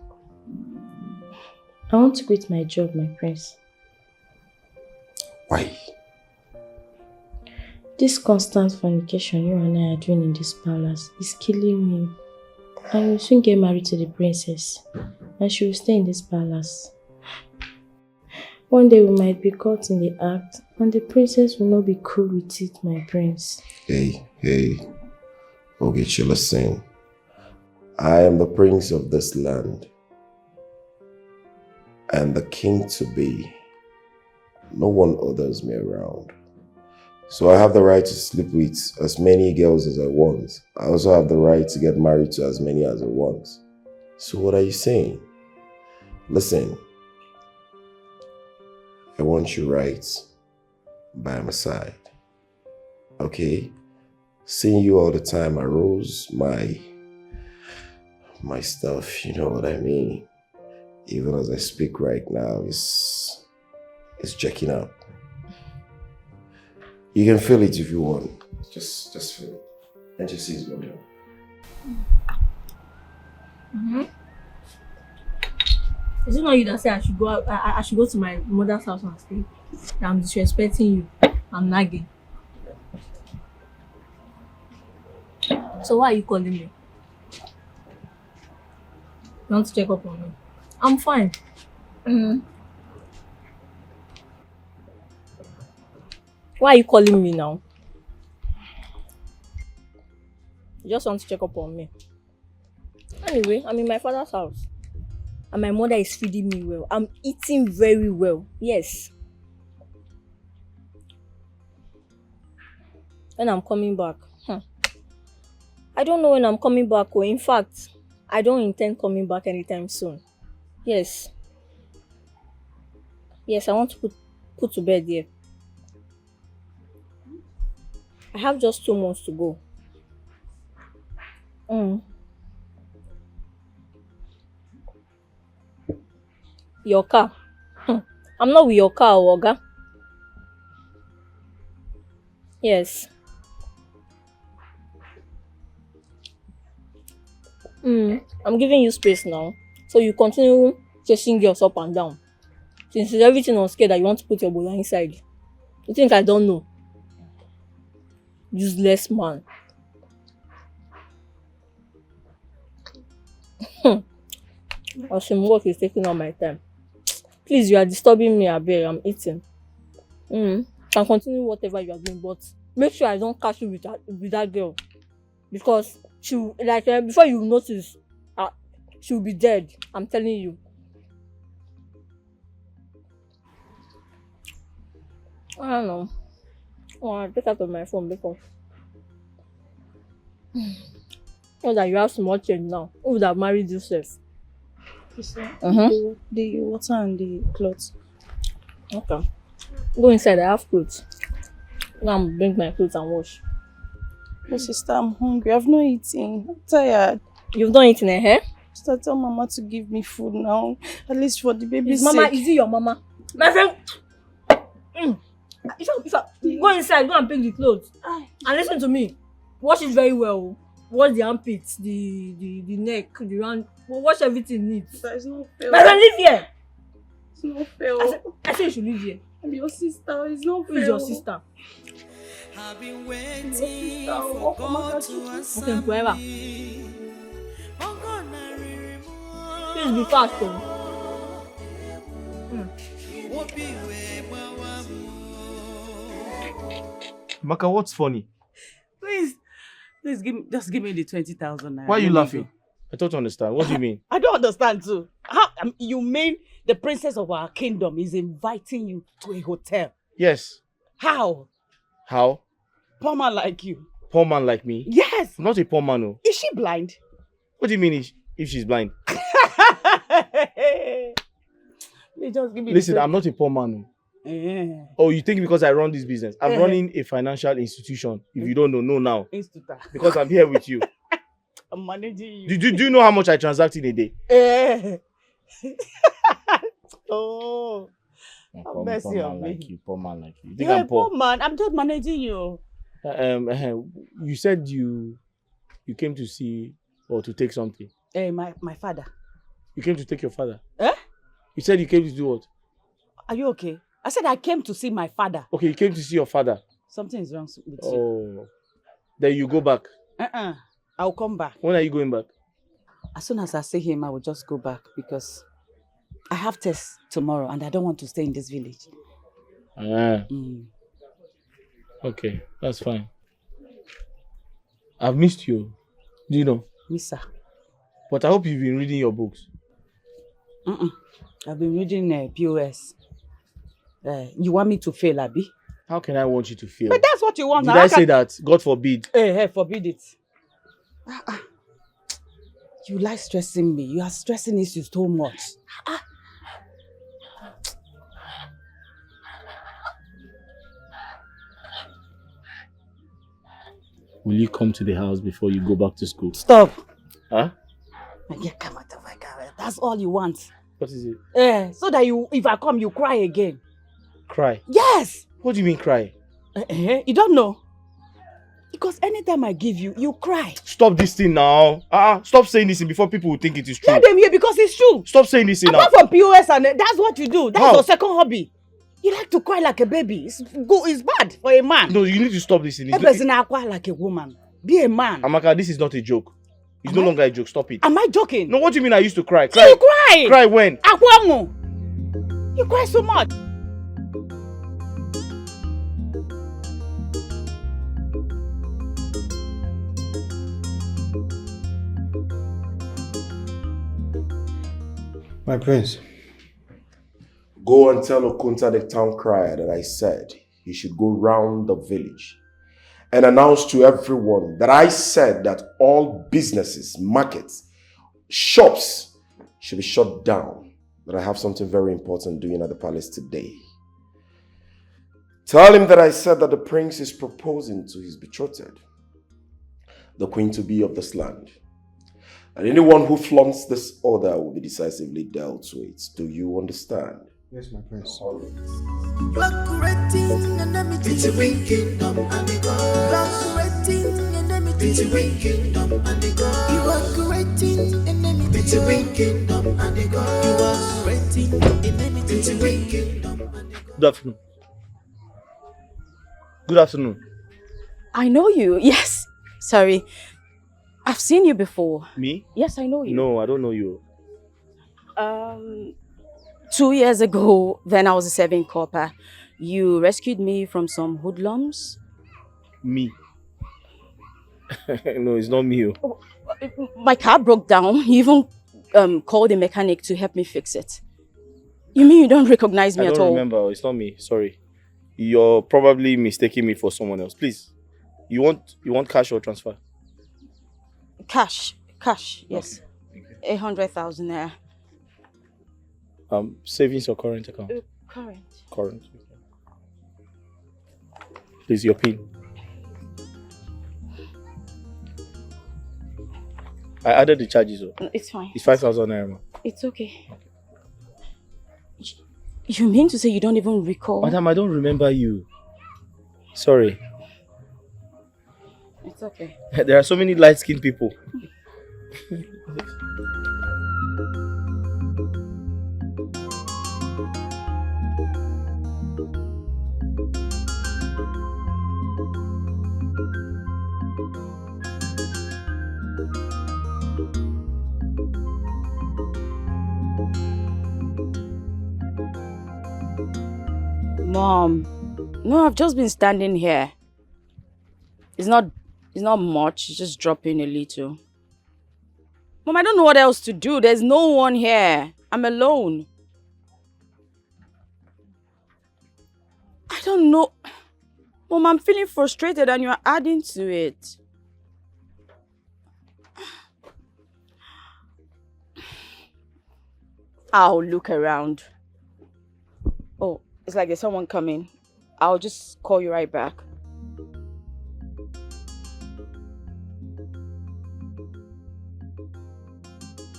I want to quit my job, my prince. Why? This constant fornication you and I are doing in this palace is killing me. I will soon get married to the princess and she will stay in this palace. One day we might be caught in the act and the princess will not be cool with it, my prince. Hey, Ogechi, listen. I am the prince of this land and the king to be. No one others me around. So I have the right to sleep with as many girls as I want. I also have the right to get married to as many as I want. So what are you saying? Listen, I want you right by my side. Okay? Seeing you all the time arose my stuff, you know what I mean? Even as I speak right now, it's checking up. You can feel it if you want. Just feel it. And just see it's going down. Mm-hmm. Is it not you that say I should go out, I should go to my mother's house and stay? I'm disrespecting you. I'm nagging. So why are you calling me? You want to check up on me? I'm fine. Mm-hmm. Why are you calling me now? You just want to check up on me. Anyway, I'm in my father's house. And my mother is feeding me well. I'm eating very well. Yes. when I'm coming back. I don't know when I'm coming back. Or in fact, I don't intend coming back anytime soon. Yes. Yes, I want to put to bed here. I have just 2 months to go. Your car? I'm not with your car, Oga. Yes. I'm giving you space now. So you continue chasing girls up and down. Since it's everything on scale that you want to put your bola inside. You think I don't know? Useless man. Some work is taking all my time. Please, you are disturbing me, Abel. I'm eating. Can continue whatever you are doing, but make sure I don't catch you with that girl. Because before you notice, she'll be dead. I'm telling you. I don't know. I'll take out of my phone because know that you have small change now. Who would have married yourself? The water and the clothes. Okay. Go inside, I have clothes. Now I'm bring my clothes and wash. Oh, sister, I'm hungry. I've not eaten. I'm tired. You've not eaten, eh? Sister, tell Mama to give me food now. At least for the baby's Mama, sake. is it your mama? My friend. If I go inside, go and pick the clothes. And listen to me. Wash it very well. Wash the armpits, the neck, the round. Wash everything neat. It's not fair. My friend, live here. It's not fair. I said you should live here. I'm your sister. It's not fair. Who is your sister? I've been waiting for God to answer Okay, forever. me. Please be fast, though. Maka, what's funny? Please just give me the 20,000 naira. Why are you laughing? I don't understand. What do you mean? I don't understand too. How you mean the princess of our kingdom is inviting you to a hotel? Yes. How? How? Poor man like you. Poor man like me? Yes. I'm not a poor man. No. Is she blind? What do you mean if she's blind? Please just give me Listen, I'm not a poor man. No. Oh, you think because I run this business? I'm running a financial institution. If you don't know now. Because I'm here with you. I'm managing you. Do you know how much I transact in a day? Oh. Poor mercy man on me. like you, poor man like you. You think You're I'm a poor poor? man. I'm just managing you. You said you came to see or to take something. My father. You came to take your father? Eh? You said you came to do what? Are you okay? I said I came to see my father. Okay, you came to see your father. Something is wrong with you. Oh. Then you go back. I'll come back. When are you going back? As soon as I see him, I will just go back because I have tests tomorrow and I don't want to stay in this village. Okay, that's fine. I've missed you. Do you know? Miss her. But I hope you've been reading your books. I've been reading POS. You want me to fail, Abi? How can I want you to fail? But that's what you want. Did I say that? God forbid. Hey, forbid it. You like stressing me. You are stressing issues too much. Will you come to the house before you go back to school? Stop. Huh? Come out of my car. That's all you want. What is it? So that if I come, you cry again. Cry? Yes. What do you mean cry? You don't know? Because anytime I give you, you cry. Stop this thing now. Stop saying this thing before people will think it is true. Let them hear because it's true. Stop saying this thing now. Apart from POS and that's what you do. That's How? your second hobby. You like to cry like a baby. It's bad for a man. No, you need to stop this thing. A person cry like a woman. Be a man. Amaka, this is not a joke. It's no longer a joke. Stop it. Am I joking? No, what do you mean I used to cry? So you cry? Cry when? Akwamu. You cry so much. My prince. Go and tell Okunta the town crier that I said he should go round the village and announce to everyone that I said that all businesses, markets, shops should be shut down. That I have something very important doing at the palace today. Tell him that I said that the prince is proposing to his betrothed, the queen-to-be of this land. And anyone who flaunts this order will be decisively dealt with. Do you understand? Yes, my prince. You are creating enmity between kingdom and the God. You are creating enmity between kingdom and the God. You are creating enmity between kingdom and the God. You are creating enmity between kingdom and the God. Good afternoon. Good afternoon. I know you. Yes. Sorry. I've seen you before. Me? Yes, I know you. No, I don't know you. 2 years ago, when I was a serving corper, you rescued me from some hoodlums. Me? No, it's not me. My car broke down. You even called a mechanic to help me fix it. You mean you don't recognize me at all? I don't remember. It's not me. Sorry. You're probably mistaking me for someone else. Please. You want cash or transfer? Cash, yes. Okay. 100,000 naira. Savings or current account? Current. Current. Please, your PIN. I added the charges. It's fine. It's 5,000 naira. It's okay. You mean to say you don't even recall? Madam, I don't remember you. Sorry. It's okay. There are so many light-skinned people. Mom, no, I've just been standing here. It's not much, it's just dropping a little. Mom, I don't know what else to do. There's no one here. I'm alone. I don't know. Mom, I'm feeling frustrated and you're adding to it. I'll look around. Oh, it's like there's someone coming. I'll just call you right back.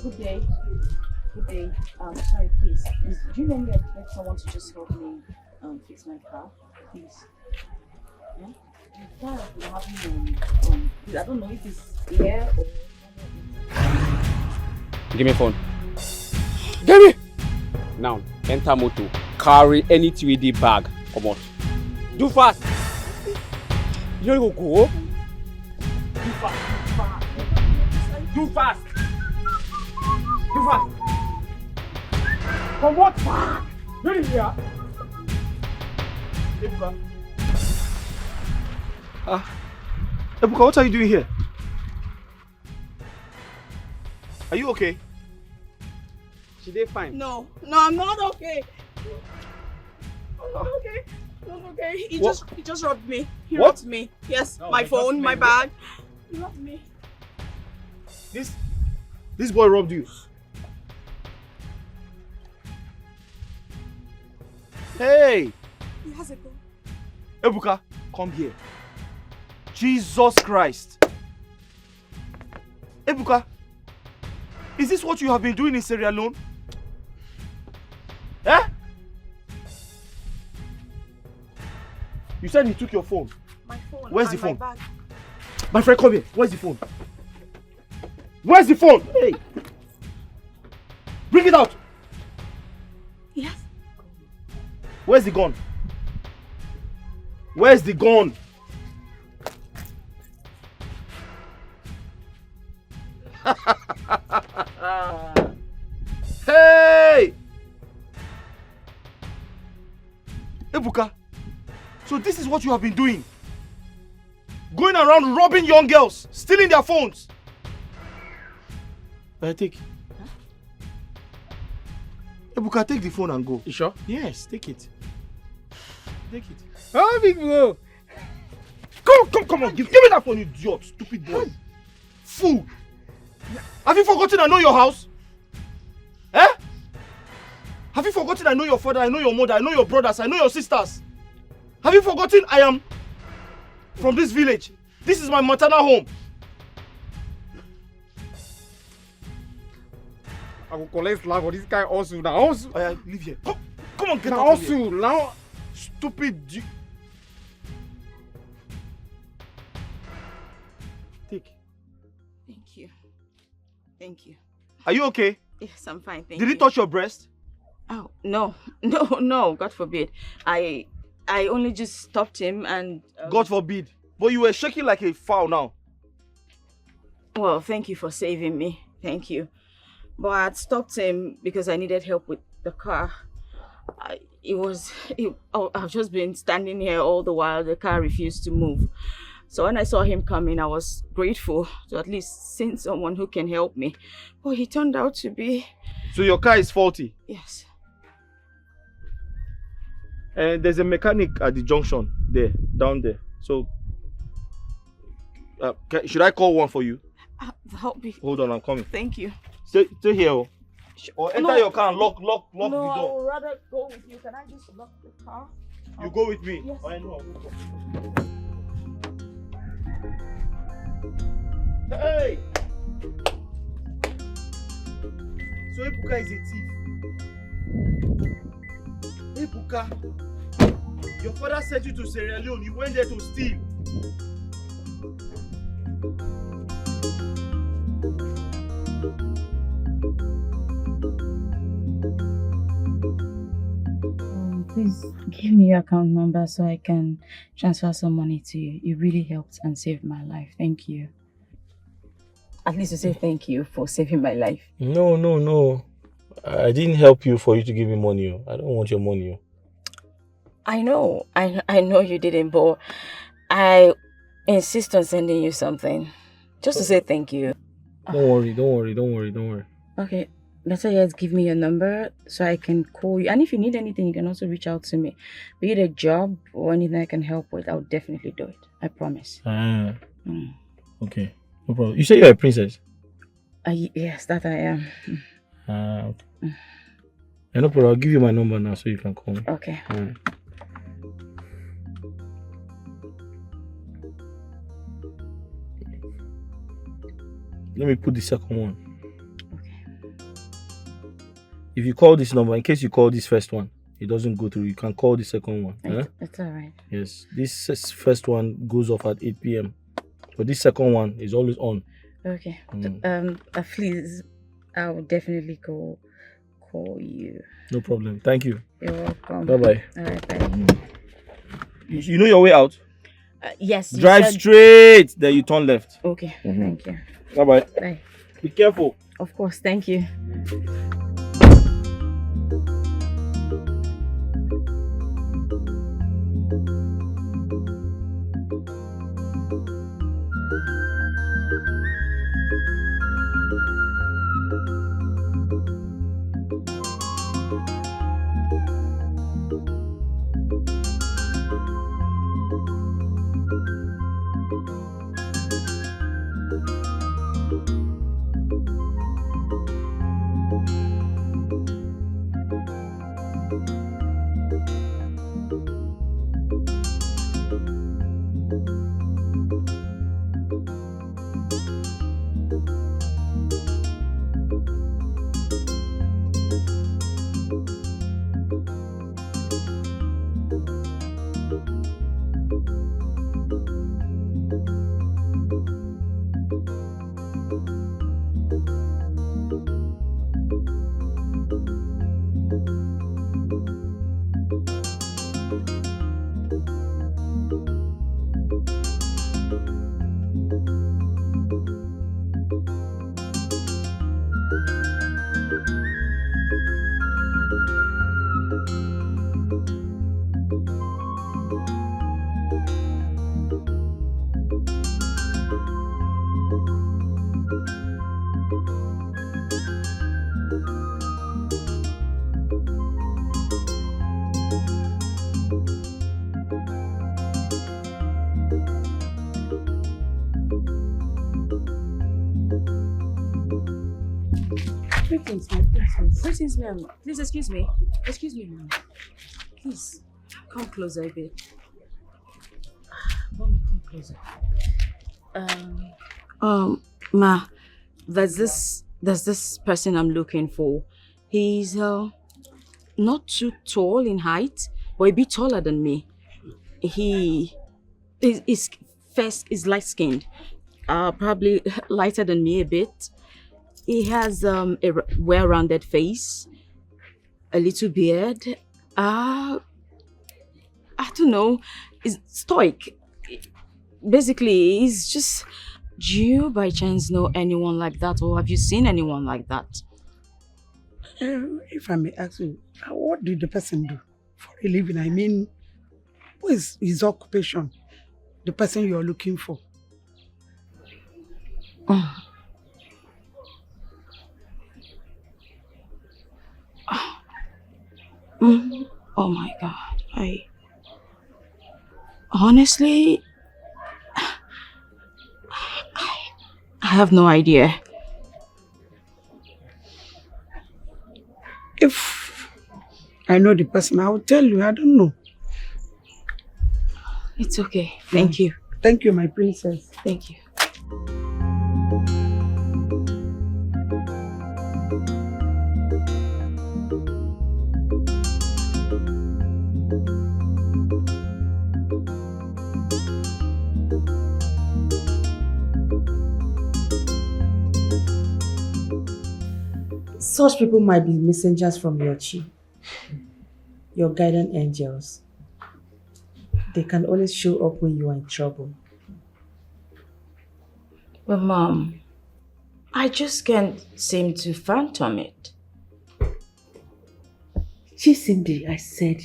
Good day. Good day. Sorry, please. Do you know me expect someone to just help me fix my car? Please. Yeah? I don't know if it's here or... Give me phone. Give me! Now, enter motor. Carry any 3D bag. Come on. Do fast! You don't go. Do fast. Do fast. Do fast. Come on, fast. You're in here. Ebuka, what are you doing here? Are you okay? She did fine. No, I'm not okay. I'm not okay. I'm not okay. He just robbed me. He robbed me. Yes, no, my phone, my bag. He robbed me. This boy robbed you. Hey! He has a gun. Ebuka, come here. Jesus Christ. Ebuka, is this what you have been doing in Sierra Leone? Eh? You said he took your phone. My phone. Where's the phone? My bag. My friend, come here. Where's the phone? Where's the phone? Hey! Bring it out! Yes. Where's the gun? Where's the gun? Hey! Ebuka, so this is what you have been doing? Going around robbing young girls, stealing their phones. Take. Ebuka, take the phone and go. You sure? Yes, take it. Take it. Oh, big bro. Go! Come on, give me that phone, you idiot, stupid boy. Fool. Have you forgotten I know your house? Eh? Have you forgotten I know your father, I know your mother, I know your brothers, I know your sisters? Have you forgotten I am from this village? This is my maternal home. I will collect slag for this guy also now. Also. Leave here. Come on, get now out of here. Also, now. Stupid. Take. Thank you. Thank you. Are you okay? Yes, I'm fine. Thank Did you. he touch your breast? Oh, no. No, God forbid. I only just stopped him and... God forbid. But you were shaking like a fowl now. Well, thank you for saving me. Thank you. But I had stopped him because I needed help with the car. I've just been standing here all the while. The car refused to move. So when I saw him coming, I was grateful to at least see someone who can help me. But he turned out to be... So your car is faulty? Yes. And there's a mechanic at the junction there, down there. So, should I call one for you? Help me. Hold on, I'm coming. Thank you. Stay here. Or enter your car and lock the door. No, I would rather go with you. Can I just lock the car? You go with me? Yes. I know. Hey! So Ebuka is a thief. Ebuka, your father sent you to Sierra Leone. You went there to steal. Please give me your account number so I can transfer some money to you. You really helped and saved my life. Thank you. At least you say thank you for saving my life. No. I didn't help you for you to give me money. I don't want your money. I know you didn't, but I insist on sending you something. Just to say thank you. Don't worry. Okay, better yet, give me your number so I can call you. And if you need anything, you can also reach out to me. Be it a job or anything I can help with, I'll definitely do it. I promise. Okay, no problem. You say you're a princess? Yes, that I am. Okay. No problem. I'll give you my number now so you can call me. Okay. Let me put the second one. Okay. If you call this number, in case you call this first one, it doesn't go through, you can call the second one. It's alright. Yes. This first one goes off at 8 p.m. But this second one is always on. Okay. Please, I will definitely call you. No problem. Thank you. You're welcome. Bye-bye. Alright, bye. You know your way out? Yes. Drive straight, then you turn left. Okay. Thank you. Bye-bye. Bye. Be careful. Of course. Thank you. Greetings, my princess. Greetings, ma'am. Please excuse me. Excuse me, ma'am. Please, come closer a bit. Mommy, come closer. Ma, there's this person I'm looking for. He's not too tall in height, but a bit taller than me. His face is light skinned, probably lighter than me a bit. He has a well-rounded face, a little beard. I don't know. He's stoic. Basically, he's just. Do you by chance know anyone like that, or have you seen anyone like that? If I may ask you, what did the person do for a living? I mean, what is his occupation? The person you are looking for. Oh my God. Honestly, I have no idea. If I know the person, I will tell you. I don't know. It's okay. Thank you. Thank you, my princess. Thank you. Such people might be messengers from your chi, your guardian angels. They can always show up when you are in trouble. But Mom, I just can't seem to phantom it. Cindy, I said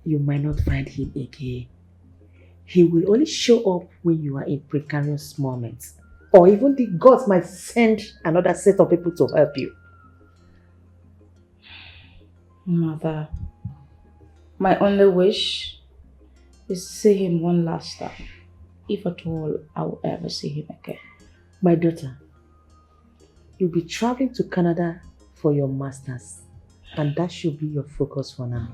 you might not find him again. He will only show up when you are in precarious moments. Or even the gods might send another set of people to help you. Mother, my only wish is to see him one last time. If at all I will ever see him again. My daughter, you'll be traveling to Canada for your master's. And that should be your focus for now.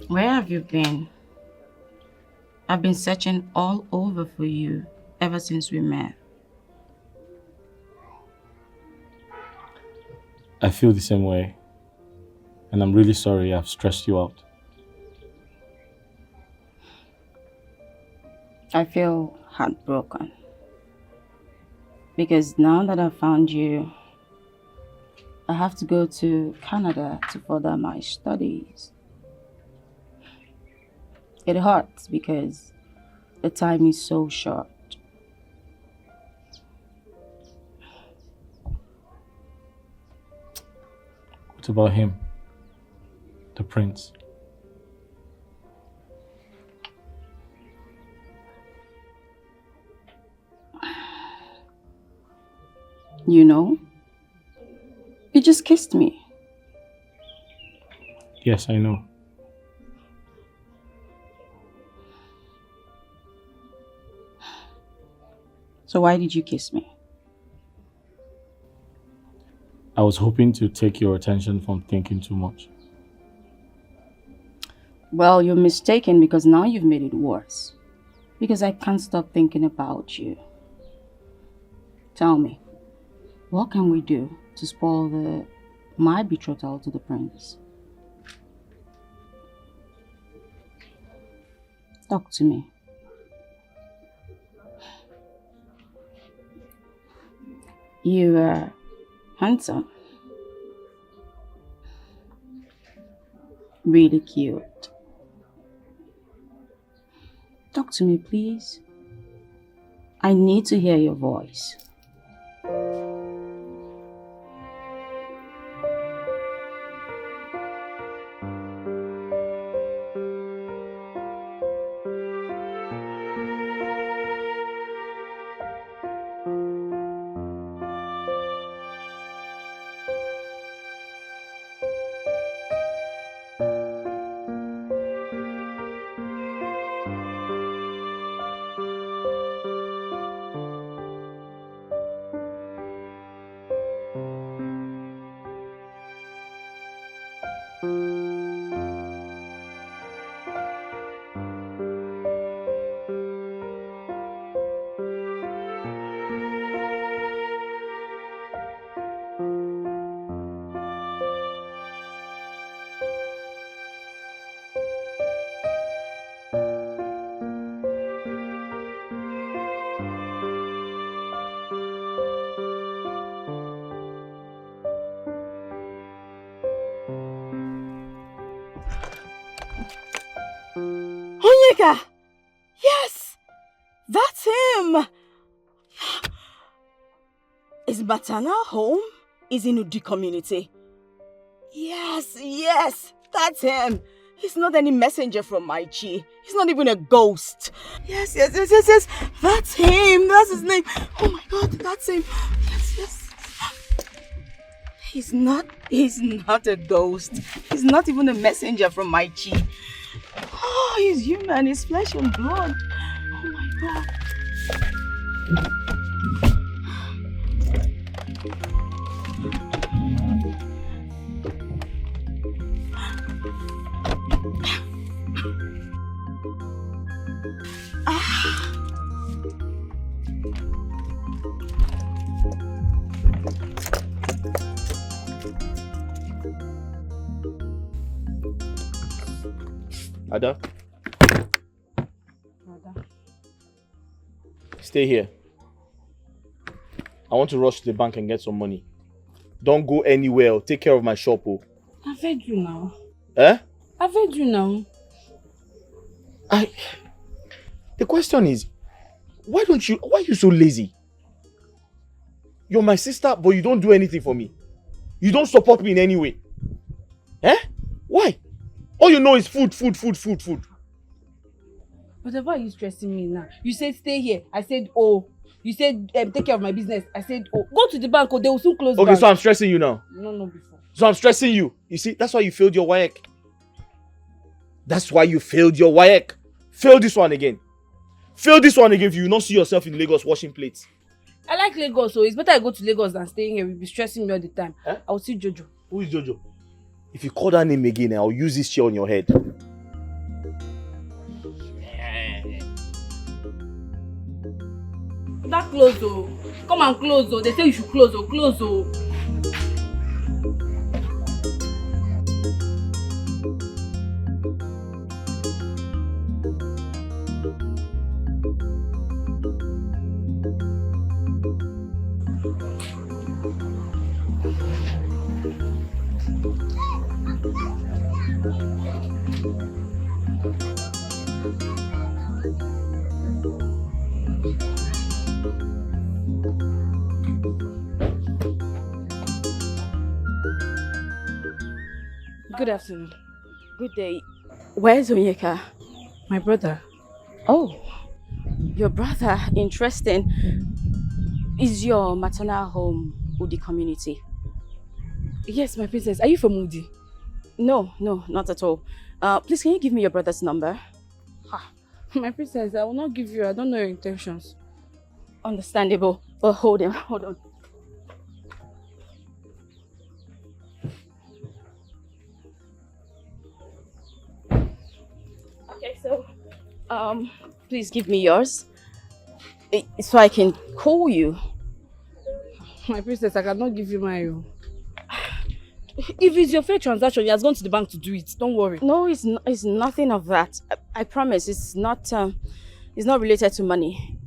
Where have you been? I've been searching all over for you ever since we met. I feel the same way. And I'm really sorry I've stressed you out. I feel heartbroken. Because now that I've found you, I have to go to Canada to further my studies. It hurts because the time is so short. What about him? The prince? You know, you just kissed me. Yes, I know. So why did you kiss me? I was hoping to take your attention from thinking too much. Well, you're mistaken because now you've made it worse. Because I can't stop thinking about you. Tell me, what can we do to spoil my betrothal to the prince? Talk to me. You are handsome. Really cute. Talk to me, please. I need to hear your voice. Onyeka! Yes! That's him! His maternal home is in Udi community. Yes, that's him. He's not any messenger from my Chi. He's not even a ghost. Yes. That's him. That's his name. Oh my God, that's him. Yes. He's not a ghost. He's not even a messenger from my Chi. Oh, he's human. He's flesh and blood. Oh my God. Ada? Stay here. I want to rush to the bank and get some money. Don't go anywhere. Take care of my shop. Oh. I've heard you now. Eh? I've heard you now. The question is, why are you so lazy? You're my sister, but you don't do anything for me. You don't support me in any way. Eh? Why? All you know is food. But why are you stressing me now? You said stay here. I said oh. You said take care of my business. I said oh. Go to the bank or they will soon close. Okay, so I'm stressing you now. No, before. So I'm stressing you. You see, that's why you failed your WAEC. That's why you failed your WAEC. Fail this one again. Fail this one again if you will not see yourself in Lagos washing plates. I like Lagos, so it's better I go to Lagos than staying here. You'll be stressing me all the time. Eh? I will see Jojo. Who is Jojo? If you call that name again, I'll use this chair on your head. That close oh. Come and close oh. They say you should close oh. Close oh. Good afternoon. Good day. Where's Onyeka? My brother. Oh, your brother. Interesting. Is your maternal home Udi community? Yes, my princess. Are you from Udi? No, not at all. Please, can you give me your brother's number? My princess, I will not give you. I don't know your intentions. Understandable. But hold on. Okay, so, please give me yours, so I can call you. My princess, I cannot give you mine. If it's your fair transaction, he has gone to the bank to do it. Don't worry. No, it's nothing of that. I promise, it's not related to money.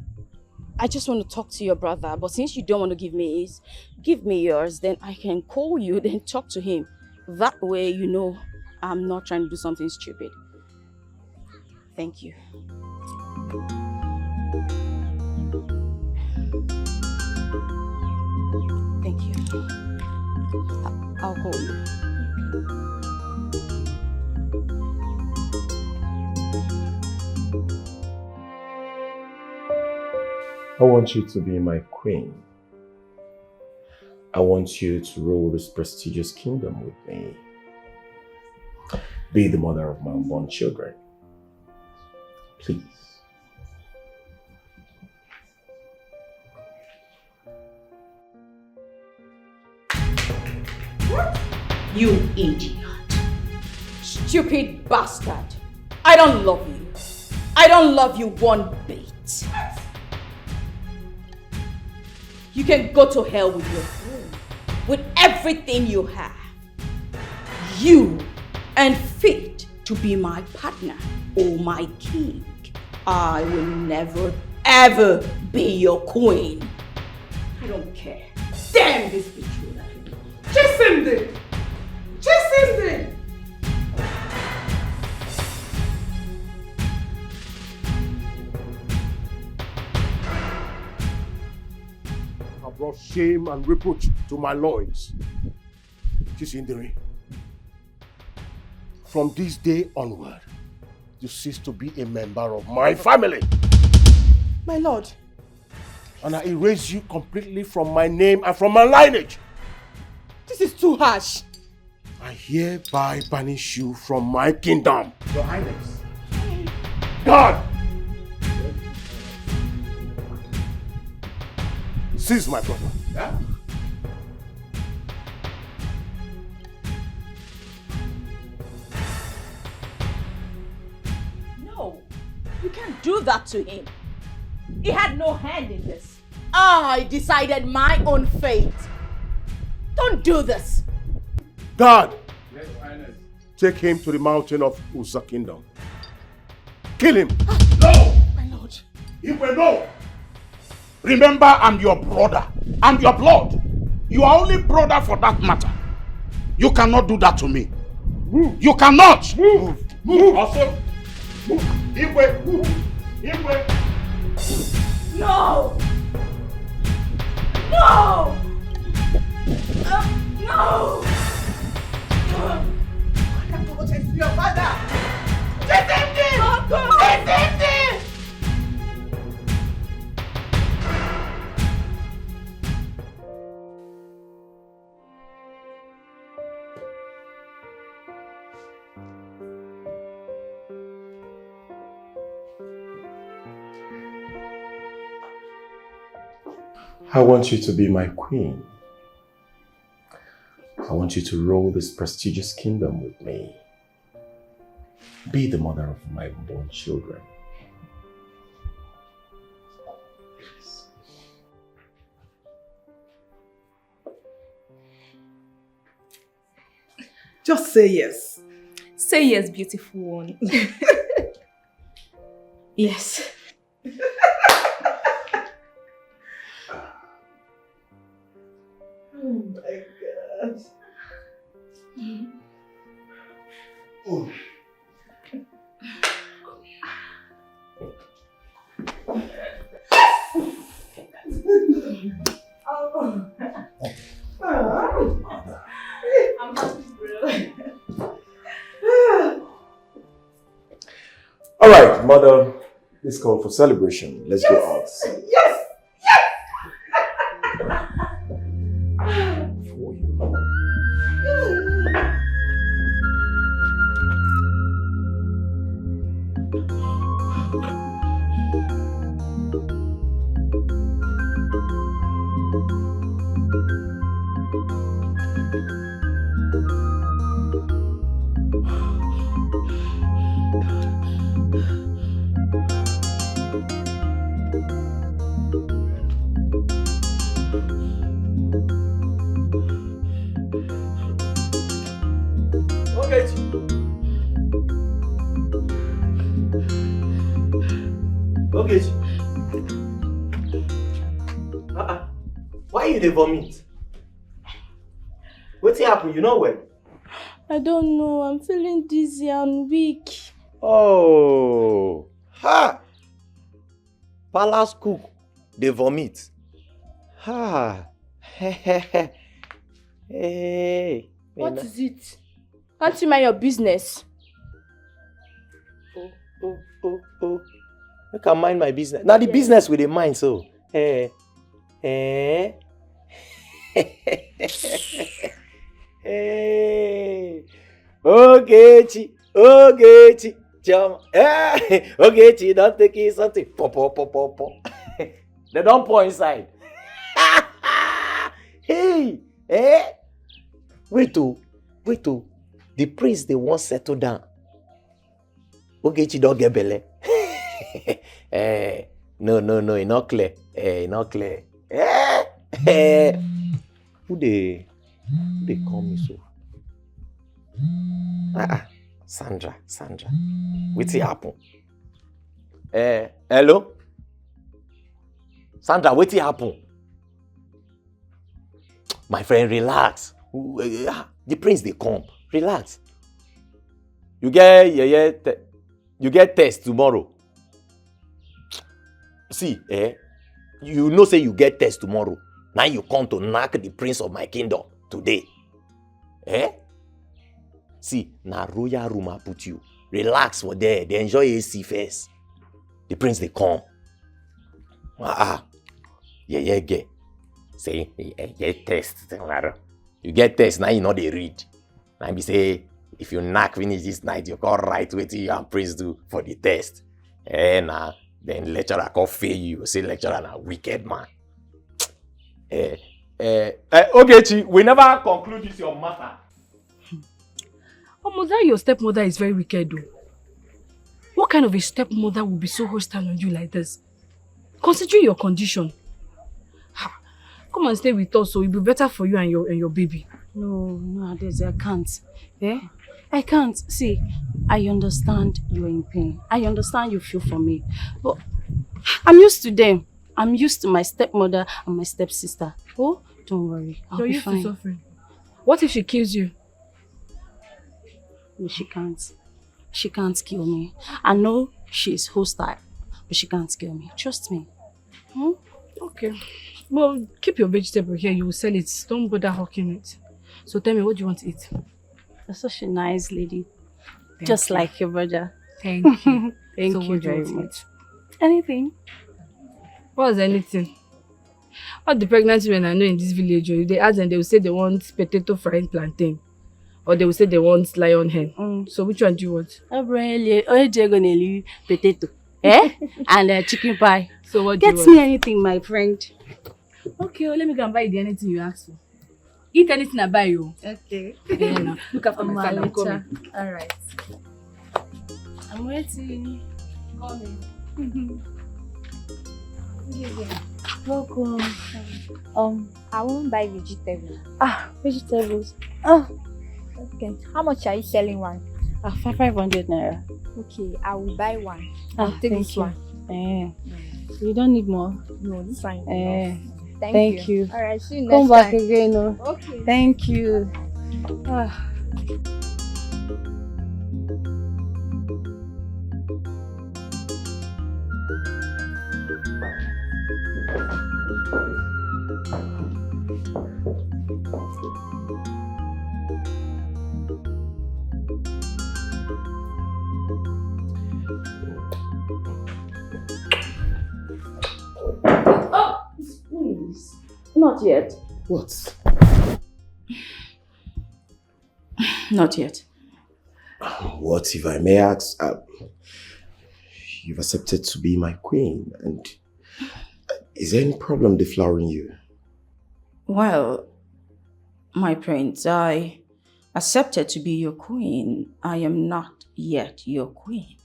I just want to talk to your brother, but since you don't want to give me his, give me yours, then I can call you, then talk to him. That way, you know, I'm not trying to do something stupid. Thank you. Thank you. I'll call you. I want you to be my queen. I want you to rule this prestigious kingdom with me. Be the mother of my unborn children. Please. You idiot. Stupid bastard. I don't love you. I don't love you one bit. You can go to hell with your food, with everything you have. You ain't fit to be my partner or my king. I will never, ever be your queen. I don't care. Damn this bitch. Chase him then! Chase him then! brought shame and reproach to my loins. Chisindere, from this day onward, you cease to be a member of my family. My lord. And I erase you completely from my name and from my lineage. This is too harsh. I hereby banish you from my kingdom. Your Highness. God! Seize my brother. Yeah? No, you can't do that to him. He had no hand in this. I decided my own fate. Don't do this. God! Yes, Highness. Take him to the mountain of Uza Kingdom. Kill him. No! My lord. Iwe, no! Remember, I'm your brother. I'm your blood. You are only brother for that matter. You cannot do that to me. Move. You cannot. Move. Move. Also. Move. Iwe. Move. Iwe. No! No! No! I have to protect your father! Protect him! Protect him! I want you to be my queen. I want you to rule this prestigious kingdom with me. Be the mother of my unborn children. Just say yes. Say yes, beautiful one. Yes. Oh my God. Oh. I'm happy, bro. All right, mother, let's call for celebration. Let's go out. Yes! Why you dey vomit? Wetin happen? You know when? I don't know. I'm feeling dizzy and weak. Oh, ha! Palace cook dey vomit. Ha! Hey. What is it? Can't you mind your business? Oh. Make I mind my business. Now the business with the mind, so. Hey. Ogechi, Chama. Hey, Ogechi, don't take it something. Po. They don't pour inside. Hey, wait oh. The prince they won't settle down. Ogechi don't get belle. No, it's not clear. Not clear. Who they call me so? Sandra. What's happen? Hello? Sandra, what's happen? My friend, relax. The prince they come. Relax. You get test tomorrow. See, you know say you get test tomorrow. Now you come to knock the prince of my kingdom today. Eh? See, na royal room I put you. Relax for there. They enjoy AC first. The prince they come. Yeah, get. Say, get test. You get test, now you know they read. Now be say, if you knock finish this night, you can write what you and prince do for the test. Then lecturer can fail you. Say lecturer na wicked man. Okay, we never conclude this your matter. Mother, your stepmother is very wicked though. What kind of a stepmother would be so hostile on you like this? Considering your condition. Come and stay with us so it'll be better for you and your baby. No, Adeze, I can't. Yeah? I can't. See, I understand you're in pain. I understand you feel for me. But I'm used to them. I'm used to my stepmother and my stepsister. Oh, don't worry. I'll be fine. You're used to suffering. What if she kills you? No, she can't. She can't kill me. I know she's hostile, but she can't kill me. Trust me. Okay. Well, keep your vegetable here. You will sell it. Don't bother hawking it. So tell me, what do you want to eat? You're such a nice lady. Just like your brother. Thank you. Thank So you what do you very want to much. Anything? What's anything? All the pregnant women I know in this village, if they ask them, they will say they want potato frying plantain. Or they will say they want lion hen. So which one do you want? Potato. And chicken pie. So what do you Get want? me anything, my friend. Okay, let me go and buy you anything you ask for. Eat anything I buy you. Okay. Now, look after my son, I'm coming. Alright. I'm waiting. Coming. Welcome. I won't buy vegetables. Vegetables. Okay. How much are you selling one? 500 naira. Okay, I will buy one. Thank Take this you. one. You don't need more. No, this one. Thank you. Alright, see you Come next back time. again. Okay. Thank you. Please. Not yet. What? Not yet. What if I may ask? You've accepted to be my queen, and is there any problem deflowering you? Well, my prince, I accepted to be your queen. I am not yet your queen.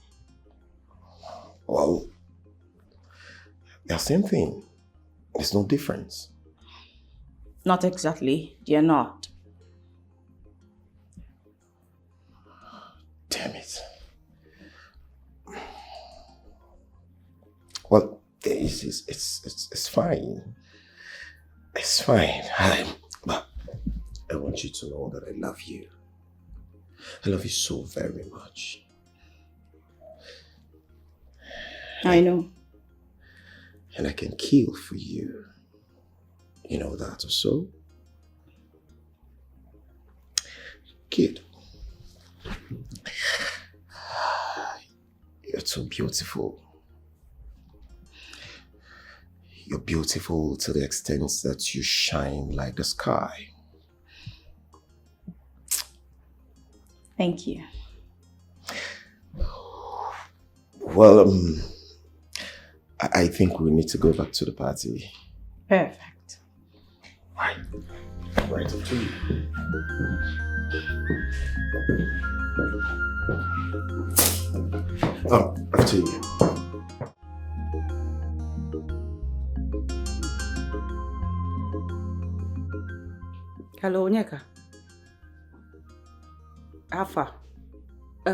Well, they're the same thing. There's no difference. Not exactly. They're not. Damn it. Well, it's fine. It's fine. But I want you to know that I love you. I love you so very much. I know. And I can kill for you. You know that or so? Kid. You're so beautiful. You're beautiful to the extent that you shine like the sky. Thank you. Well, I think we need to go back to the party. Perfect. Right up to you. Up to you. Hello, Onyeka. Alpha.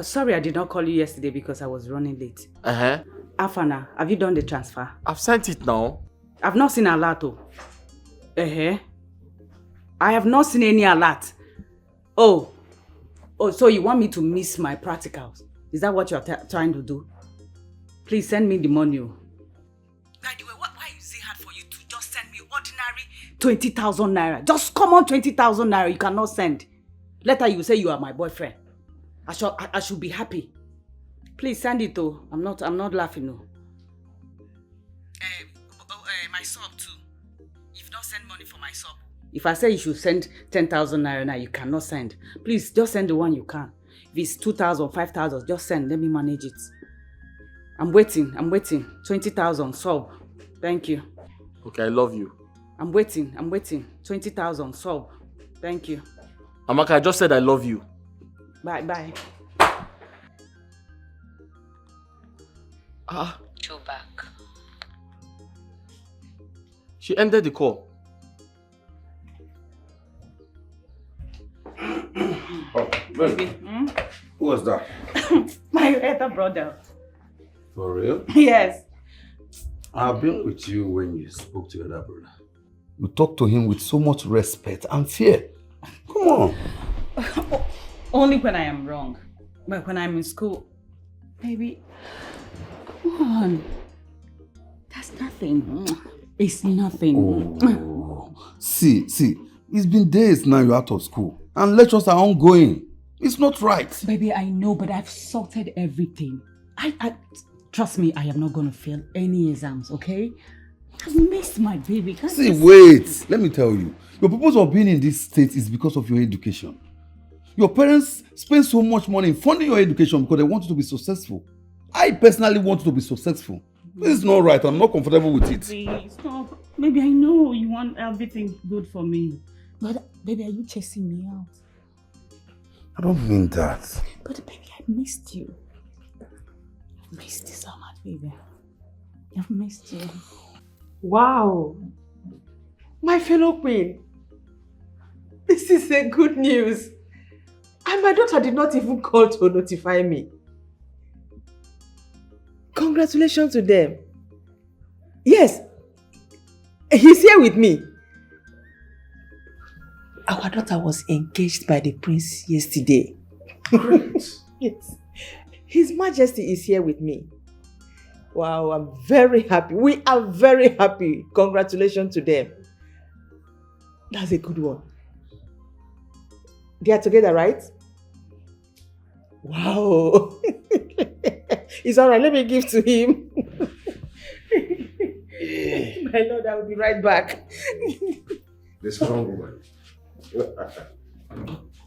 Sorry I did not call you yesterday because I was running late. Alpha now, have you done the transfer? I've sent it now. I've not seen alert. I have not seen any alert. Oh, so you want me to miss my practicals? Is that what you're trying to do? Please send me the money. By the way, why is it hard for you to just send me ordinary 20,000 naira. Just come on, 20,000 naira. You cannot send. Later you say you are my boyfriend. I should be happy. Please send it though. I'm not laughing no. My sub too. If not send money for my sub. If I say you should send 10,000 naira now, you cannot send. Please just send the one you can. If it's 2,000, 5,000, just send. Let me manage it. I'm waiting. 20,000 sub. Thank you. Okay, I love you. I'm waiting. 20,000 sub. Thank you. Amaka, I just said I love you. Bye. Two back. She ended the call. Oh, baby. Who was that? My other brother. For real? Yes. I've been with you when you spoke to your other brother. You talk to him with so much respect and fear. Come on. Only when I am wrong. But when I'm in school, baby, come on. That's nothing. It's nothing. Oh. See, it's been days now you're out of school and lectures are ongoing. It's not right. Baby, I know, but I've sorted everything. I trust me, I am not going to fail any exams, okay? I've missed my baby. See, wait. Let me tell you. Your purpose of being in this state is because of your education. Your parents spend so much money in funding your education because they want you to be successful. I personally want you to be successful. This is not right. I'm not comfortable with it. Please, stop. Baby, I know you want everything good for me. But, baby, are you chasing me out? I don't mean that. But, baby, I missed you. I've missed you so much, baby. I've missed you. Wow. My fellow queen. This is a good news. And my daughter did not even call to notify me. Congratulations to them. Yes. He's here with me. Our daughter was engaged by the prince yesterday. Yes. His Majesty is here with me. Wow, I'm very happy. We are very happy. Congratulations to them. That's a good one. They are together, right? Wow. It's all right. Let me give to him. My Lord, I will be right back. The strong woman.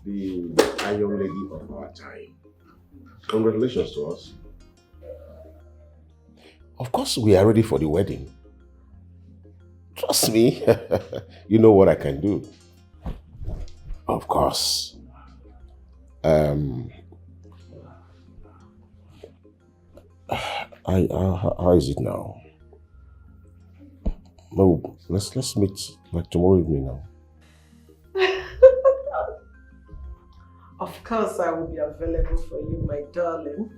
The iron lady of our time. Congratulations to us. Of course, we are ready for the wedding. Trust me. You know what I can do. Of course. How is it now? No, let's meet like tomorrow evening now. Of course, I will be available for you, my darling.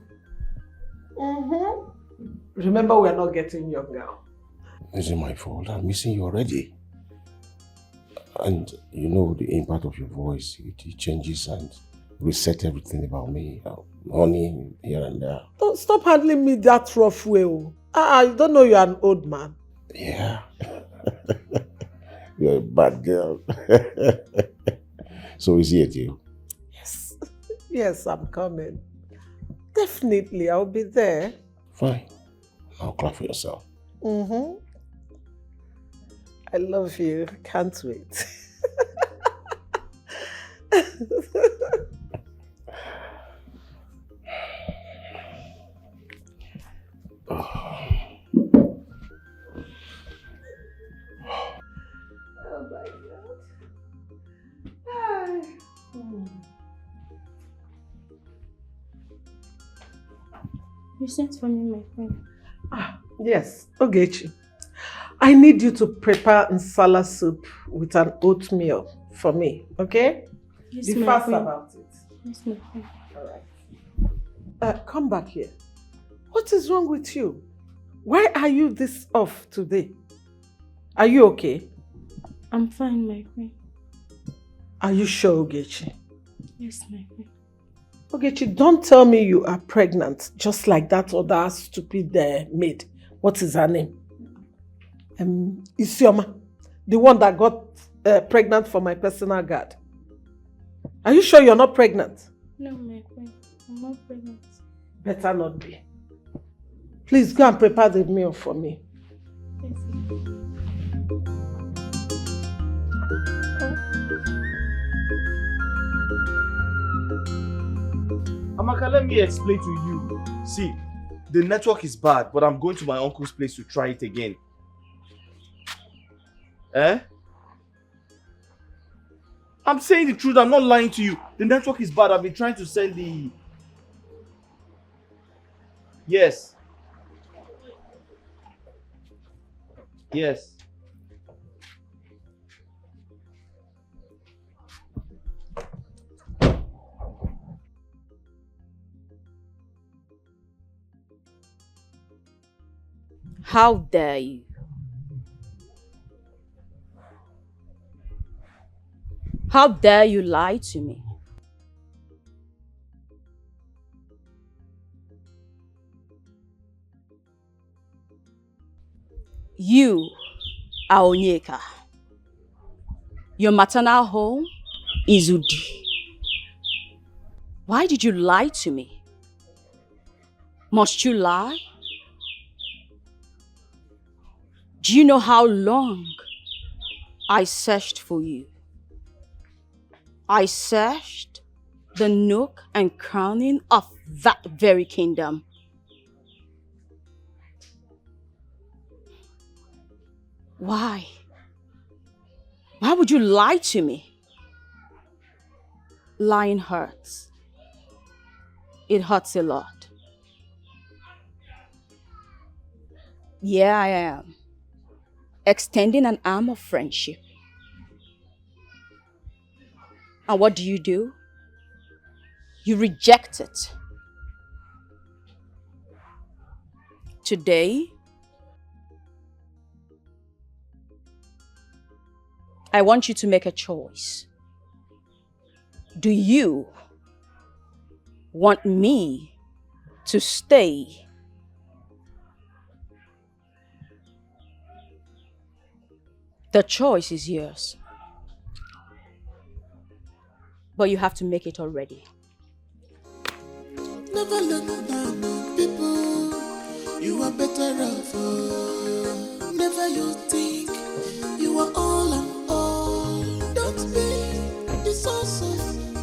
Remember, we are not getting younger. Is it my fault? I'm missing you already. And you know the impact of your voice, it changes and reset everything about me. Honey, here and there. Don't stop handling me that rough way. I don't know you're an old man. Yeah. You're a bad girl. So is he a deal? Yes. Yes, I'm coming. Definitely, I'll be there. Fine. Now clap for yourself. I love you. Can't wait. Oh my God. Hi. You sent for me, my friend. Yes, Ogechi. I need you to prepare nsala soup with an oatmeal for me, okay? Yes, Be my fast friend. about it. Yes, my friend. Alright. Come back here. What is wrong with you? Why are you this off today? Are you okay? I'm fine, my friend. Are you sure, Ogechi? Yes, my friend. Ogechi, don't tell me you are pregnant, just like that other stupid maid. What is her name? Isioma. The one that got pregnant for my personal guard. Are you sure you're not pregnant? No, my queen. I'm not pregnant. Better not be. Please go and prepare the meal for me. Yes, Amaka, let me explain to you. See, the network is bad, but I'm going to my uncle's place to try it again. Eh? I'm saying the truth, I'm not lying to you. The network is bad. I've been trying to send the... Yes. Yes. How dare you? How dare you lie to me? You are Onyeka. Your maternal home is Udi. Why did you lie to me? Must you lie? Do you know how long I searched for you? I searched the nook and cranny of that very kingdom. Why? Why would you lie to me? Lying hurts. It hurts a lot. Yeah, I am. Extending an arm of friendship. And what do? You reject it. Today, I want you to make a choice. Do you want me to stay? The choice is yours. But you have to make it already. Never look down on people. You are better off. Never you think you are all and all. Don't be the source of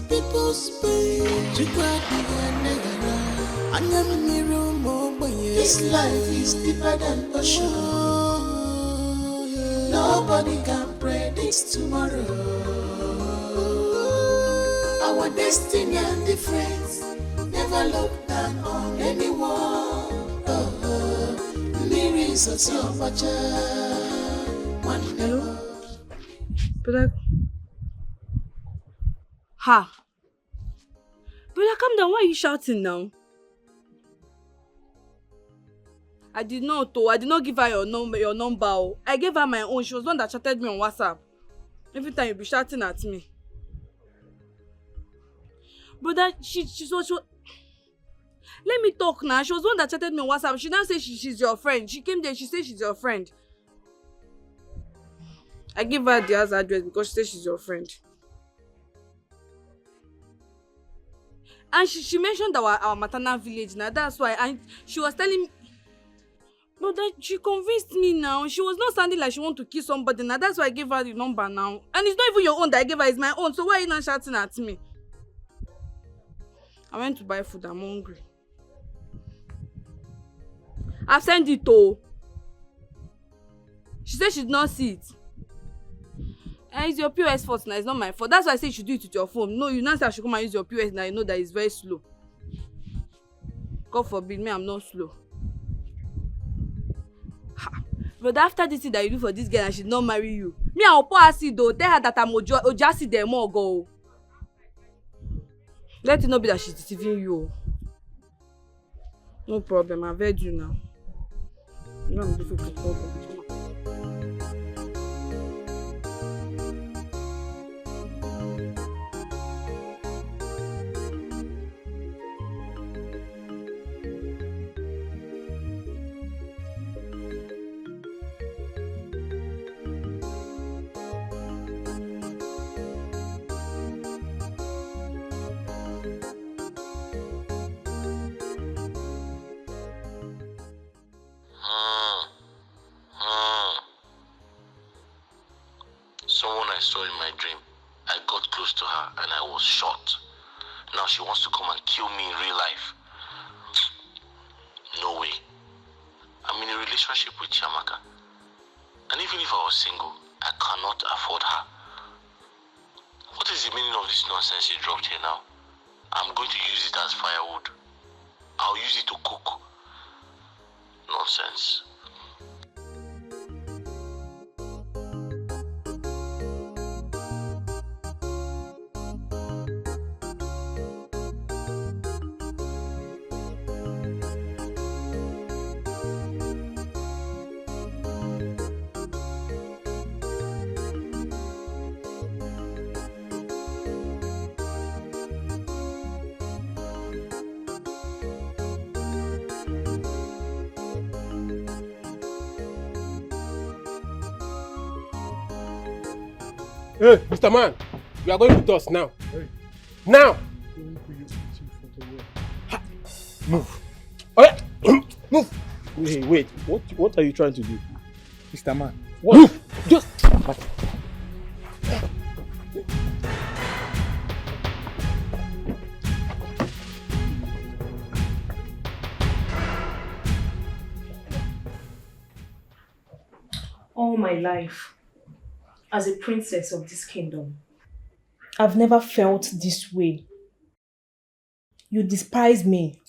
people's pain. This life is deeper than ocean. Nobody can predict tomorrow. Our destiny and difference. Never look down on anyone. Hello? Brother. Ha. Brother, calm down. Why are you shouting now? I did not give her your number. I gave her my own. She was the one that chatted me on WhatsApp. Every time you be shouting at me. Brother, she let me talk now. She was the one that chatted me on WhatsApp. She now says she's your friend. She came there, she said she's your friend. I gave her the house address because she said she's your friend. And she mentioned our maternal village now. That's why. And she was telling me, but that she convinced me now. She was not sounding like she want to kill somebody now. That's why I gave her the number now. And it's not even your own that I gave her, it's my own. So why are you not shouting at me? I went to buy food, I'm hungry. I've sent it to. She said she did not see it. And it's your POS fault now, it's not my fault. That's why I said you should do it with your phone. No, you now say I should come and use your POS now. You know that it's very slow. God forbid me, I'm not slow. But after this thing that you do for this girl and she did not marry you, me I'll pour acid though. Tell her that I'm Ojasi there more go. Let it not be that she's deceiving you. No problem, I've heard you now. No, I'm difficult problem. I saw in my dream. I got close to her and I was shot. Now she wants to come and kill me in real life. No way. I'm in a relationship with Chiamaka. And even if I was single, I cannot afford her. What is the meaning of this nonsense she dropped here now? I'm going to use it as firewood. I'll use it to cook. Nonsense. Hey, Mr. Man, you are going with us now. Hey. Now! Move. Oh, yeah. Move. Wait. What are you trying to do? Mr. Man. What? Move. Just. All my life, as a princess of this kingdom, I've never felt this way. You despised me.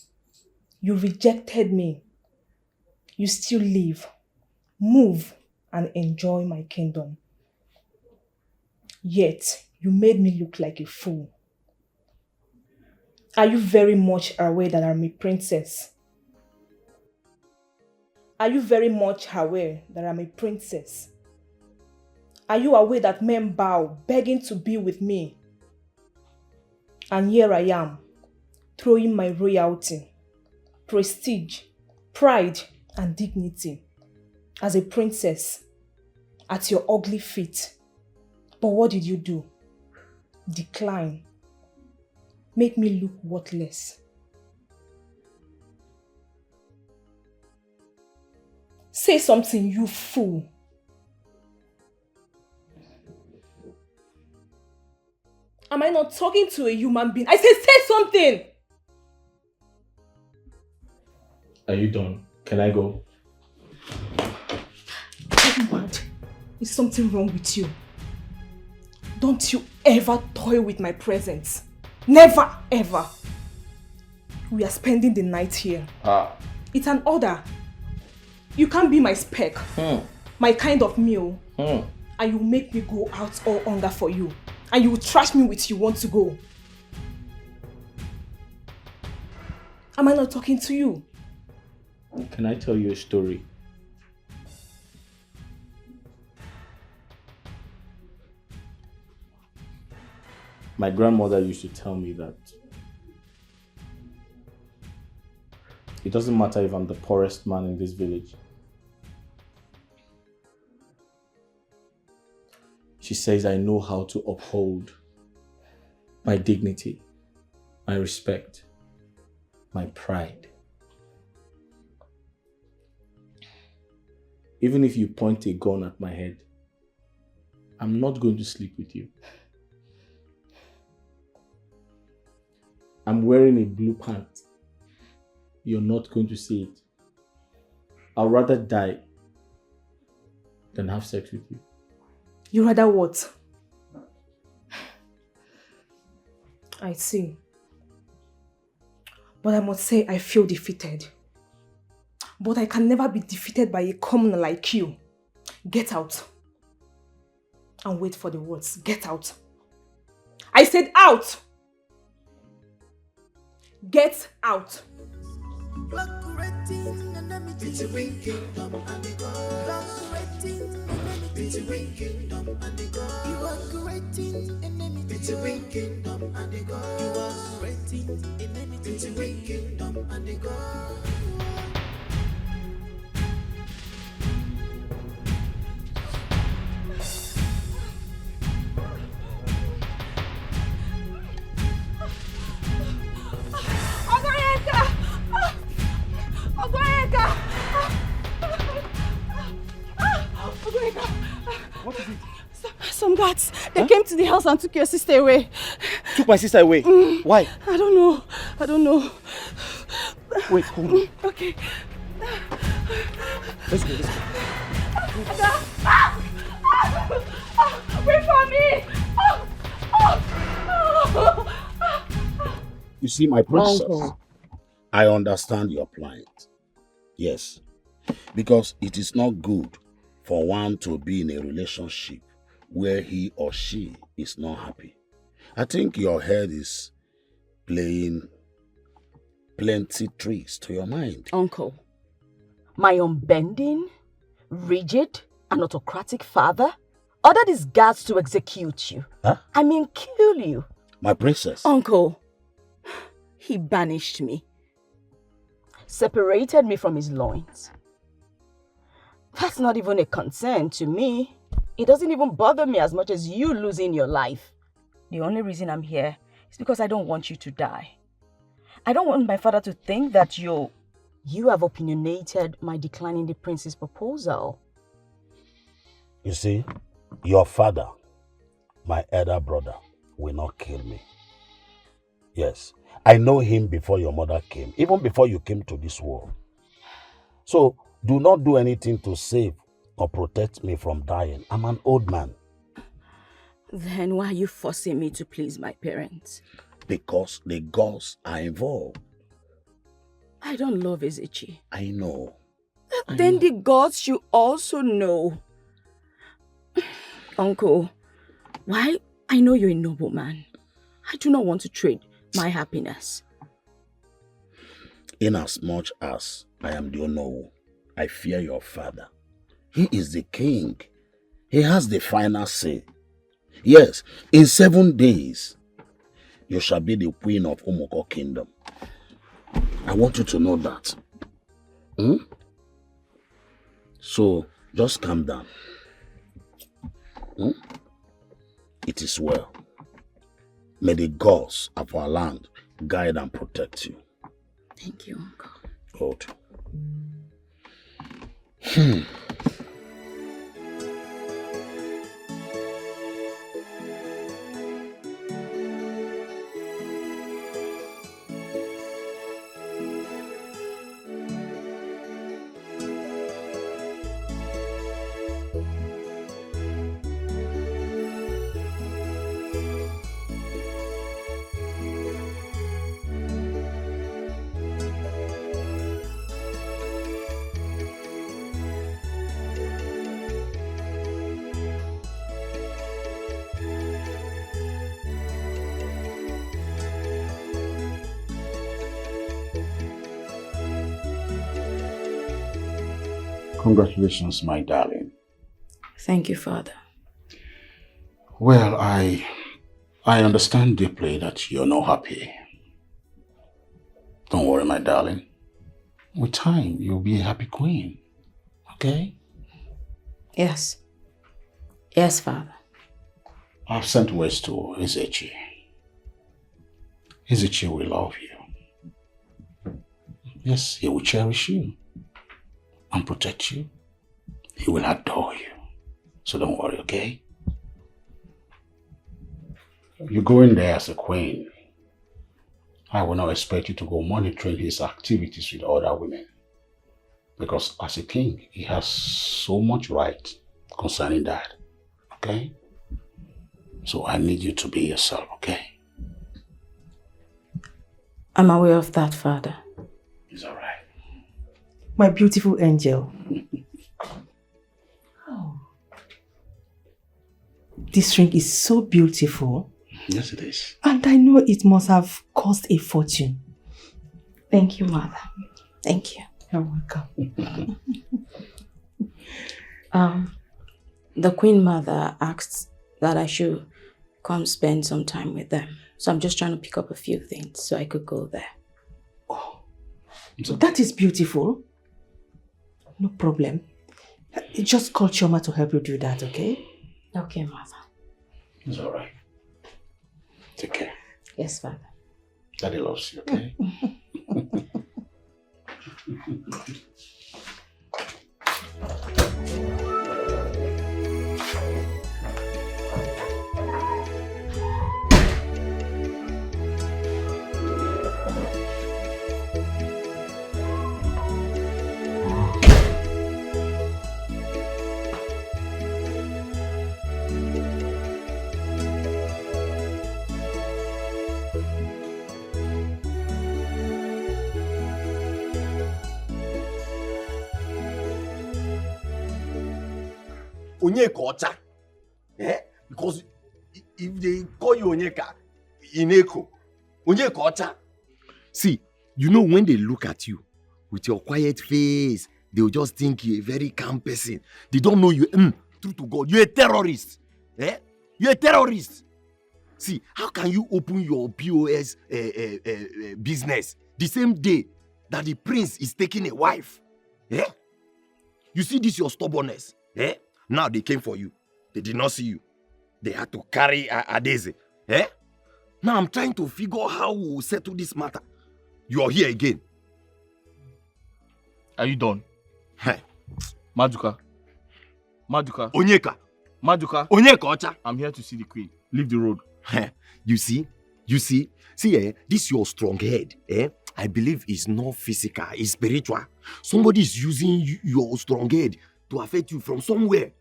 You rejected me. You still live, move, and enjoy my kingdom. Yet, you made me look like a fool. Are you very much aware that I'm a princess? Are you very much aware that I'm a princess? Are you aware that men bow, begging to be with me? And here I am, throwing my royalty, prestige, pride, and dignity as a princess at your ugly feet. But what did you do? Decline. Make me look worthless. Say something, you fool. Am I not talking to a human being? I said say something! Are you done? Can I go? I'm mad. Is something wrong with you? Don't you ever toy with my presence. Never, ever. We are spending the night here. It's an order. You can't be my spec, my kind of meal, and you make me go out all hunger for you. And you will trash me with you want to go. Am I not talking to you? Can I tell you a story? My grandmother used to tell me that it doesn't matter if I'm the poorest man in this village. She says I know how to uphold my dignity, my respect, my pride. Even if you point a gun at my head, I'm not going to sleep with you. I'm wearing a blue pant. You're not going to see it. I'd rather die than have sex with you. You rather what? I see. But I must say I feel defeated. But I can never be defeated by a commoner like you. Get out. And wait for the words. Get out. I said out! Get out. What is it? Some guards, they came to the house and took your sister away. Took my sister away? Why? I don't know. I don't know. Wait, hold on. Okay. Let's go, let's go. Wait for me! You see, my princess, Uncle. I understand your plight. Yes, because it is not good for one to be in a relationship where he or she is not happy. I think your head is playing plenty tricks to your mind. Uncle, my unbending, rigid, and autocratic father ordered his guards to execute you. Huh? I mean, kill you. My princess. Uncle, he banished me, separated me from his loins. That's not even a concern to me. It doesn't even bother me as much as you losing your life. The only reason I'm here is because I don't want you to die. I don't want my father to think that you have opinionated my declining the prince's proposal. You see, your father, my elder brother, will not kill me. Yes, I know him before your mother came, even before you came to this world. So, do not do anything to save or protect me from dying. I'm an old man. Then why are you forcing me to please my parents? Because the gods are involved. I don't love Ezechi. I know. Then the gods should also know. Uncle, why? I know you're a noble man. I do not want to trade my happiness. Inasmuch as I am the Onowu, I fear your father. He is the king. He has the final say. Yes, in 7 days, you shall be the queen of Umoko Kingdom. I want you to know that. So, just calm down. It is well. May the gods of our land guide and protect you. Thank you, Uncle. Good. Congratulations, my darling. Thank you, Father. Well, I understand deeply that you're not happy. Don't worry, my darling. With time, you'll be a happy queen. Okay? Yes. Yes, Father. I've sent words to Ezechi. Ezechi will love you. Yes, he will cherish you and protect you. He will adore you. So don't worry, okay? You go in there as a queen. I will not expect you to go monitoring his activities with other women. Because as a king, he has so much right concerning that. Okay? So I need you to be yourself, okay? I'm aware of that, Father. It's all right. My beautiful angel. Oh. This ring is so beautiful. Yes, it is. And I know it must have cost a fortune. Thank you, Mother. Thank you. You're welcome. The Queen Mother asked that I should come spend some time with them. So I'm just trying to pick up a few things so I could go there. Oh, so that is beautiful. No problem. Just call Chioma to help you do that, okay? Okay, Mother. It's all right. Take care. Yes, Father. Daddy loves you, okay? Onyeka Ocha. Eh? Because if they call you Onyeka, Ineko, Onyeka Ocha. See, you know when they look at you with your quiet face, they'll just think you're a very calm person. They don't know you. True to God, you're a terrorist. Eh? You're a terrorist. See, how can you open your POS business the same day that the prince is taking a wife? Eh? You see this your stubbornness. Eh? Now they came for you. They did not see you. They had to carry Adeze. Eh? Now I'm trying to figure out how we'll settle this matter. You are here again. Are you done? Hey. Maduka. Onyeka. Onyeka Ocha. I'm here to see the queen. Leave the road. You see, this your strong head, I believe it's not physical, it's spiritual. Somebody is using your strong head to affect you from somewhere.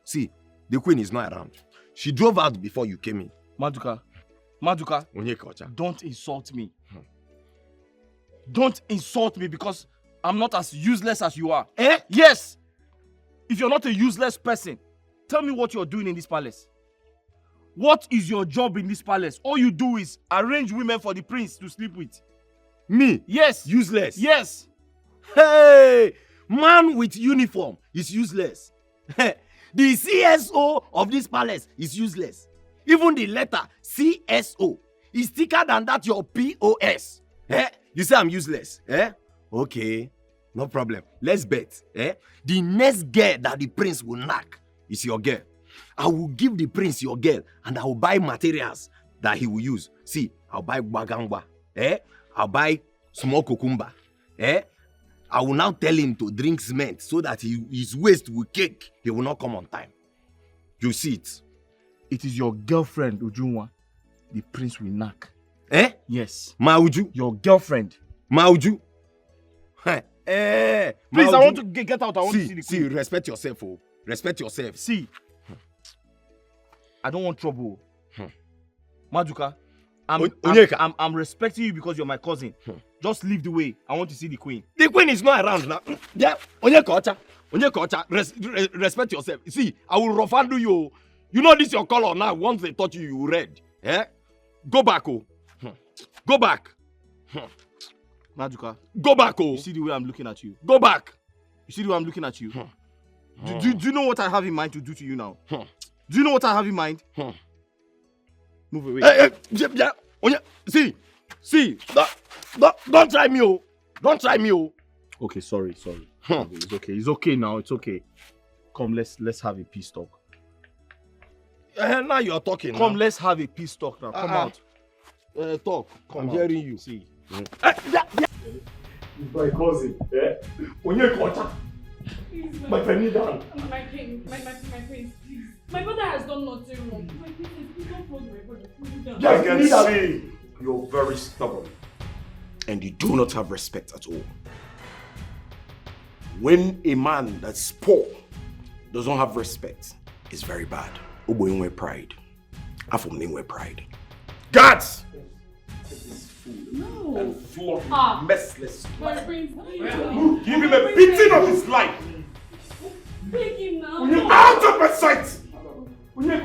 See, the queen is not around. She drove out before you came in. Maduka. Onyeka Ocha. Don't insult me. Don't insult me because I'm not as useless as you are. Yes. If you're not a useless person, tell me what you're doing in this palace. What is your job in this palace? All you do is arrange women for the prince to sleep with. Me? Yes. Useless? Yes. Hey! Man with uniform is useless. The CSO of this palace is useless. Even the letter CSO is thicker than that your POS. You say I'm useless. Okay, no problem. Let's bet. The next girl that the prince will knock is your girl. I will give the prince your girl and I will buy materials that he will use. See, I'll buy bagangba. I'll buy small cucumber. I will now tell him to drink cement so that his waist will cake. He will not come on time. You see it. It is your girlfriend, Ujunwa. The prince will knock. Yes. Mauju. Your girlfriend. Mauju. Please, I want to get out. I want to see the queen. See, respect yourself, oh. Respect yourself. See, I don't want trouble. Maduka, I'm respecting you because you're my cousin. Just leave the way. I want to see the queen. The queen is not around now. Yeah, Onyeka Ocha. Respect yourself. See, I will rough handle you. You know this your color now. Once they touch you, you red. Go back, oh. Go back. Maduka. Go back, oh. You see the way I'm looking at you? Go back. You see the way I'm looking at you? Do you know what I have in mind to do to you now? Do you know what I have in mind? Move away. See, don't try me, oh. Don't try me, oh. Okay, sorry. It's okay now. It's okay. Come, let's have a peace talk. Now you're talking. Come, let's have a peace talk now. Come out. Talk. Come I'm hearing you. See. My cousin. Onyeka Ocha. My penny down. My king, my prince, please. My brother has done nothing wrong. My prince, please don't flog my brother. Please. I can see you're very stubborn and you do not have respect at all. When a man that's poor doesn't have respect, it's very bad. Oboyinwe pride. Afomningwe pride. Guards! No. And flog him merciless. My prince, Give him a beating of his life. Break him now. Out of my sight! What are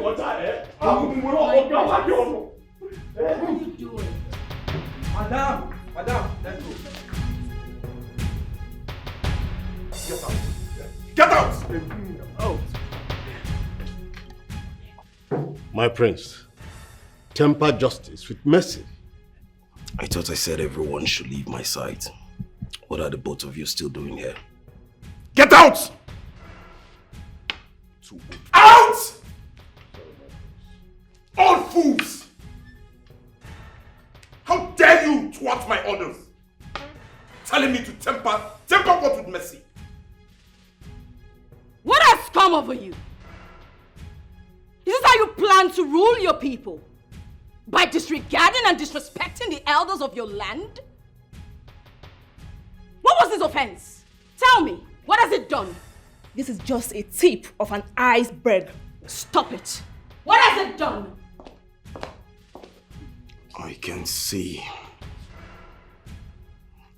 you doing? Madam, let's go. Get out! My prince, temper justice with mercy. I thought I said everyone should leave my side. What are the both of you still doing here? Get out! Out! All fools! How dare you thwart my orders? Telling me to temper what with mercy? What has come over you? Is this how you plan to rule your people? By disregarding and disrespecting the elders of your land? What was this offense? Tell me, what has it done? This is just a tip of an iceberg. Stop it. What has it done? I can see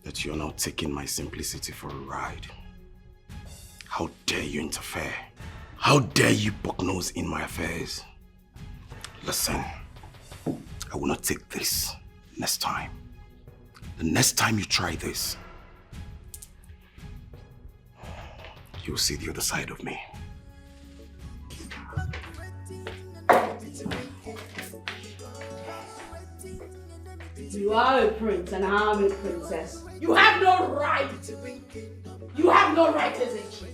that you're now taking my simplicity for a ride. How dare you interfere How dare you poke nose in my affairs? Listen, I will not take this next time. The next time you try this, you'll see the other side of me. You are a prince and I'm a princess. You have no right. You have no right, isn't you?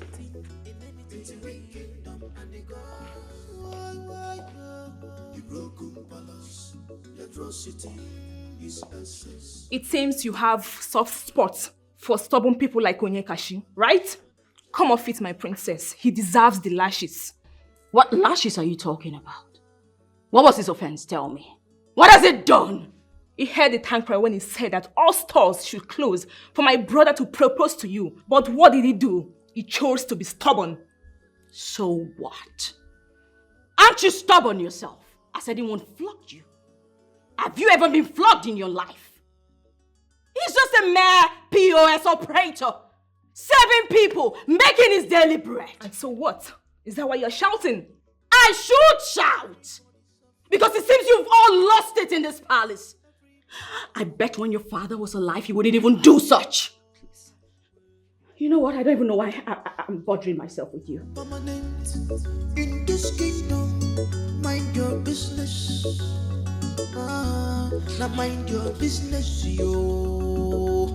It seems you have soft spots for stubborn people like Onyekashi, right? Come off it, my princess. He deserves the lashes. What lashes are you talking about? What was his offense? Tell me. What has it done? He heard the town cry when he said that all stores should close for my brother to propose to you. But what did he do? He chose to be stubborn. So what? Aren't you stubborn yourself? I said he won't flog you. Have you ever been flogged in your life? He's just a mere POS operator, serving people, making his daily bread. And so what? Is that why you're shouting? I should shout! Because it seems you've all lost it in this palace. I bet when your father was alive, he wouldn't even do such. Please. You know what? I don't even know why I'm bothering myself with you. In this kingdom, mind your business. Now mind your business, yo.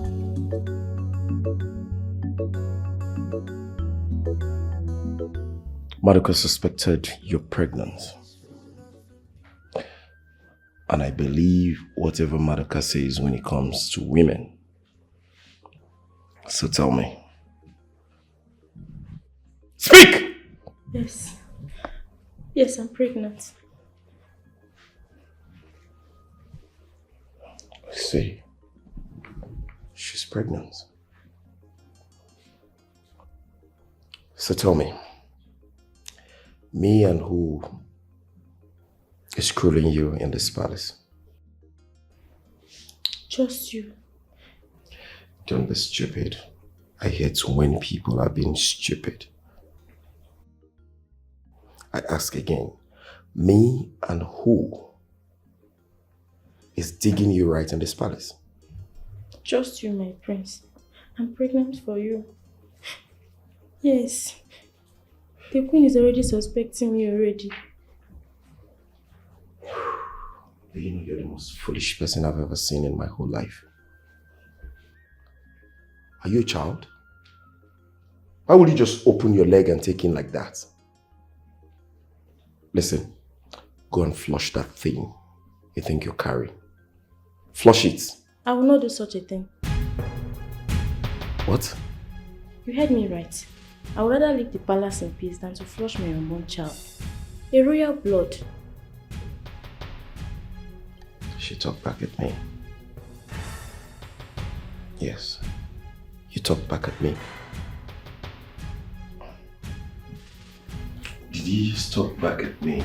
Madoka suspected you're pregnant. And I believe whatever Madoka says when it comes to women. So tell me. Speak! Yes. Yes, I'm pregnant. I see. She's pregnant. So tell me. Me and who is screwing you in this palace? Just you. Don't be stupid. I hate when people are being stupid. I ask again, me and who is digging you right in this palace? Just you, my prince. I'm pregnant for you. Yes. The queen is already suspecting me already. You know, you're the most foolish person I've ever seen in my whole life. Are you a child? Why would you just open your leg and take in like that? Listen, go and flush that thing you think you're carrying. Flush it. I will not do such a thing. What? You heard me right. I would rather leave the palace in peace than to flush my unborn child. A royal blood. She talked back at me. Yes. You talked back at me. Did he just talk back at me?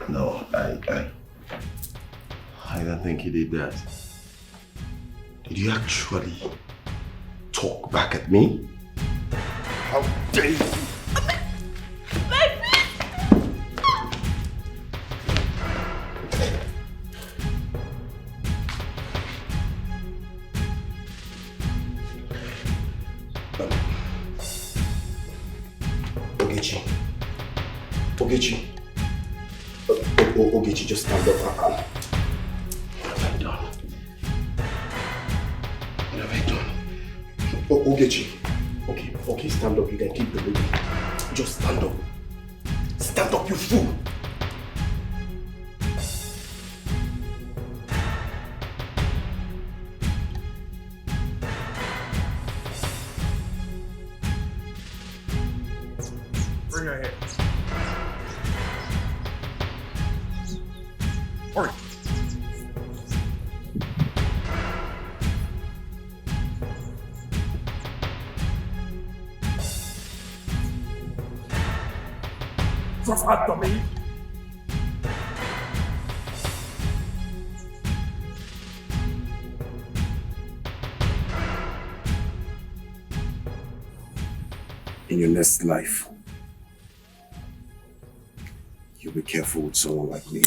No, I don't think he did that. Did you actually talk back at me? How dare you! Ogechi. Ogechi, just stand up. What have I done? What have I done? Ogechi. Okay, stand up. You can keep the baby. Just stand up. Stand up, you fool! Bring her here. Hurry. Just after me. In your next life, you'll be careful with someone like me.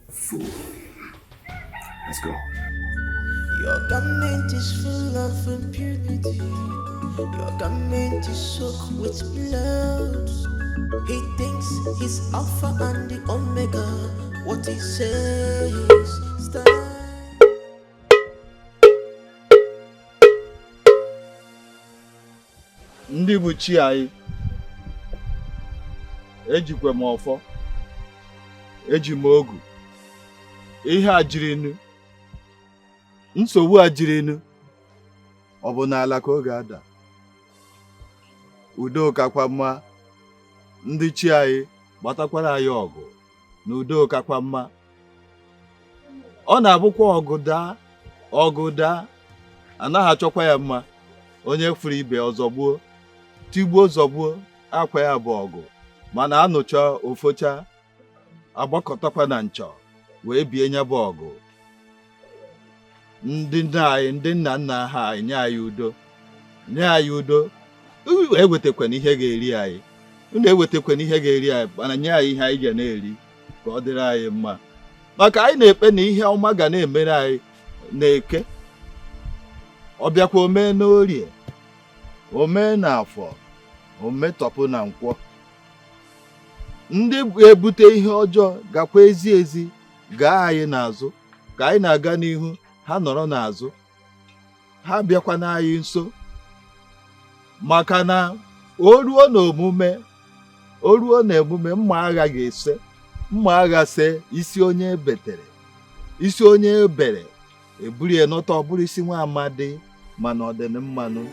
Fool. Let's go. Your garment is full of impunity. Your garment is soaked with blood. He thinks he's Alpha and the Omega. What he says stands. Ndị bụ chi anyị ejikwa m ọfọ eji m ogu ihe a jirinu nsogbu a jirinu ọ bụ n'ala ka ọ ga-ada udo kakwa mma ndị chi anyị gbatakwara anyị ọgụ na udo kakwa mma ọ na-abụkwa ọgụ daa anaghị achọkwa ya mma onye furu ibe ọzọ gbuo tigbuo zọgbuo akwa ya bụ ọgụ mana anụcha ofocha agbakọtakwa na nchọ wee bie nya bụ ọgụ ndị nna nna ha anyị nye anyị udo ewetakwana ihe ga-eri anyị unu ewetakwana ihe ga-eri anyị mana nye anyị ihe anyị ga na-eri ka ọ dịrị anyị mma maka anyị na-ekpe na ihe ọma ga na-emere anyị na-eke ọ bịakwa omee n'orie omee n'afọ ometọpụ na nkwọ ndị ebute ihe ọjọọ gakwa ezi gaa anyị n'azụ ka anyị na-aga n'ihu ha nọrọ n'azụ ha bịakwa n'anyị nso maka na o ruo n'emume mma agha ga-ese mma agha see isi onye betere isi onye ebere eburu ya nọta ọ bụrụ isi nwa amadi mana ọ dị mmanụ.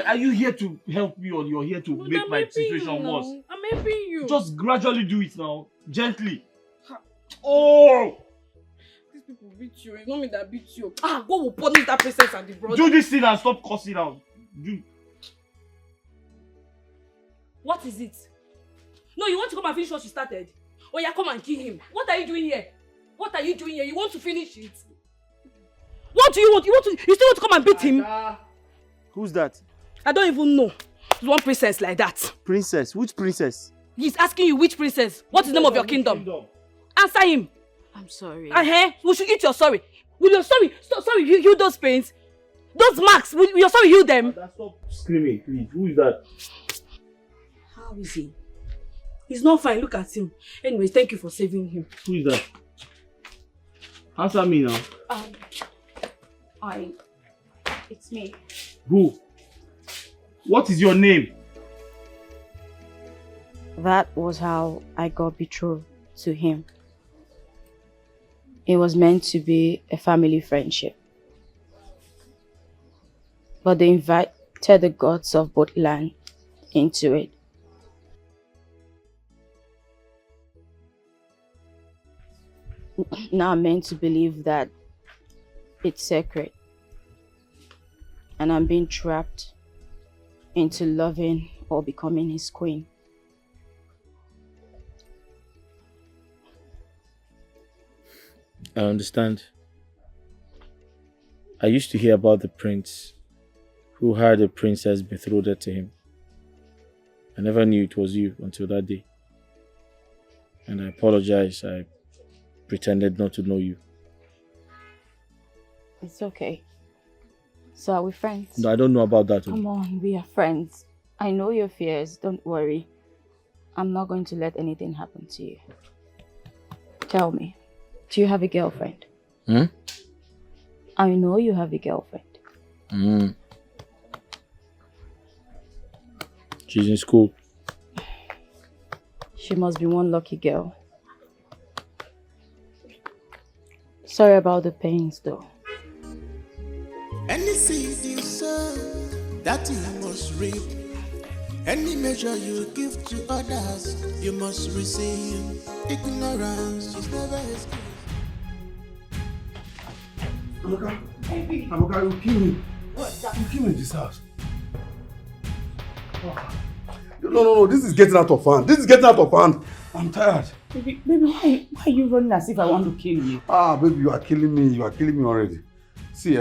Are you here to help me or you're here to make my situation worse? I'm helping you. Just gradually do it now. Gently. Oh! These people beat you. It's not me that beat you. God will punish that princess and the brother. Do this thing and stop cussing out. What is it? No, you want to come and finish what you started? Or you come and kill him? What are you doing here? What are you doing here? You want to finish it? What do you want? You still want to come and beat him? Who's that? I don't even know. There's one princess like that. Princess? Which princess? He's asking you which princess. What is the name of your kingdom? Answer him. I'm sorry. We should eat your sorry. Will your sorry heal those pains? Those marks, will your sorry heal them? Stop screaming, please. Who is that? How is he? He's not fine. Look at him. Anyways, thank you for saving him. Who is that? Answer me now. It's me. Who? What is your name? That was how I got betrothed to him. It was meant to be a family friendship. But they invited the gods of both land into it. Now I'm meant to believe that it's sacred. And I'm being trapped into loving or becoming his queen. I understand. I used to hear about the prince who had a princess betrothed to him. I never knew it was you until that day. And I apologize. I pretended not to know you. It's okay. So are we friends? No, I don't know about that. Come on, we are friends. I know your fears, don't worry. I'm not going to let anything happen to you. Tell me, do you have a girlfriend? I know you have a girlfriend. She's in school. She must be one lucky girl. Sorry about the pains though. Any seed you sow, that you must reap. Any measure you give to others, you must receive. Ignorance is never excuse. Amoka, you kill me. You kill me in this house. No, this is getting out of hand. I'm tired. Baby, why are you running as if I want to kill you? Ah, baby, you are killing me. You are killing me already. See,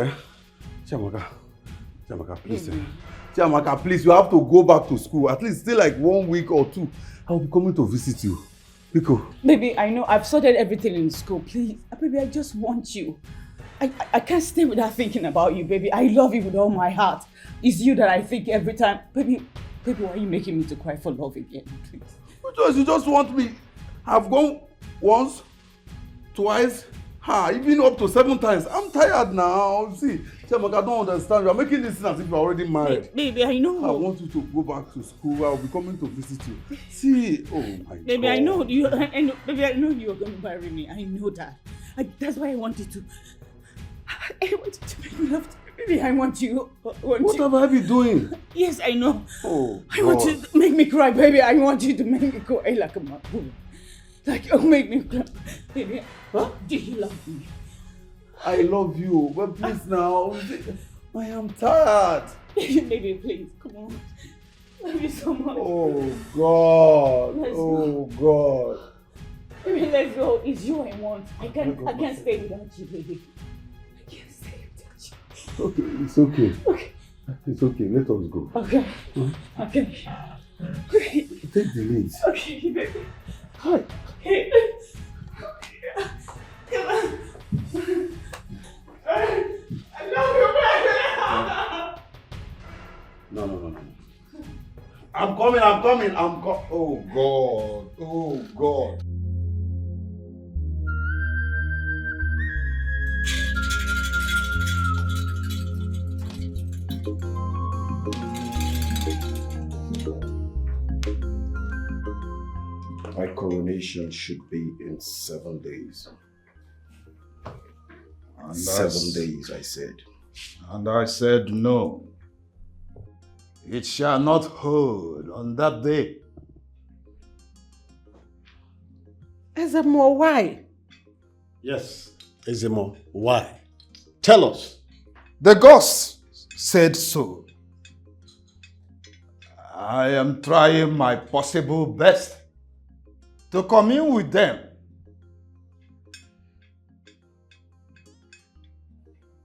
Chiamaka, please. Chiamaka, please, you have to go back to school. At least stay like 1 week or 2. I will be coming to visit you. Pico. Baby, I know I've sorted everything in school. Please, baby, I just want you. I can't stay without thinking about you, baby. I love you with all my heart. It's you that I think every time. Baby, why are you making me to cry for love again, please? Because you just want me. I've gone once, twice, even up to 7 times. I'm tired now. See, Chiamaka, I don't understand. You are making this as if you're already married. Baby, I know. I want you to go back to school. I'll be coming to visit you. See, oh my God. Baby, I know you. Baby, I know you're going to marry me. I know that. That's why I wanted to. I wanted to make love to you. Baby, I want you. What have I been doing? Yes, I know. Oh, I want you to make me cry, baby. I want you to make me cry like a mother. Like, make me cry. Baby, do you love me? I love you, but please now. I am tired. Baby, please, come on. Love you so much. Oh, God. Let's Oh, go. God. Baby, let's go. It's you I want. I can't stay without you, baby. I can't stay without you. Okay, it's okay. Okay. It's okay. Let us go. Okay. Huh? Okay. Take the lead. Okay, baby. Hi. Okay. Come on. I love you, baby. No. I'm coming. Oh, God. Oh, God. My coronation should be in 7 days. And 7 days, I said. And I said no. It shall not hold on that day. Ezemo, why? Yes, Ezemo, why? Tell us. The gods said so. I am trying my possible best to commune with them.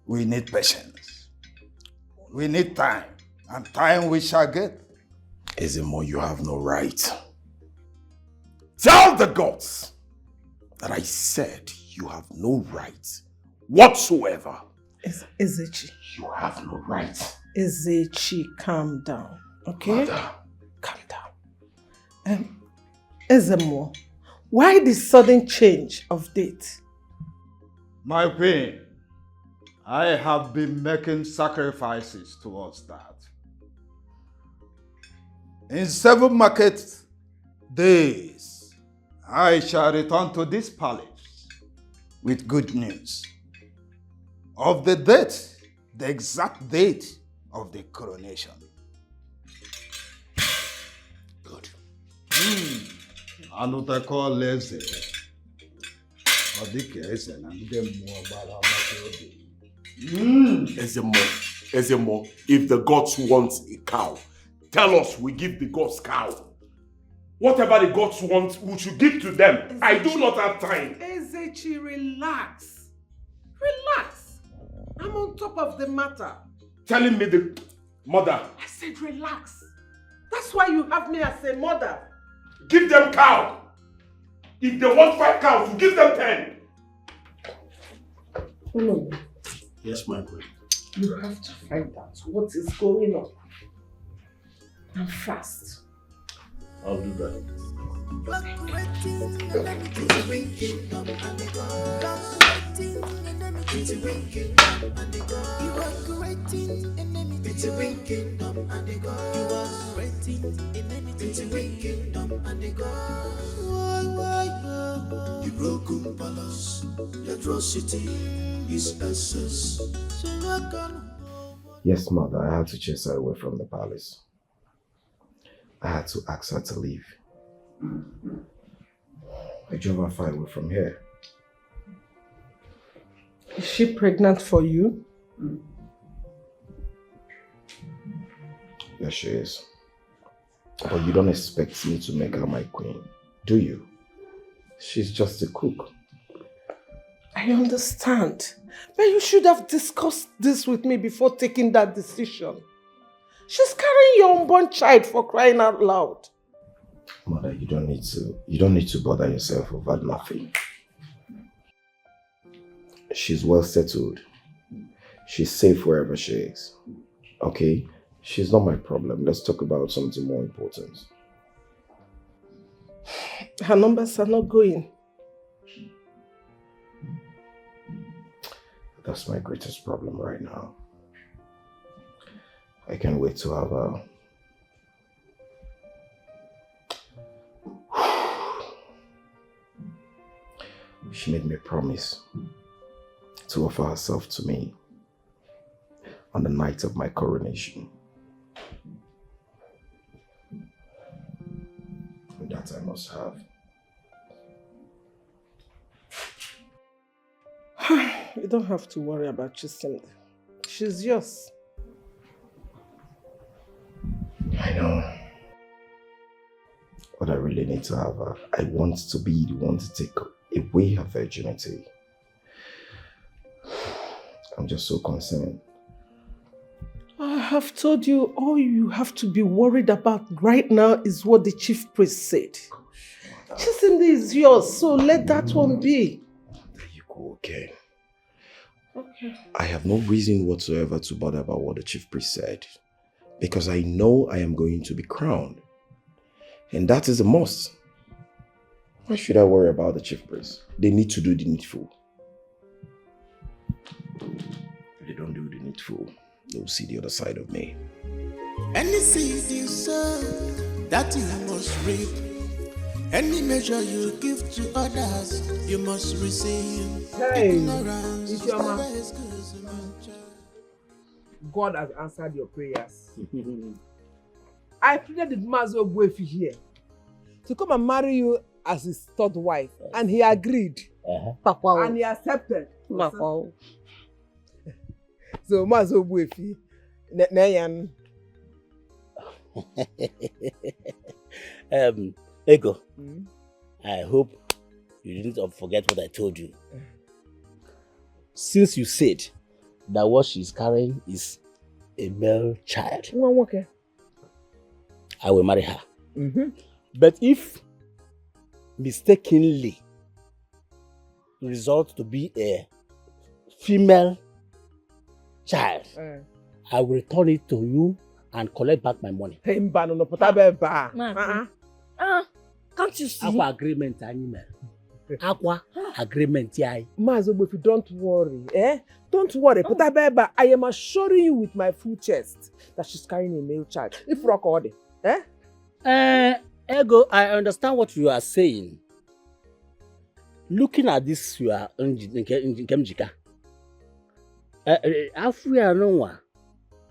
We need patience. We need time. And time we shall get. Ezemo, you have no right. Tell the gods that I said you have no right whatsoever. Ezechi. You have no right. Ezechi, calm down, okay? Mother. Calm down. Ezemo, why the sudden change of date? My queen, I have been making sacrifices towards that. In 7 market days, I shall return to this palace with good news of the date, the exact date of the coronation. Good. Another lazy. Ezemo, if the gods want a cow, tell us we give the gods cow. Whatever the gods want, we should give to them. Ezechi, I do not have time. Ezechi, relax. Relax. I'm on top of the matter. Telling me the mother. I said relax. That's why you have me as a mother. Give them cow. If they want 5 cows, we give them 10. No. Yes, my queen. You have to find out what is going on. And fast. I'll do that. The broken palace, the atrocity is excess. Yes, mother, I had to chase her away from the palace. I had to ask her to leave. I drove her far away from here. Is she pregnant for you? Yes, she is. But you don't expect me to make her my queen, do you? She's just a cook. I understand. But you should have discussed this with me before taking that decision. She's carrying your unborn child, for crying out loud. Mother, you don't need to bother yourself over nothing. She's well settled. She's safe wherever she is. Okay? She's not my problem. Let's talk about something more important. Her numbers are not going. That's my greatest problem right now. I can't wait to have her. She made me a promise to offer herself to me on the night of my coronation. And that I must have. You don't have to worry about Chisinda. She's yours. I know. But I really need to have her. I want to be the one to take away her virginity. I'm just so concerned. I have told you all you have to be worried about right now is what the chief priest said. Chisinda is yours, so let that one be. There you go, okay. Okay. I have no reason whatsoever to bother about what the chief priest said. Because I know I am going to be crowned. And that is a must. Why should I worry about the chief priest? They need to do the needful. If they don't do the needful, they will see the other side of me. Any seed you sow, that you must reap. Any measure you give to others, you must receive. Hey, Ignorance it's your man. is good. God has answered your prayers. I pleaded with Mazo Buefi here to come and marry you as his third wife, and he agreed. And he accepted. So Mazo Buefi, Nayan. Ego, I hope you didn't forget what I told you. Since you said that what she's carrying is a male child, Okay. I will marry her. But if mistakenly result to be a female child, I will return it to you and collect back my money. Can't you see? Aqua agreement, animal. Aqua agreement, yeah. Mazobuefi, don't worry. Don't worry. Putabeba, I am assuring you with my full chest that she's carrying a male child. If rock order. Ego, I understand what you are saying. Looking at this, you are Nkemjika.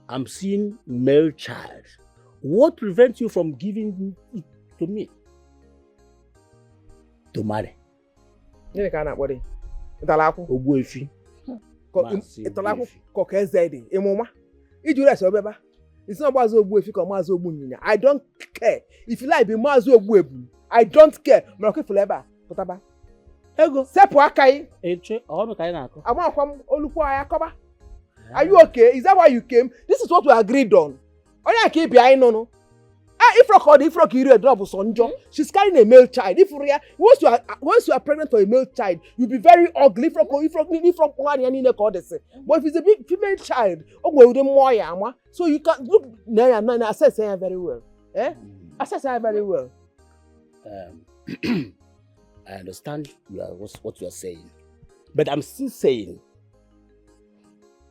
I'm seeing male child. What prevents you from giving it to me? To marry. You can't worry. Italaku. Obuefi. Italaku. Kokezedi. Emoma. Ijure sobeba. It's not Mazo Obuefi or Mazo Obunyina. I don't care. If you like, be Mazo Obuebu. I don't care. Mroke Fuleba. Potaba. Ego. Sepo Akai. Eche. Kainako. I want from Olukwa Ayakoba. Are you okay? Is that why you came? This is what we agreed on. Only I keep behind no. If you drop sonjo, she's carrying a male child. Once you are pregnant for a male child, you'll be very ugly. But if it's a big female child, so you can look assess her very well. Assess her very well. I understand what you are saying, but I'm still saying,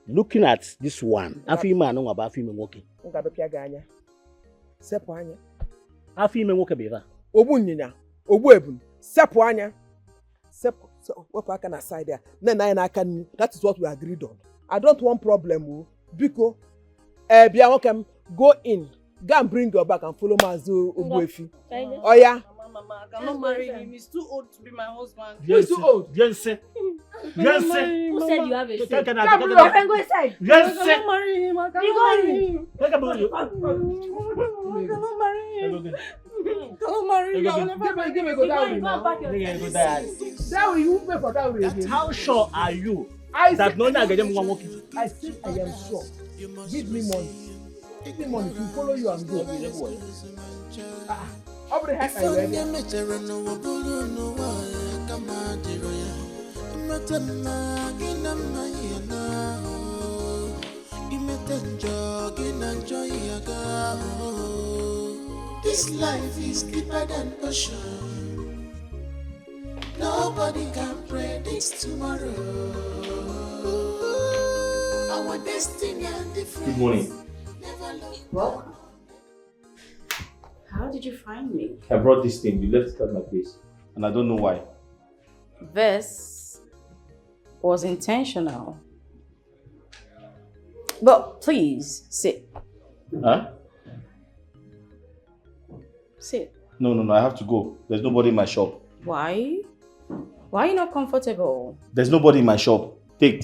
looking at this one, Sepo anya. Afi ime nwoke beva. Obunyina, Obuebun, sepo anya. Sepo, so what I can aside there. That is what we agreed on. I don't want problem, Biko. Biawokem, go in. Go and bring your back and follow Mazo Obuefi. Oh yeah. Mama, I cannot marry him. He's too old to be my husband. Who is too old? Jensen. Who said you have a say? Your friend go inside. Jensen. I cannot marry him. I cannot marry him. I cannot marry him. Don't marry me. I'll never give me go down. That you pay for that way. How sure are you that no one get one walking? I think I am sure. Give me money. Give me money to follow you and go. Over the heck I ready. This life is deeper than ocean. Nobody can predict tomorrow. Our destiny and different. Good morning. Welcome. How did you find me? I brought this thing. You left it at my place. And I don't know why. This was intentional. But please, sit. Huh? Sit. No. I have to go. There's nobody in my shop. Why? Why are you not comfortable? There's nobody in my shop. Take.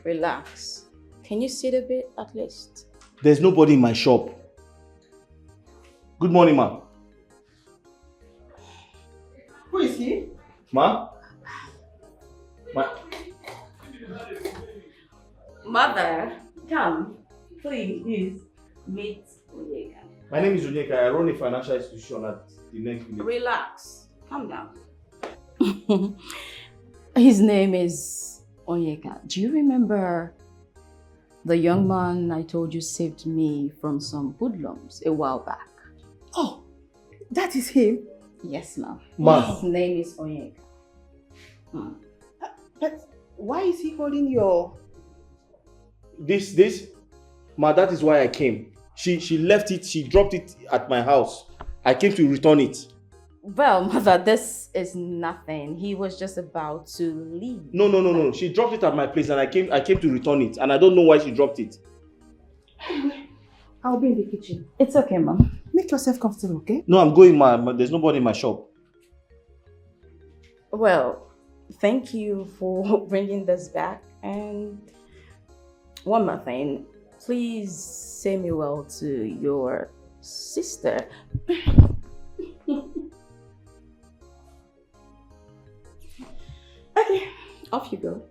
Relax. Can you sit a bit at least? There's nobody in my shop. Good morning, ma. Who is he? Ma? Mother, come. Please meet Onyeka. My name is Onyeka. I run a financial institution at the next village. Relax. Calm down. His name is Onyeka. Do you remember the young man I told you saved me from some hoodlums a while back? Oh, that is him? Yes, ma'am. Ma. His name is Onyeka. But why is he holding your... This? Ma, that is why I came. She left it, she dropped it at my house. I came to return it. Well, mother, this is nothing. He was just about to leave. No. She dropped it at my place and I came to return it. And I don't know why she dropped it. I'll be in the kitchen. It's okay, ma'am. Make yourself comfortable, okay? No, I'm going, ma. There's nobody in my shop. Well, thank you for bringing this back. And one more thing. Please say me well to your sister. Okay, off you go.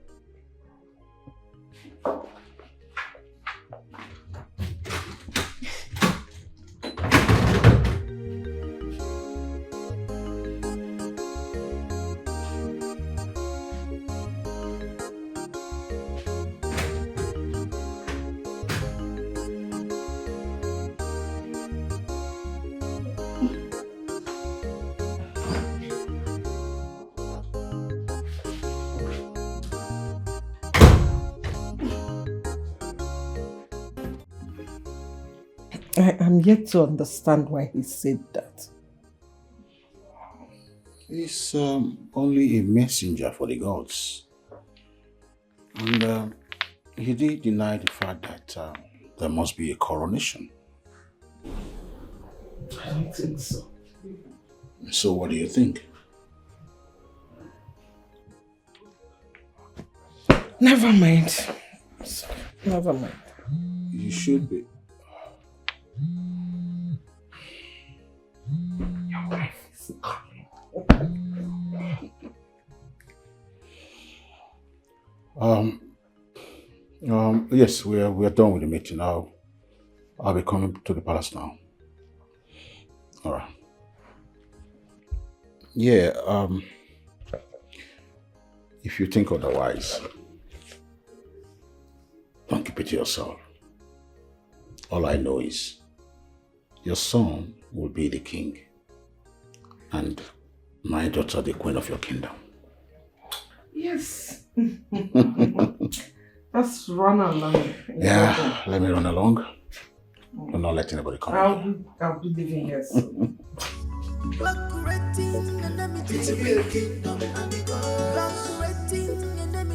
I am yet to understand why he said that. He's only a messenger for the gods. And he did deny the fact that there must be a coronation. I don't think so. So what do you think? Never mind. Never mind. You should be. Your wife is yes, we're done with the meeting now. I'll be coming to the palace now. All right. Yeah, if you think otherwise, don't keep it to yourself. All I know is your son will be the king and my daughter the queen of your kingdom. Yes. Let's run along. Yeah, let me run along. I'm not letting anybody come. I'll be leaving here soon. It's a real kingdom and the God.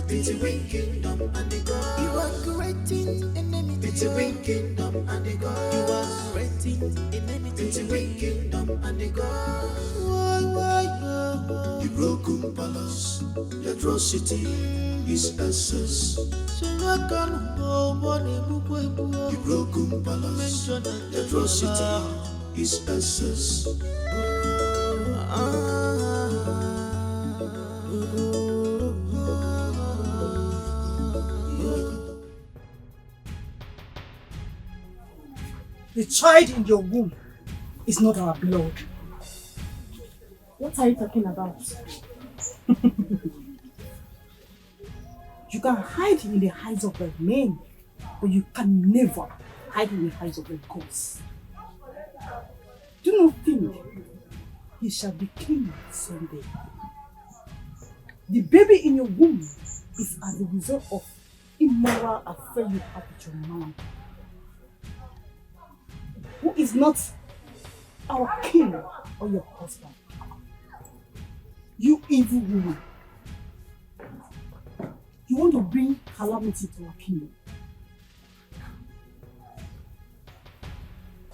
It's a real kingdom and the God. You are creating enemy. It's a real kingdom and the God. You are creating enemy. It's a real kingdom and the God. The broken palace, the atrocity is excess. The broken palace, the atrocity his essence. The child in your womb is not our blood. What are you talking about? You can hide in the eyes of a man, but you can never hide in the eyes of a ghost. Do not think he shall be king someday. The baby in your womb is as a result of immoral affair you have with your man, who is not our king or your husband. You evil woman. You want to bring calamity to our kingdom.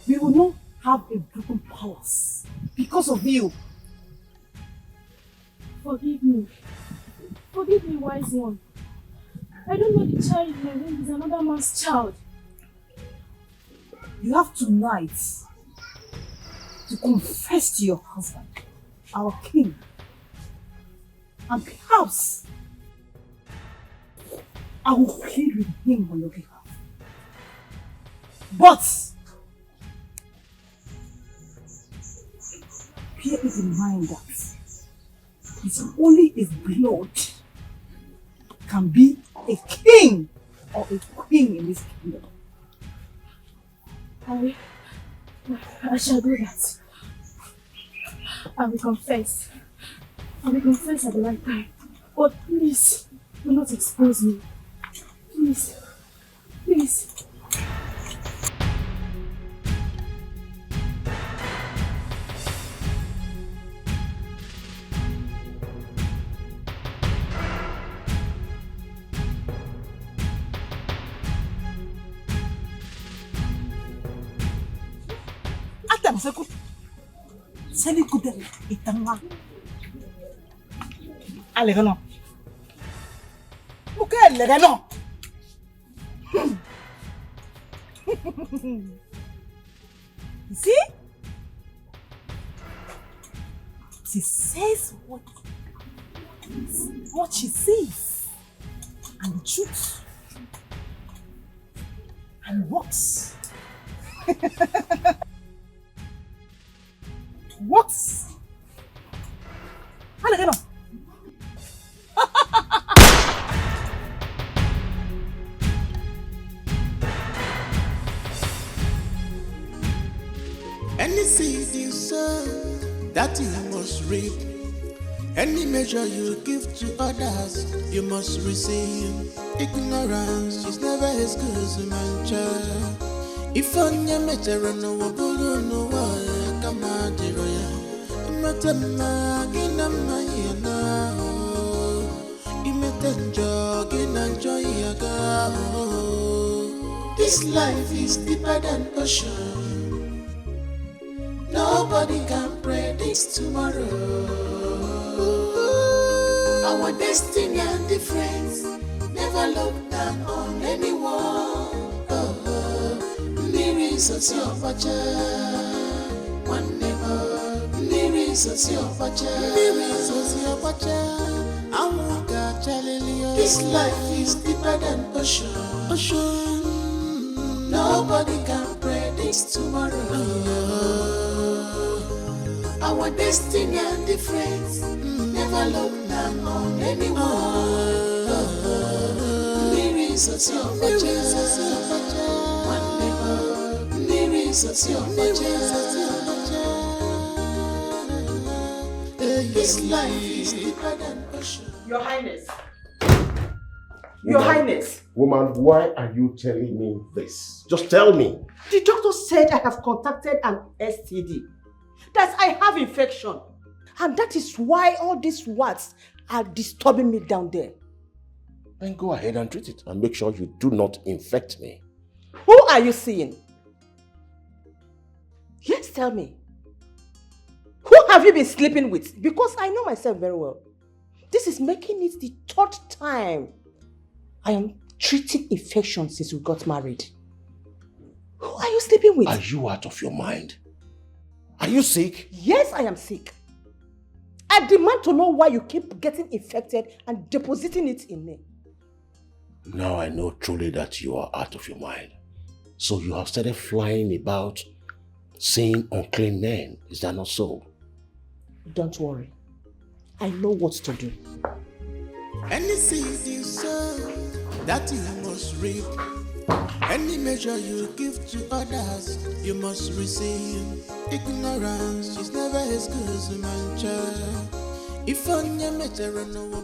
We will not have a broken palace because of you. Forgive me. Forgive me, wise one. I don't know the child in my womb is another man's child. You have tonight to confess to your husband, our king, and perhaps I will plead with him on your behalf. But bear it in mind that it's only his blood can be a king or a queen in this kingdom. I shall do that. I will confess. I will confess at the right time. But please, do not expose me. Please. Please. Sali kudere itanga. Alegano. Muke alegano. See? She says what she sees, and the truth, and works. Works. Alegano. Any seed you sow, that you must reap. Any measure you give to others, you must receive. Ignorance is never as good as a man child. If on your measure no one no one come out the royal. Imatama ginama yana. Imatanjo ginanjo yaga. This life is deeper than ocean. Nobody can predict tomorrow. Our destiny and difference never look down on anyone. Mirrors of your future, one never. Mirrors of your future, mirrors of your future. This life is deeper than ocean. Nobody can predict tomorrow. Our destiny and difference never look down on anyone. Mirrors of your future, one never. Mirrors of your future. This life is deeper than ocean. Your Highness. Your Highness. Woman, why are you telling me this? Just tell me. The doctor said I have contacted an STD. That I have infection. And that is why all these words are disturbing me down there. Then go ahead and treat it and make sure you do not infect me. Who are you seeing? Yes, tell me. Who have you been sleeping with? Because I know myself very well. This is making it the third time I am treating infection since we got married. Who are you sleeping with? Are you out of your mind? Are you sick? Yes, I am sick. I demand to know why you keep getting infected and depositing it in me. Now I know truly that you are out of your mind. So you have started flying about seeing unclean men. Is that not so? Don't worry. I know what to do. Any seed you sow, that you must reap. Any measure you give to others, you must receive. Ignorance is never as good as a man child. If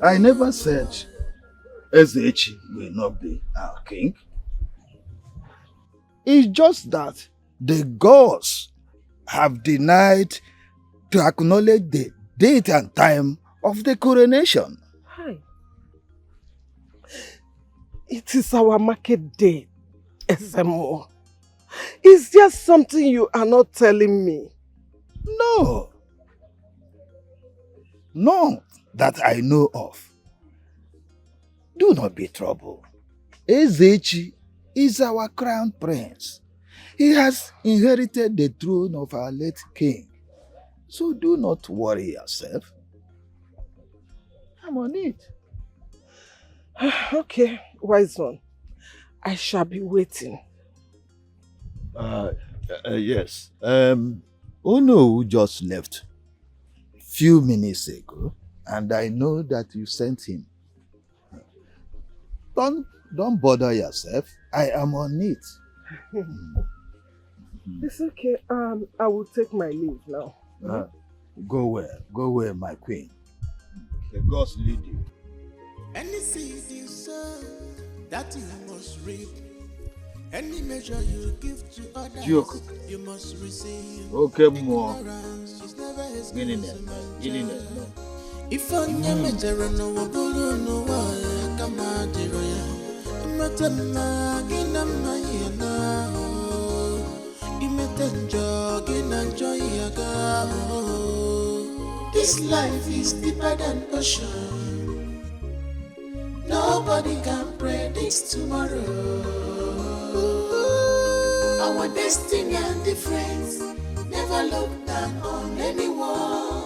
I never said Ezechi will not be our king. It's just that the gods have denied to acknowledge the date and time of the coronation. Hi. It is our market day, Ezemo. Is there something you are not telling me? No. None that I know of. Do not be troubled. Ezechi is our crown prince. He has inherited the throne of our late king. So do not worry yourself. I'm on it. Okay, wise one. I shall be waiting. Yes. Ono just left few minutes ago, and I know that you sent him. Don't bother yourself. I am on it. It's okay. I will take my leave now. Go where, my queen. The gods lead you. Any seed you sow, that you must reap. Any measure you give to others, you must receive. Okay, more. Ignorance is never as Get in good there. as a man Get in there. child. If I never know what to know, why come out the royal? Matana, Ginama, Imetanjo, Ginanjo, Yaga. This life is deeper than ocean. Nobody can predict tomorrow. Our destiny and difference never look down on anyone.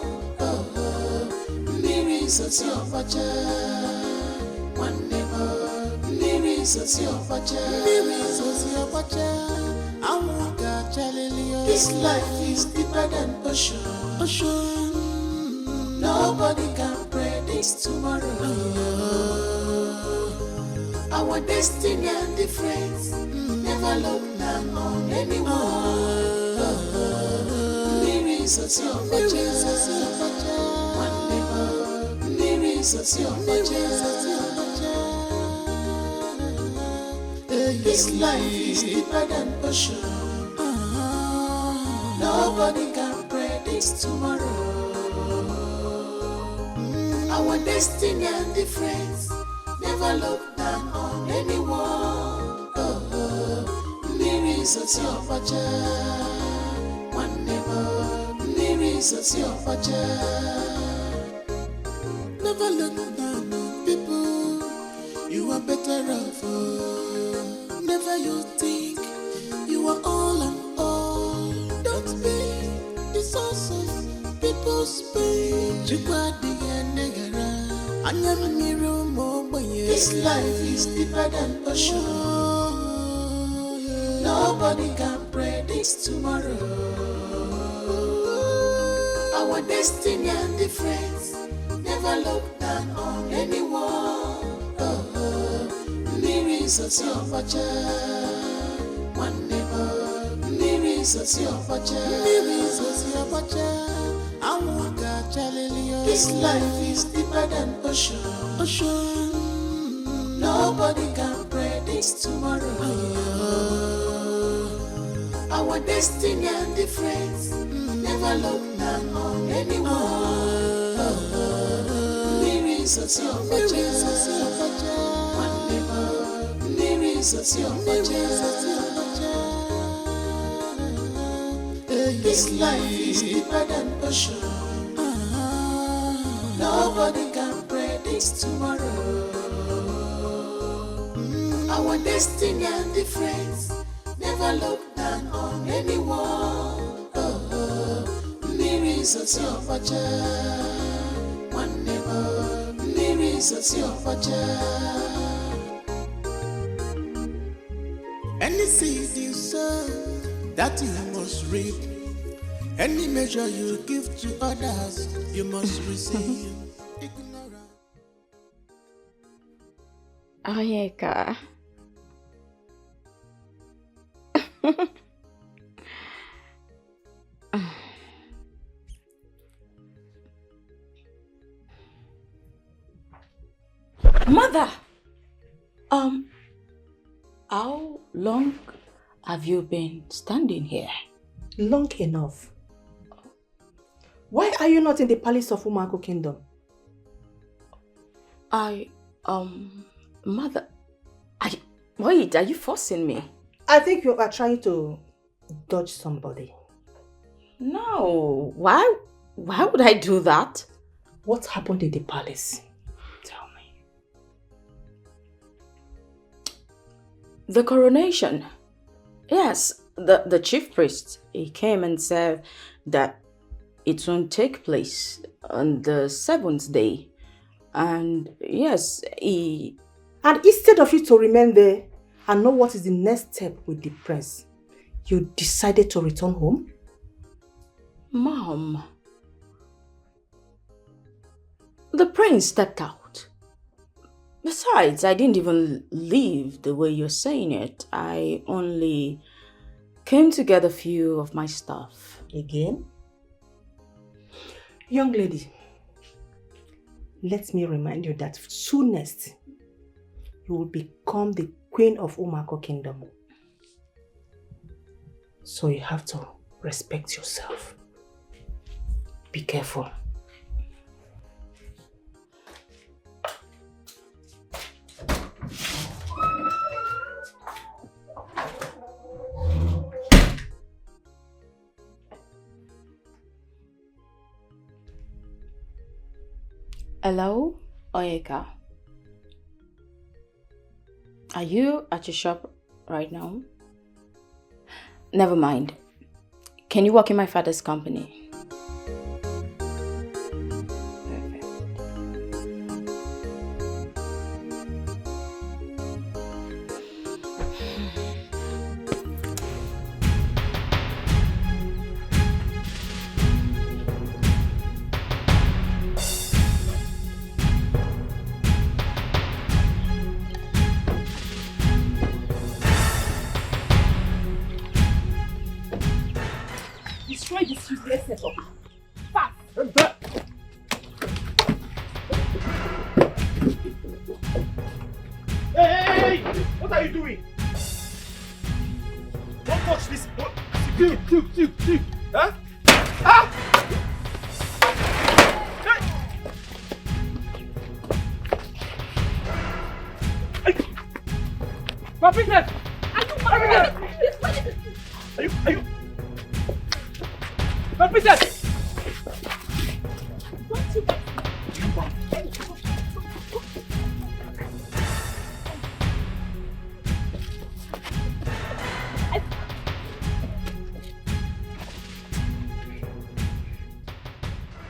Mirrors of your pacha, one never. Mirrors of your pacha, mirrors of your pacha. This life is deeper than ocean. Nobody can predict tomorrow. Our destiny and difference never look down on anyone. Mirrors of your pacha, one never. Mirrors of your pacha. This life is deeper than ocean. Nobody can predict tomorrow. Our destiny and difference never look down on anyone. Mirrors of your pacha, one never. Mirrors of your pacha. Never look down on people. You are better off. Never you think you are all and all. Don't be the source of people's pain. This life is deeper than ocean. Nobody can predict tomorrow. Our destiny and difference never look down on anyone. Mirrors of your pacha, one never. Mirrors of your pacha, mirrors of your pacha. This life is deeper than ocean. Nobody can predict tomorrow. Our destiny and difference never look down on anyone. Mirrors of your pacha, one never. Mirrors of your pacha. This life is deeper than ocean. Nobody can predict tomorrow. Our destiny and difference never look down on anyone. soti ofacha, one neighbor. Miri soti ofacha. Any seed you sow, that you must reap. Any measure you give to others, you must receive. Oyeka. Mother! How long have you been standing here? Long enough. Why are you not in the palace of Umako Kingdom? Mother, wait, are you forcing me? I think you are trying to dodge somebody. No, why would I do that? What happened in the palace? Tell me. The coronation. Yes, the chief priest, he came and said that it won't take place on the 7th day. And yes, And instead of you to remain there and know what is the next step with the prince, you decided to return home? Mom, the prince stepped out. Besides, I didn't even leave the way you're saying it. I only came to get a few of my stuff. Again? Young lady, let me remind you that soonest you will become the queen of Umako Kingdom. So you have to respect yourself. Be careful. Hello, Oyeka. Are you at your shop right now? Never mind. Can you work in my father's company? Destroy this useless setup. Fast! Hey! What are you doing? Don't touch this. See. Huh? Ah! My business! Are you? My business!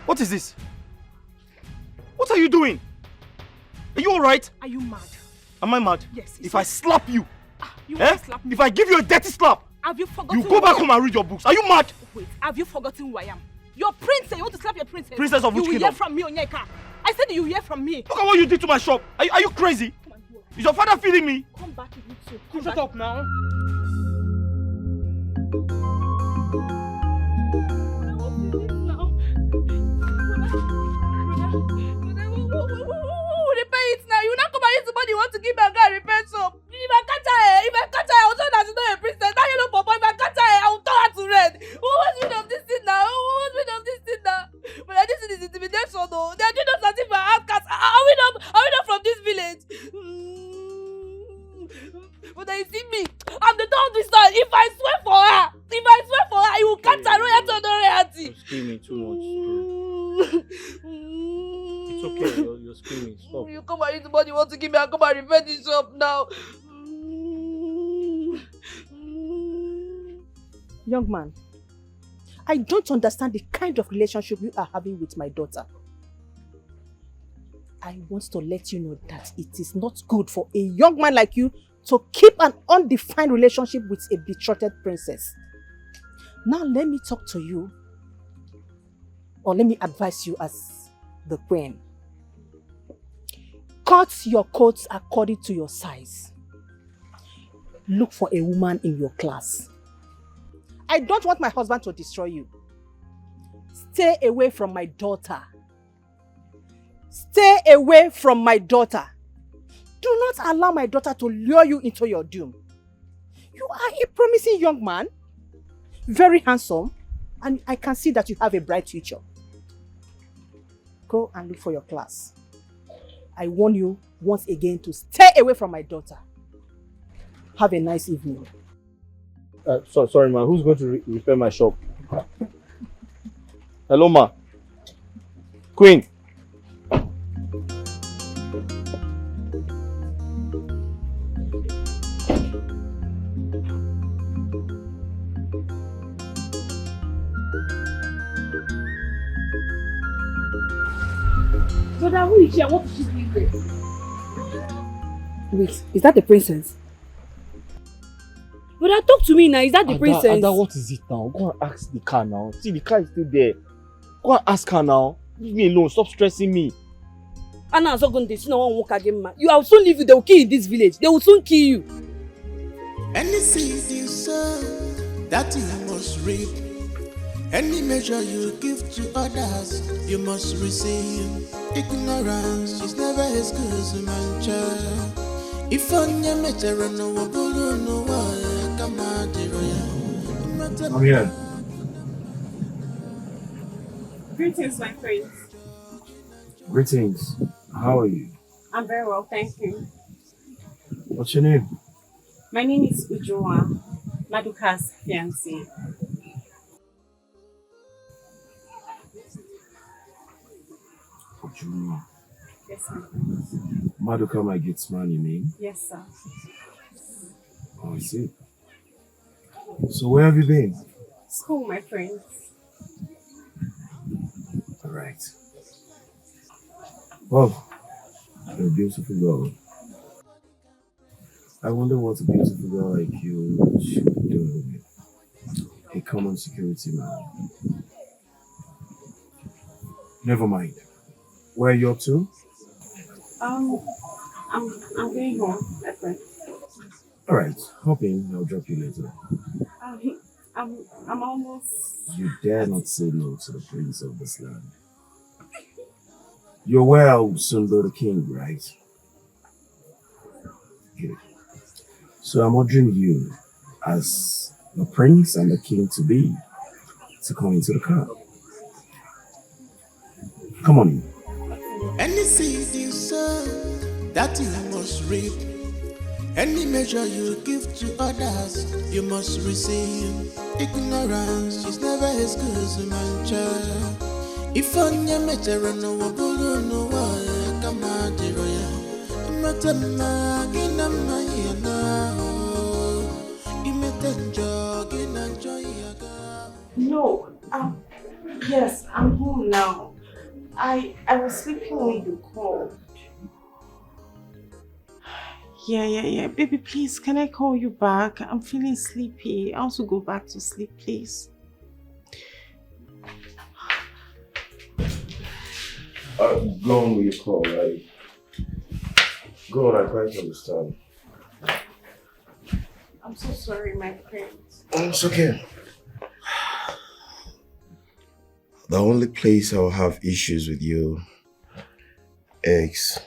What is this? What are you doing? Are you alright? Are you mad? Am I mad? Yes. If I slap you, You won't slap me. if I give you a dirty slap, Have you forgotten you go back home and read your books. Are you mad? Wait, have you forgotten who I am? Your princess. You want to slap your princess? Princess of which You will kingdom? hear from me, Onyeka. I said you will hear from me. Look at what you did to my shop. Are you crazy? Is your father feeding me? Come back, you too. Come shut up now. Repair it now. You not come and use the money you want to give me and go and repair some. If I catch her, I will tell that she's not a princess. Now you know, Papa, if I catch her, I will turn her to red. Who wants rid of this thing now? But this thing is intimidation, though. They are doing us as if we're outcasts. Are we not from this village? But then you see me, I'm the third sister. If I swear for her, I will catch her royalty or no royalty. You're screaming too much. It's okay, you're screaming. Stop. You come and use the money you want to give me and come and repair this shop now. Young man, I don't understand the kind of relationship you are having with my daughter. I want to let you know that it is not good for a young man like you to keep an undefined relationship with a betrothed princess. Now let me talk to you, or let me advise you as the queen. Cut your coats according to your size. Look for a woman in your class. I don't want my husband to destroy you. Stay away from my daughter. Stay away from my daughter. Do not allow my daughter to lure you into your doom. You are a promising young man, very handsome, and I can see that you have a bright future. Go and look for your class. I warn you once again to stay away from my daughter. Have a nice evening. Sorry, ma. Who's going to repair my shop? Hello, ma. Queen. Brother, who is here? What is she doing there? Wait, is that the princess? Brother, talk to me now. Is that the princess? Ada, what is it now? Go and ask the car now. See, the car is still there. Go and ask her now. Leave me alone. Stop stressing me. Anna is not going to see no one walk again, man. You will soon leave you. They will kill you in this village. They will soon kill you. Any seed you sow, that you must reap. Any measure you give to others, you must receive. Ignorance is never as good as a man child. If on your measure no one no one come out. I'm here. Greetings, my friends. Greetings. How are you? I'm very well, thank you. What's your name? My name is Ujoa, Maduka's fiancée. Ujuma. Yes, sir. Maduka, my gate man, you mean? Yes, sir. Oh, I see. So where have you been? School, my friends. All right. Well, you're a beautiful girl. I wonder what a beautiful girl like you should do with a common security man. Never mind. Where are you up to? I'm going home, my friend. All right, hop in. I'll drop you later. I'm almost. You dare not say no to the prince of this land. You're aware I will soon be the king, right? Good. So I'm ordering you, as the prince and the king to be, to come into the car. Come on in. Any seed you sow, that you must reap. Any measure you give to others, you must receive. Ignorance is never as good as a man child. If on your measure no one no one come out the royal. No, yes, I'm home now. I was sleeping when you called. Yeah. Baby, please, can I call you back? I'm feeling sleepy. I want to go back to sleep, please. Go on with your call, right? Go on, I quite understand. I'm so sorry, my friend. It's okay. The only place I'll have issues with you is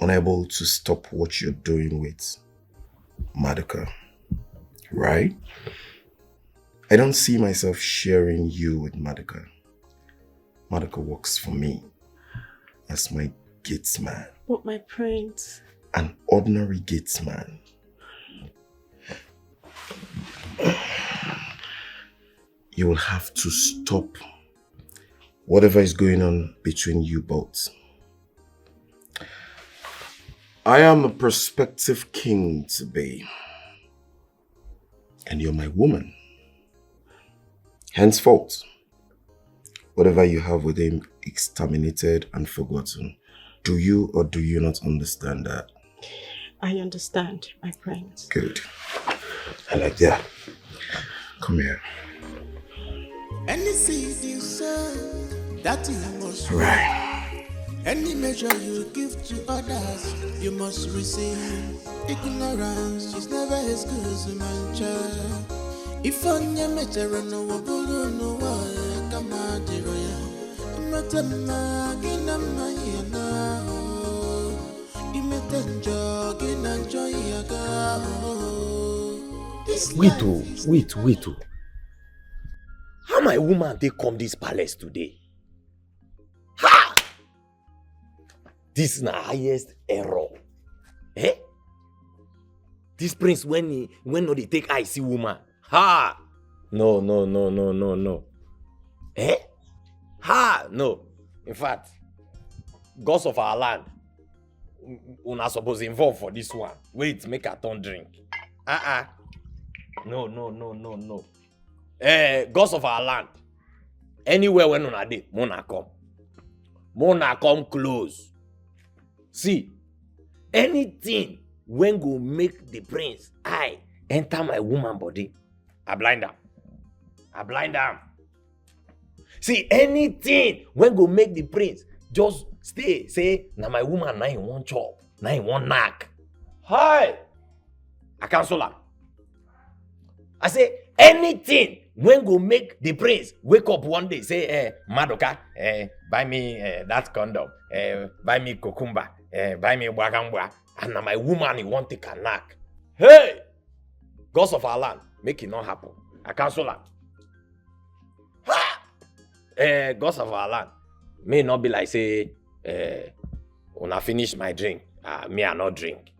unable to stop what you're doing with Madoka, right? I don't see myself sharing you with Madoka. Madoka works for me as my gatesman. But my prince. An ordinary gatesman. You will have to stop whatever is going on between you both. I am a prospective king to be, and you're my woman. Henceforth, whatever you have with him is terminated and forgotten. Do you or do you not understand that? I understand, my prince. Good. I like that. Come here. Any seed you sow, that you must reap. Right. Any measure you give to others, you must receive. Ignorance is never as good as a man child. If on your measure no bulu no way, come on, dear. Matama ginama yana, imetenjo ginanjo yaga. Wait. How my woman they come this palace today? Ha! This is the highest error. Eh? This prince when no they take I see woman. Ha! No. Eh? Ha! No. In fact, gods of our land, una supposed involved for this one. Wait, make a turn drink. No. Gods of our land. Anywhere when una dey, Mona come. Mona come close. See, anything when go make the prince I enter my woman body, I blind am. See, anything when go make the prince just stay, say, na my woman na in one chop, na in one knack. Hi! I cancel am. I say, anything when go make the prince wake up one day, say, Madoka, buy me that condom, buy me cucumber, buy me wagambwa, and na my woman he want take a knack. Hey! Gods of our land, make it not happen. I cancel am. Gods of our land, may not be like say, when I finish my drink, me I not drink.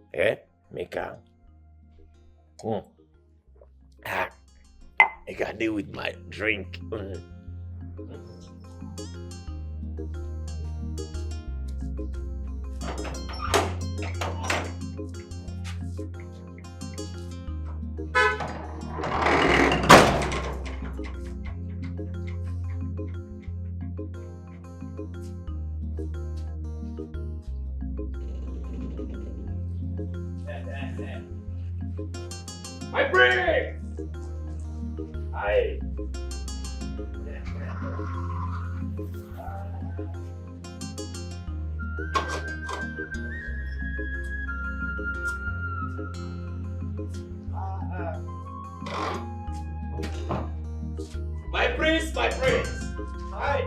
Make a I can deal with my drink. My brain! Aye. My prince. Aye.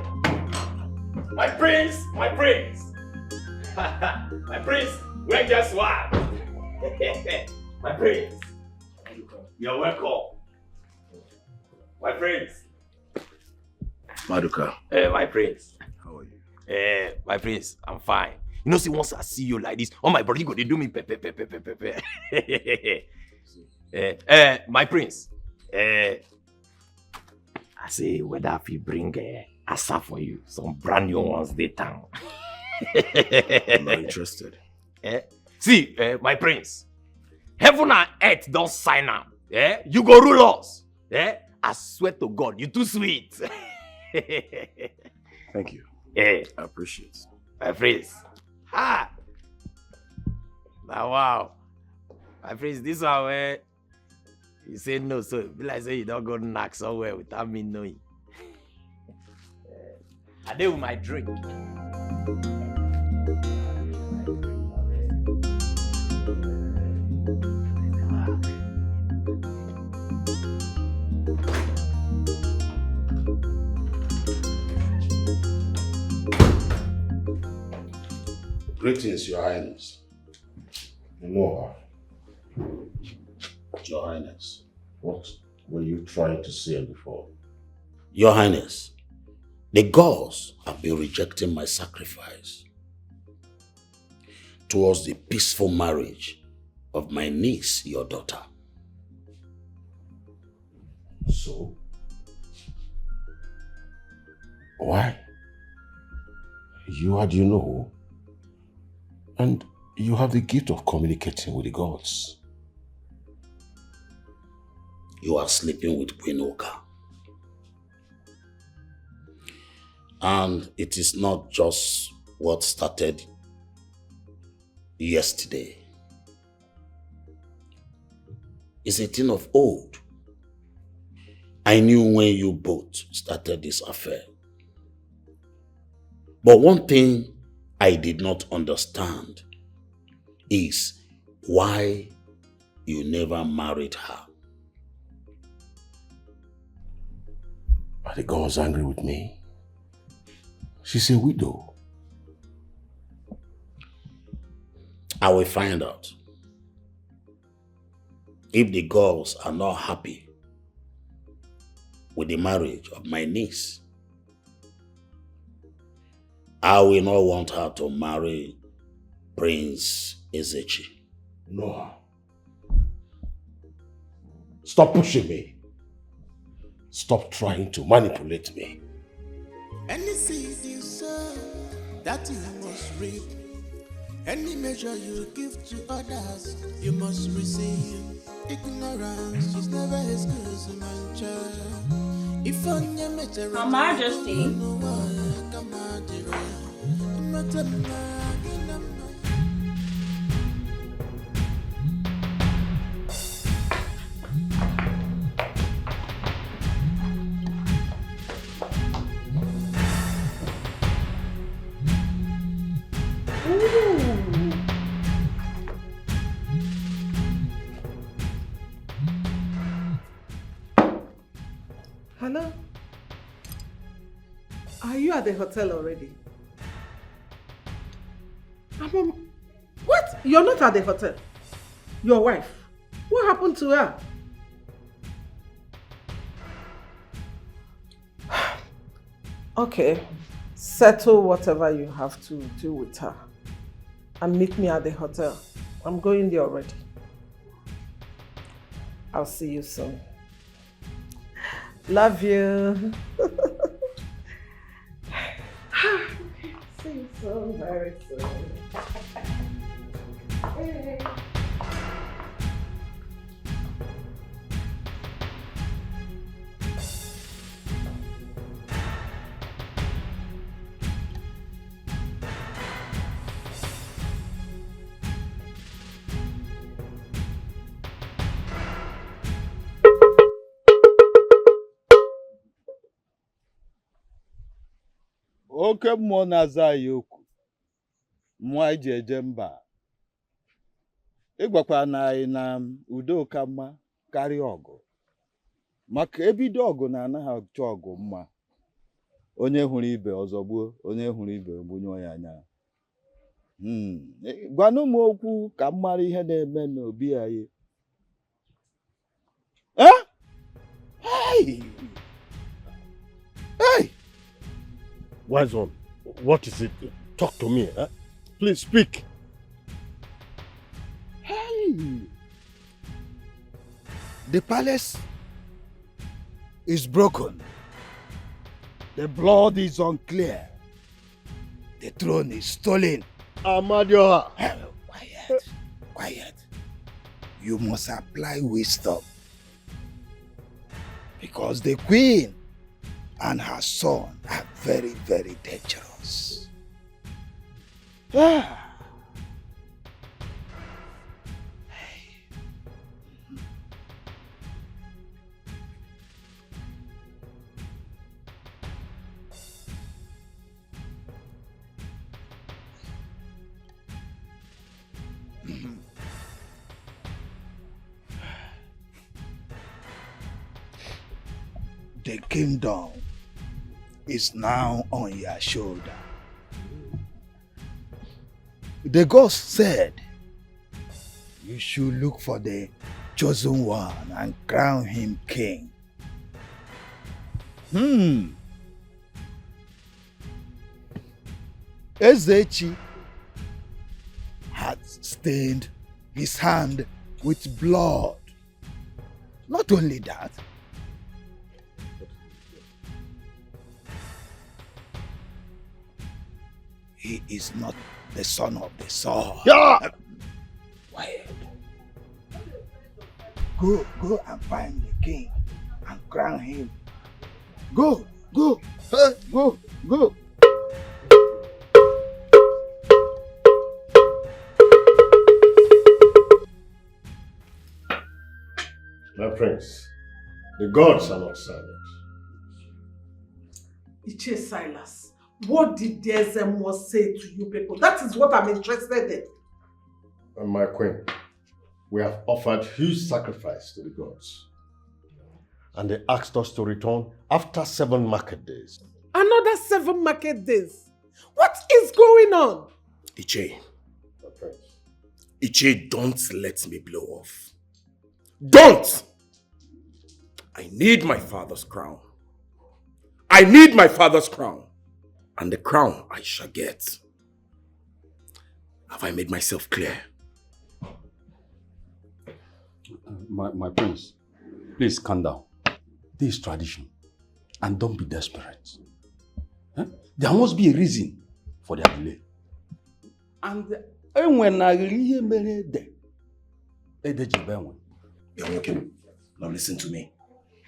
My prince. My prince, where guess what? My prince. You're welcome. My prince. Maduka. My prince. How are you? My prince, I'm fine. You know, see, once I see you like this, oh my body go, they do me pepe. My prince. I say whether if you bring asa for you, some brand new ones they town. I'm not interested. See, my prince, heaven and earth don't sign up. You go rule us. I swear to God, you too sweet. Thank you. I appreciate it. My prince. Ha! Now, wow. My prince, this one where you say no, so it be like say you don't go knock somewhere without me knowing. I did with my drink. Greetings, Your Highness. More. Your Highness. What were you trying to say before? Your Highness, the gods have been rejecting my sacrifice towards the peaceful marriage of my niece, your daughter. So? Why? You know, and you have the gift of communicating with the gods. You are sleeping with Queen Oka. And it is not just what started yesterday. It's a thing of old. I knew when you both started this affair. But one thing I did not understand is why you never married her. But the girl was angry with me. She's a widow. I will find out. If the girls are not happy with the marriage of my niece, I will not want her to marry Prince Ezechi. No. Stop pushing me. Stop trying to manipulate me. Any seed you sow, that you must reap. Any measure you give to others, you must receive. Ignorance is never excuse, my child. If on your measure, Her Majesty. Hello? Are you at the hotel already? What? You're not at the hotel? Your wife? What happened to her? Okay, settle whatever you have to do with her and meet me at the hotel. I'm going there already. I'll see you soon. Love you. See you soon, very soon. Hey. Oke mmụọ na-aza anyị okwu, mmụọ anyị ji eje mba. Ịgwakwa na anyị na udo ka mma karịa ọgụ. Maka ebido ọgụ na anaghị achọ ọgụ mma. Onye hụrụ ibe ọzọ gbuo, onye hụrụ ibe gbunye ya anya. Gwanụ m okwu ka m mara ihe na-eme n'obi anyị. Hey! Hey! Wise one, what is it? Talk to me, huh? Please speak. Hey! The palace is broken. The blood is unclear. The throne is stolen. Amadioha. Quiet. Quiet. You must apply wisdom. Because the queen and her son are very, very dangerous. The kingdom is now on your shoulder. The ghost said you should look for the chosen one and crown him king. Ezechi had stained his hand with blood. Not only that, he is not the son of the sword. Yeah. Quiet. Go and find the king and crown him. Go. Go. Go. Go. My prince, the gods are not silent. Iche Silas, what did the SMO say to you people? That is what I'm interested in. And my queen, we have offered huge sacrifice to the gods. And they asked us to return after 7 market days. Another 7 market days? What is going on? Iche. My prince. Iche, don't let me blow off. Don't! I need my father's crown. I need my father's crown. And the crown I shall get. Have I made myself clear? My prince, please calm down. This is tradition. And don't be desperate. Huh? There must be a reason for their delay. And when I really made okay. Now listen to me.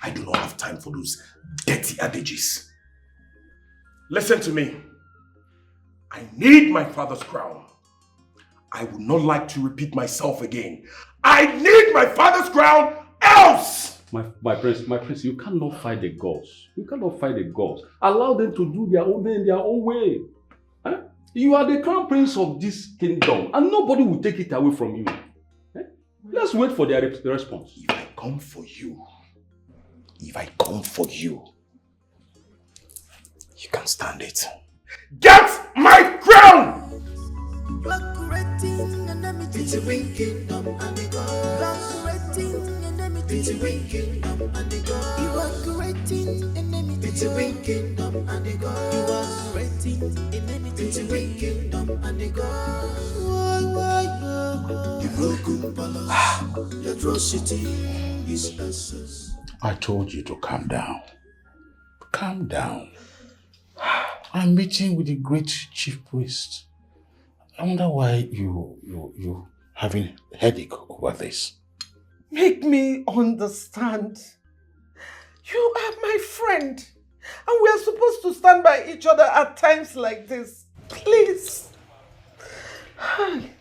I do not have time for those dirty adages. Listen to me. I need my father's crown. I would not like to repeat myself again. I need my father's crown, else! My prince, you cannot fight the gods. You cannot fight the gods. Allow them to do their own thing in their own way. Huh? You are the crown prince of this kingdom, and nobody will take it away from you. Huh? Let's wait for their response. If I come for you, you can stand it. Get my crown! It's a ring kingdom and the God. It's a ring kingdom and the God. You are creating enemy. It's a ring kingdom and the God. You are creating enemy. It's a ring kingdom and the God. The broken palace, the atrocity is essence. I told you to calm down. Calm down. I'm meeting with the great chief priest. I wonder why you having headache over this. Make me understand. You are my friend. And we are supposed to stand by each other at times like this. Please.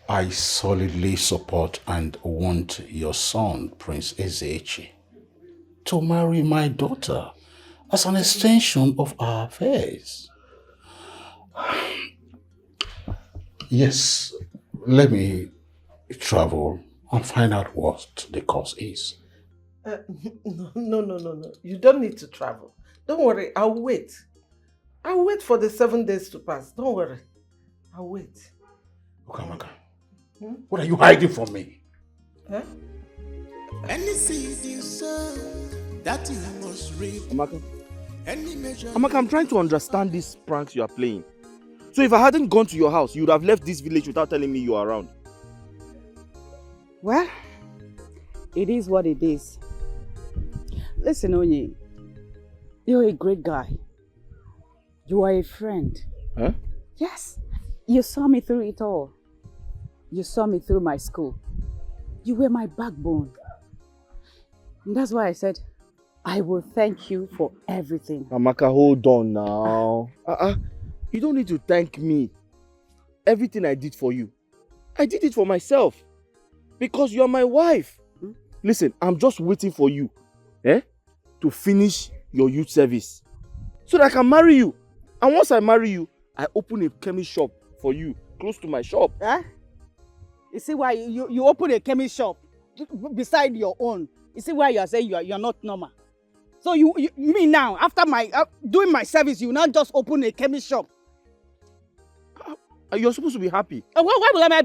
I solidly support and want your son, Prince Ezechi, to marry my daughter as an extension of our affairs. Yes, let me travel and find out what the cause is. No. You don't need to travel. Don't worry, I'll wait. I'll wait for the 7 days to pass. Don't worry. I'll wait. Okamaka, what are you hiding from me? Huh? Any seed you sow, that you must reap. Amaka. Any measure. Amaka, I'm trying to understand these pranks you are playing. So if I hadn't gone to your house, you would have left this village without telling me you are around. Well, it is what it is. Listen, Onye, you're a great guy. You are a friend. Huh? Yes. You saw me through it all. You saw me through my school. You were my backbone. And that's why I said, I will thank you for everything. Amaka, hold on now. You don't need to thank me. Everything I did for you, I did it for myself. Because you're my wife. Listen, I'm just waiting for you to finish your youth service so that I can marry you. And once I marry you, I open a chemist shop for you close to my shop. You see why you open a chemist shop beside your own? You see why you are saying you're not normal? So you mean now, after doing my service, you now just open a chemist shop? You're supposed to be happy. Why will I be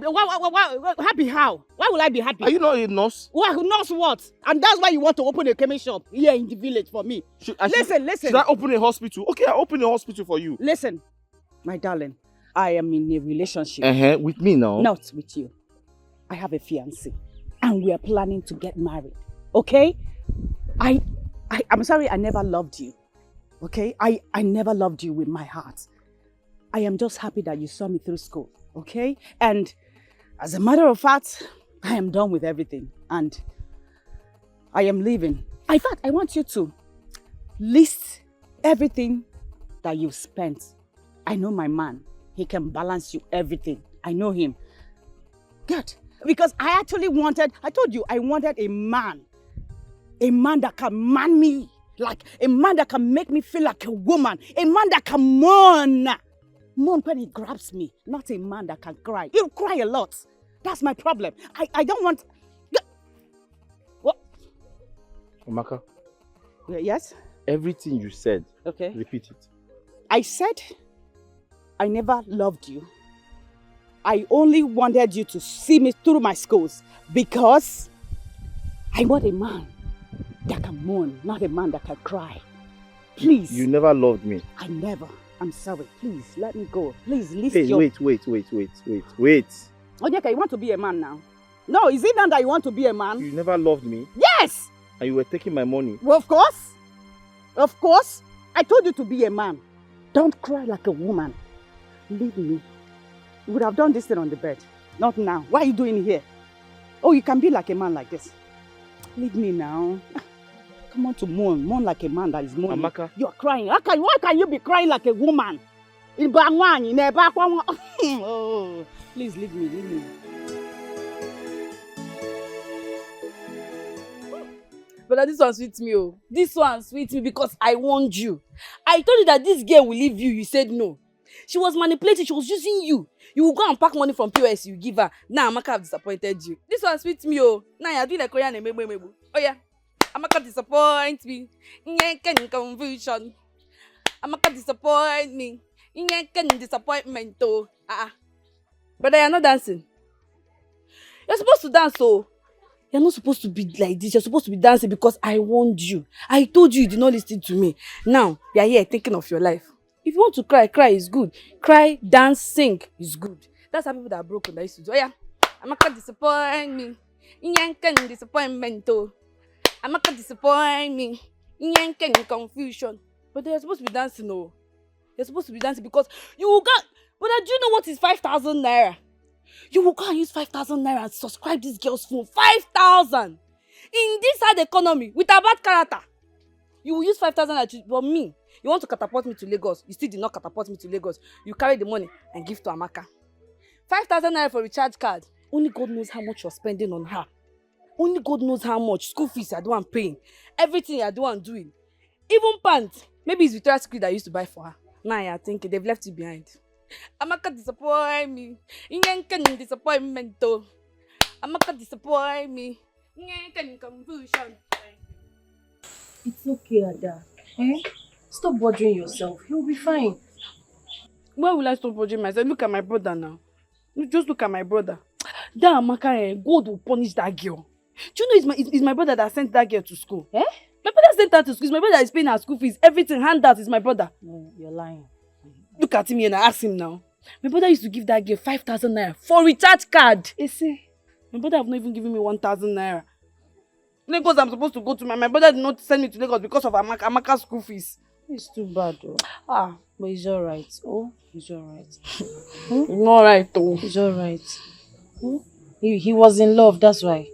happy? How? Why will I be happy? Are you not a nurse? What? Nurse what? And that's why you want to open a chemist shop here in the village for me. Listen. Should I open a hospital? Okay, I'll open a hospital for you. Listen, my darling, I am in a relationship. With me now? Not with you. I have a fiancé and we are planning to get married. Okay? I'm sorry I never loved you. Okay? I never loved you with my heart. I am just happy that you saw me through school. Okay? And as a matter of fact, I am done with everything. And I am leaving. In fact, I want you to list everything that you've spent, I know my man. He can balance you everything. I know him. Good. Because I actually wanted, I told you, I wanted a man. A man that can man me. Like a man that can make me feel like a woman. A man that can mourn. Mourn when he grabs me. Not a man that can cry. He'll cry a lot. That's my problem. I don't want... What? Amaka. Yes? Everything you said, okay. Repeat it. I said I never loved you. I only wanted you to see me through my schools because I want a man that can mourn, not a man that can cry. Please. You never loved me. I never. I'm sorry. Please, let me go. Please, list Hey, your... wait. Onyeka, you want to be a man now? No, is it not that you want to be a man? You never loved me. Yes! And you were taking my money. Well, of course. Of course. I told you to be a man. Don't cry like a woman. Leave me. You would have done this thing on the bed. Not now. Why are you doing it here? Oh, you can be like a man like this. Leave me now. Come on to mourn. Mourn like a man that is mourning. Amaka. You are crying. Why can you be crying like a woman? Oh, please leave me. Leave me. But this one sweets me, oh. This one sweets me because I warned you. I told you that this girl will leave you. You said no. She was manipulating. She was using you. You will go and pack money from POS. You give her. Now Amaka have disappointed you. This one sweets me, oh. Now you're doing like Korean and mebu. Oh yeah. Amaka disappoint me. Confusion. Amaka disappoint me. Disappointment, oh. But you're not dancing. You're supposed to dance, oh. You're not supposed to be like this. You're supposed to be dancing because I warned you. I told you did not listen to me. Now, you're here thinking of your life. If you want to cry, cry is good. Cry, dance, sing is good. That's how people that are broken that used to do. Oh yeah, Amaka disappoint me. Disappointment. Amaka disappoint me. Confusion. But they're supposed to be dancing, oh. You're supposed to be dancing because you got... But do you know what is 5,000 naira? You will go and use 5,000 naira and subscribe this girl's phone. 5,000! In this hard economy, with a bad character. You will use 5,000 naira, but me, you want to catapult me to Lagos. You still did not catapult me to Lagos. You carry the money and give to Amaka. 5,000 naira for recharge card. Only God knows how much you're spending on her. Only God knows how much. School fees you're the one paying. Everything you're the one doing. Even pants. Maybe it's Victoria's Secret that I used to buy for her. Now you're thinking they've left you behind. Amaka disappoint me. Disappointment. Amaka disappoint me. Confusion. It's okay, Ada. Stop bothering yourself. You'll be fine. Why will I stop bothering myself? Look at my brother now. Just look at my brother. That Amaka, God will punish that girl. Do you know it's my brother that sent that girl to school? My brother sent her to school. It's my brother that is paying her school fees. Everything, handouts, is my brother. No, you're lying. Look at him here and ask him now. My brother used to give that girl 5,000 naira for recharge card. You see? My brother have not even given me 1,000 naira. Lagos I'm supposed to go to. My brother did not send me to Lagos because of Amaka's school fees. It's too bad, though. But it's alright. Oh, it's alright. It's not alright, though. It's alright. He was in love, that's why.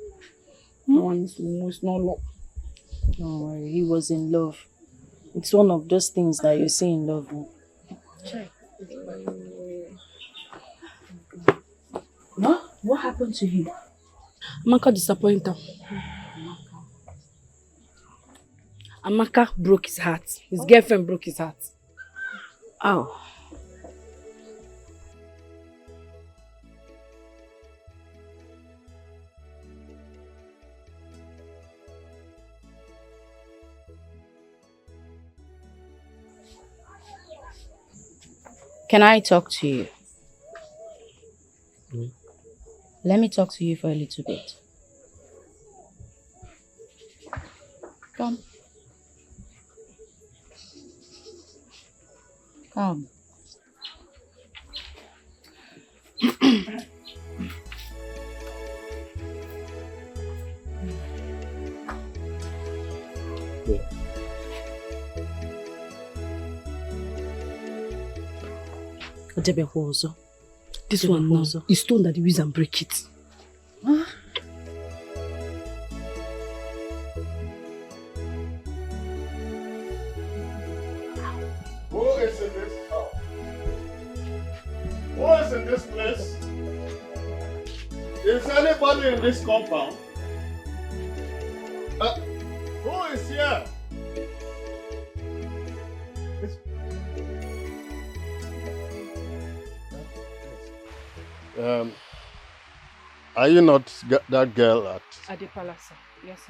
No, it's not love. Don't worry, he was in love. It's one of those things that you see in love. What happened to him? Amaka disappointed him. Amaka broke his heart. His girlfriend broke his heart. Oh. Can I talk to you? Let me talk to you for a little bit. Come. Come. This one now is stone that you use and break it. Huh? Is anybody in this compound? Who is here? Are you not that girl at the palace, yes,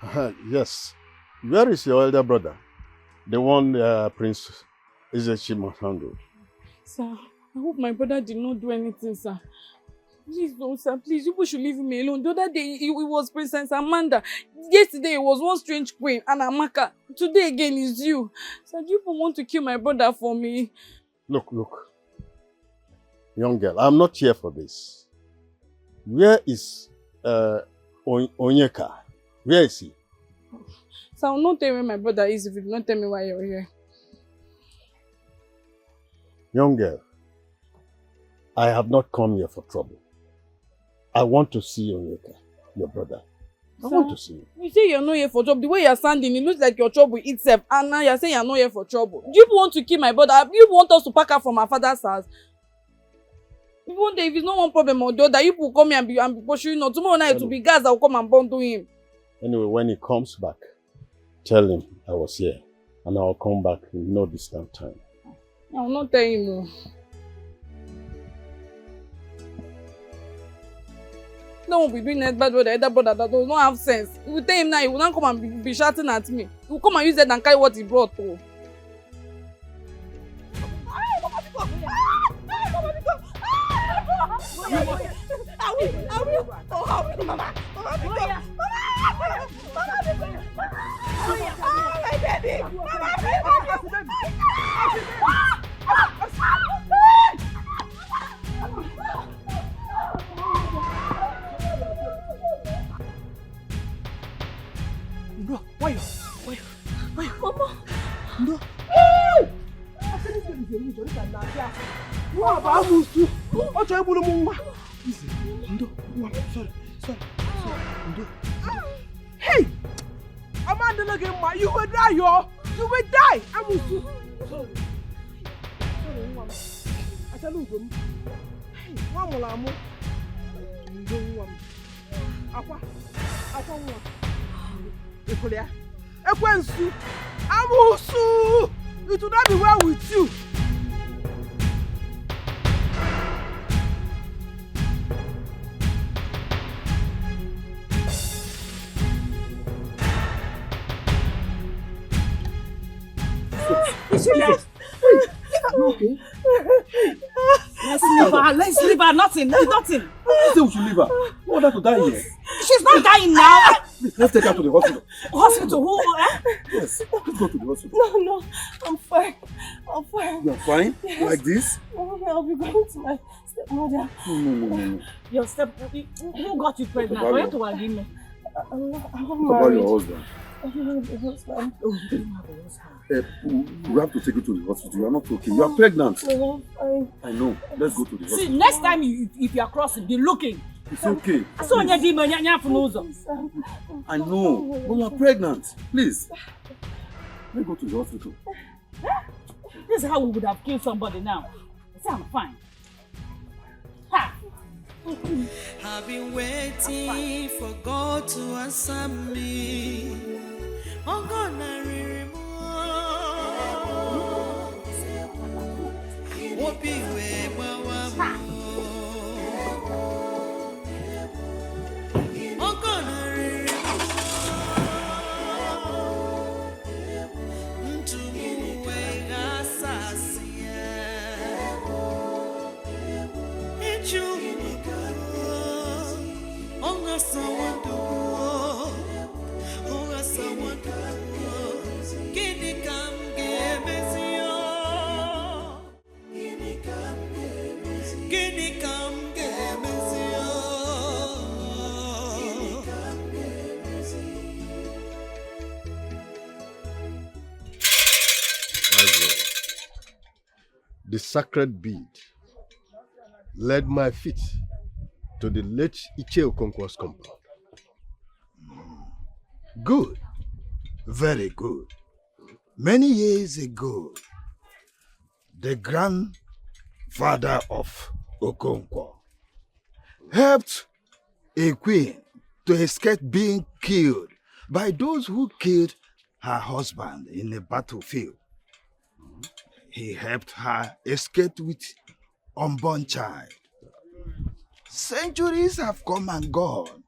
sir. Yes. Where is your elder brother? The one Prince Izechi must handle. Sir, I hope my brother did not do anything, sir. Please don't, sir. Please, you people should leave me alone. The other day, it was Princess Amanda. Yesterday, it was one strange queen, and Amaka. Today again is you. Sir, do you people want to kill my brother for me? Look. Young girl, I'm not here for this. Where is Onyeka? Where is he? Sir, I will not tell you where my brother is if you do not tell me why you're here. Young girl, I have not come here for trouble. I want to see Onyeka, your brother. I want to see him. You say you're not here for trouble. The way you're standing, it looks like your trouble itself. And now you're saying you're not here for trouble. Do you want to kill my brother? Do you want us to pack up from our father's house? Even if it's not one problem or the other, you will come here and be pursuing. No, tomorrow night it will be guys that will come and bundle him. Anyway, when he comes back, tell him I was here. And I'll come back in no distant time. I will not tell him no. No one will be doing that bad with the other brother that does not have sense. If you tell him now, he will not come and be shouting at me. He will come and use that and carry what he brought to. No, why? Mama. No. You are about to. What are you doing? Listen, no, sorry. No. Hey, Amanda, again, you will die, yo. You will die. I'm with you. Sorry, Mama. I tell you, hey, one more, Amo. Aqua. Ekolia. Ekwensu. Amusu. It will not be well with you. Yes. Okay. Let's leave her. Nothing. Nothing. You say we should leave her. You want her to die here? She's not dying now. Let's take her to the hospital. Hospital? Who? Yes. Let's go to the hospital. No. I'm fine. You're fine? Yes. Like this? I'll be going to my stepmother. No. Your who got you pregnant? About Why you to agree me? I'm What married. about your husband? I don't have a husband. Oh, you don't have a husband. We have to take you to the hospital. You are not okay. You are pregnant. No, I know. Let's go to the See, hospital. next time if you are crossing, be looking. It's okay. I saw your demon. I know. But you are pregnant. Please. Let's go to the hospital. This is how we would have killed somebody now. I say I'm fine. Ha! I've been waiting for God to answer me. Oh God, I remember. What be where oh God, I remember. To move away, it's you. The sacred bead led my feet to the late Iche Okonkwo's compound. Good. Very good. Many years ago, the grandfather of Okonkwo helped a queen to escape being killed by those who killed her husband in the battlefield. He helped her escape with unborn child. Centuries have come and gone.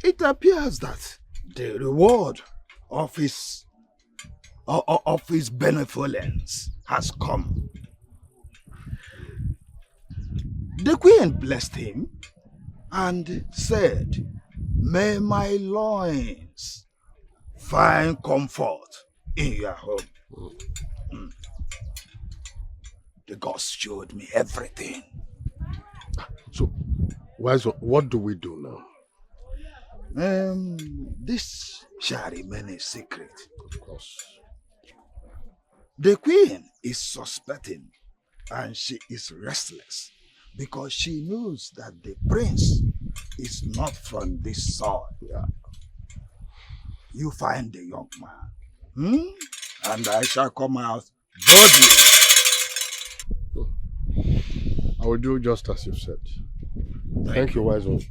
It appears that the reward of his benevolence has come. The queen blessed him and said, "May my loins find comfort in your home." The gods showed me everything. So, Wise One, what do we do now? This shall remain a secret. Of course. The queen is suspecting and she is restless because she knows that the prince is not from this soil. Yeah. You find the young man, and I shall come out boldly. I will do just as you said. Thank you, Wise One.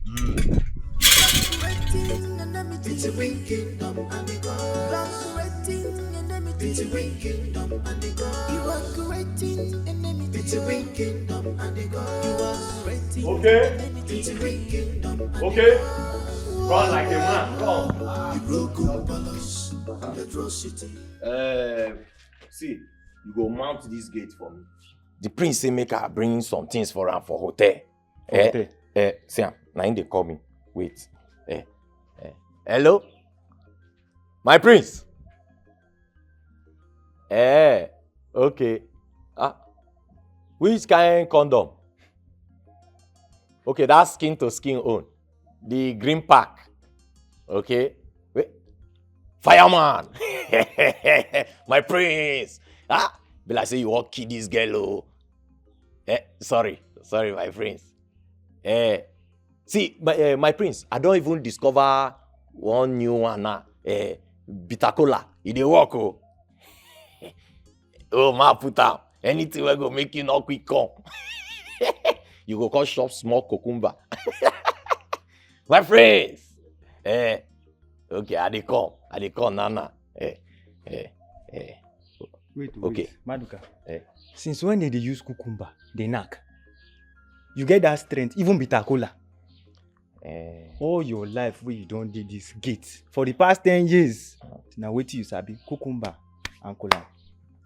Okay. Run like a man, run. See, you go mount this gate for me. The prince say make her bring some things for him for hotel. See, now they call me. Wait. Hello? My prince? Okay. Which kind condom? Okay, that's skin to skin own. The green pack. Okay. Wait. Fireman! My prince! Be like say you want kill this girl, oh. Sorry, my prince. See, my prince, I don't even discover one new one now. Bitter cola, it dey work, oh. Oh, ma put am. Anything will go make you not quick come. You go come shop small cucumber. My prince. Okay, I dey come, Nana. Wait, okay. Maduka. Since when did they use cucumber? They knack. You get that strength, even bitter cola. All your life where you don't do this gate for the past 10 years. Now wait till you sabi cucumber and cola.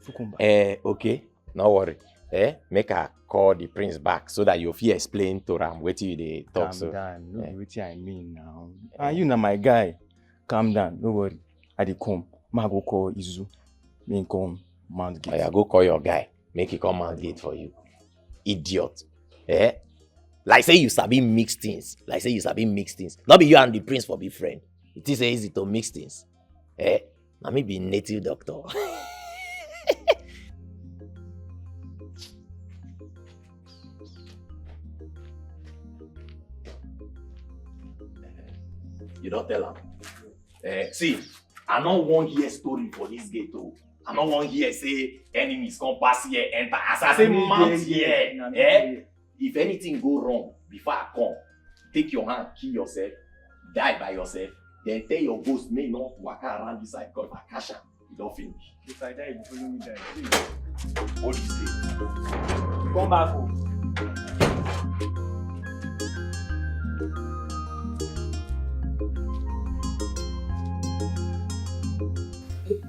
Cucumber. Okay, no worry. Make her call the prince back so that you fit explain to him what you dey talk. Calm so. down. No be wetin I mean now. And you na my guy. Calm down. No worry. I dey come. Ma go call Izu. Me come mount gate. I go call your guy. Make he come mount gate for you. Idiot. Like say you sabi mix things. Not be you and the prince for be friend. It is easy to mix things. Na me be native doctor. You don't tell him. See, I don't want hear story for this gate. Oh. I don't want hear say enemies come pass here, enter. As I say, mount here. If anything go wrong before I come, take your hand, kill yourself, die by yourself, then tell your ghost may not walk around this side because if I cash am, you don't finish. If I die, you follow me die. What do you say? Come back home.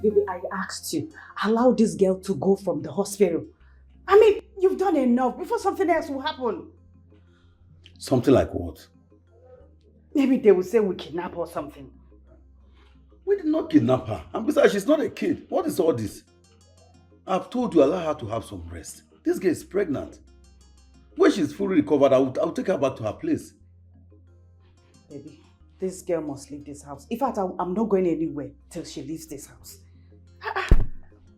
Baby, I asked you, allow this girl to go from the hospital. I mean, you've done enough before something else will happen. Something like what? Maybe they will say we kidnap her or something. We did not kidnap her. And besides, she's not a kid. What is all this? I've told you, allow her to have some rest. This girl is pregnant. When she's fully recovered, I'll take her back to her place. Baby, this girl must leave this house. In fact, I'm not going anywhere till she leaves this house.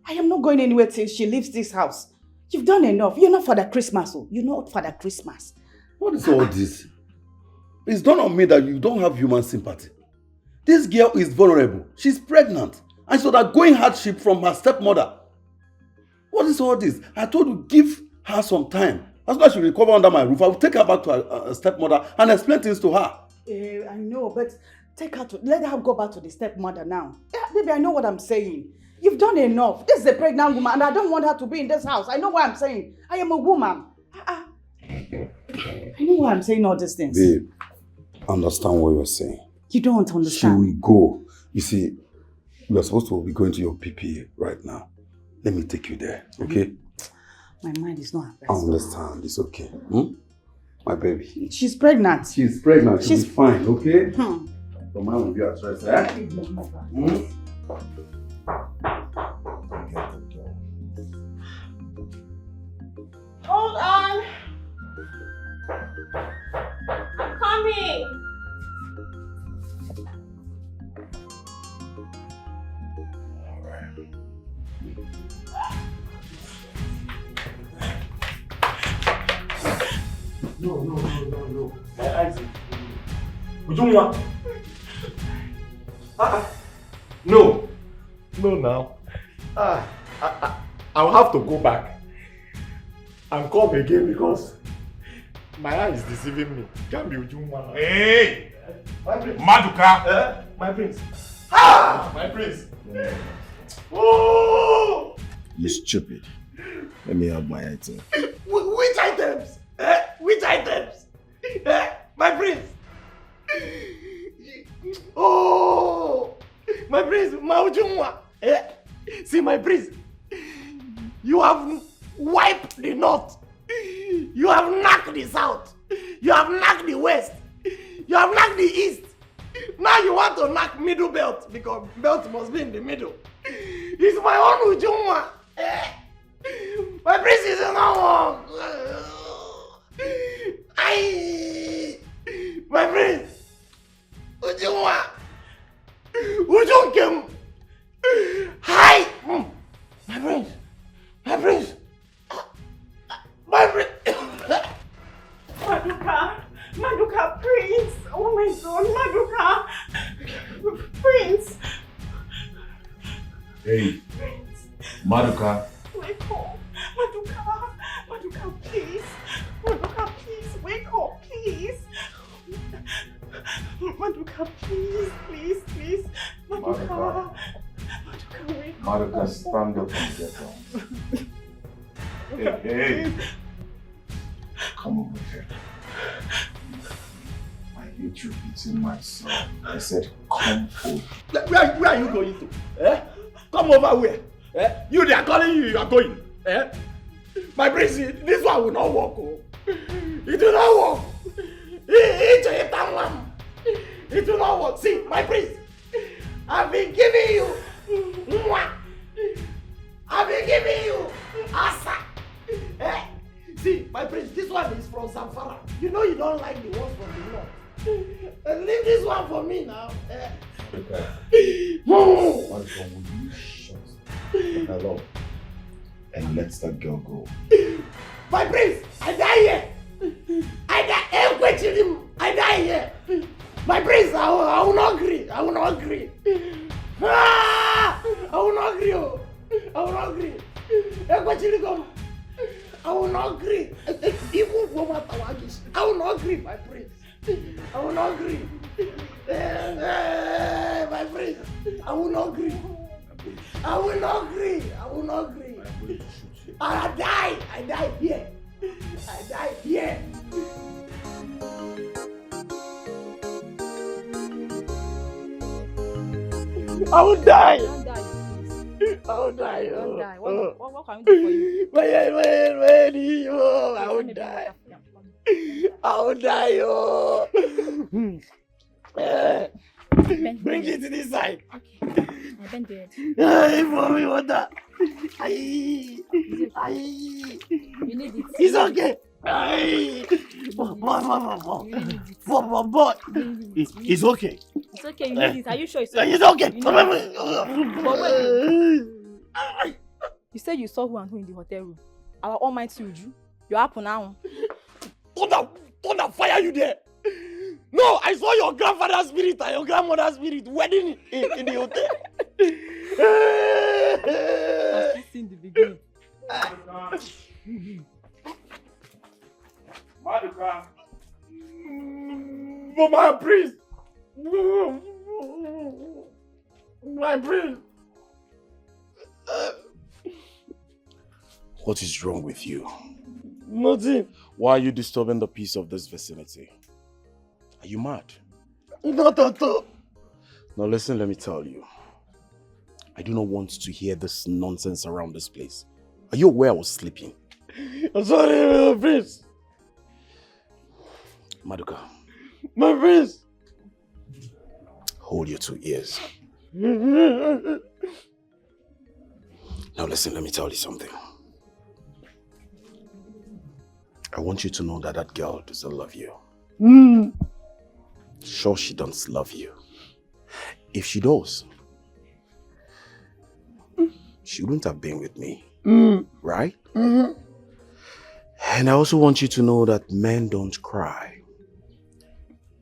I am not going anywhere till she leaves this house. You've done enough. You're not Father Christmas. You're not Father Christmas. What is all this? It's done on me that you don't have human sympathy. This girl is vulnerable. She's pregnant. And she's undergoing hardship from her stepmother. What is all this? I told you, give her some time. As soon as she recover under my roof, I will take her back to her stepmother and explain things to her. I know, but let her go back to the stepmother now. Yeah, baby, I know what I'm saying. You've done enough. This is a pregnant woman and I don't want her to be in this house. I know what I'm saying. I am a woman. I know why I'm saying all these things. Babe, understand what you're saying. You don't understand. She will go. You see, we are supposed to be going to your PPA right now. Let me take you there, okay? My mind is not at I rest. understand. It's okay. My baby. She's pregnant. She's pregnant. She'll be fine, okay? Hmm. Your mind will be at rest, eh? Hold on. I'm coming. No. My eyes. Ujumwa. No. No now. I'll have to go back and come again because my eye is deceiving me. Can't be Ujumwa. Hey! My prince. Maduka! My prince. My prince. Oh! You stupid. Let me have my item. Which items? Which items? My prince. Oh! My prince, Maujumwa. See, my prince. You have wiped the north. You have knocked the south. You have knocked the west. You have knocked the east. Now you want to knock middle belt because belt must be in the middle. It's my own Ujumwa. My prince is not one. My prince. Ujumwa. Ujunkem. Hi. My prince. My prince. My prince. Maduka, Prince. Oh my God, Maduka. Prince. Hey, Maduka. Wake up. Maduka, please. Maduka, please, wake up, please. Maduka, please. Maduka, wake up. Maduka, stand up and get down. Hey. Come over here. I hate you beating my son. I said, come over. Where are you going to? Come over where? You, they are calling you are going. My prince, this one will not work. Oh. It will not work. It will not work. See, my prince, I've been giving you. I've been giving you Asa. See, my prince, this one is from Zamfara. You know you don't like the ones from the north. Leave this one for me now. Okay. Will you shut hello and let that girl go? My prince, I die here. I die here. My prince, I will not agree. I will not agree. I will not agree. I will not agree. I will not agree. Even for what I will not agree, my prince. I will not agree. My prince, I will not agree. I will not agree. I will not agree. I die here. I die here. I will die. I will die. Don't die. What can we do for you? I will die. I will die. Bring it to this side. I've been dead. For me, water. You need it. It's okay. It's okay. It's okay, you need it. Are you sure it's okay? It's okay. But wait. You said you saw who and who in the hotel room. Our almighty Uju. You're up now. Thunder fire you there. No, I saw your grandfather's spirit and your grandmother's spirit wedding in the hotel. I've seen the beginning. Maduka. For my priest. My priest. What is wrong with you? Nothing. Why are you disturbing the peace of this vicinity? Are you mad? Not at all. Now listen, let me tell you. I do not want to hear this nonsense around this place. Are you aware I was sleeping? I'm sorry, my prince. Maduka. My prince. Hold your 2 ears. Now listen, let me tell you something. I want you to know that girl doesn't love you. Sure, she doesn't love you. If she does, she wouldn't have been with me. Right? And I also want you to know that men don't cry.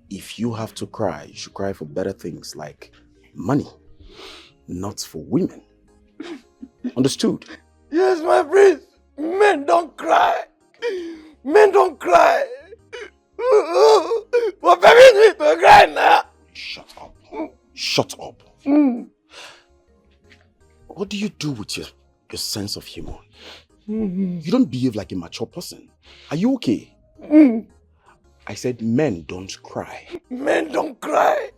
If you have to cry, you should cry for better things like money, not for women. Understood? Yes, my prince. Men don't cry. Men don't cry. But baby need to cry now. Shut up. Shut up. What do you do with your sense of humor? You don't behave like a mature person. Are you okay? I said men don't cry. Men don't cry.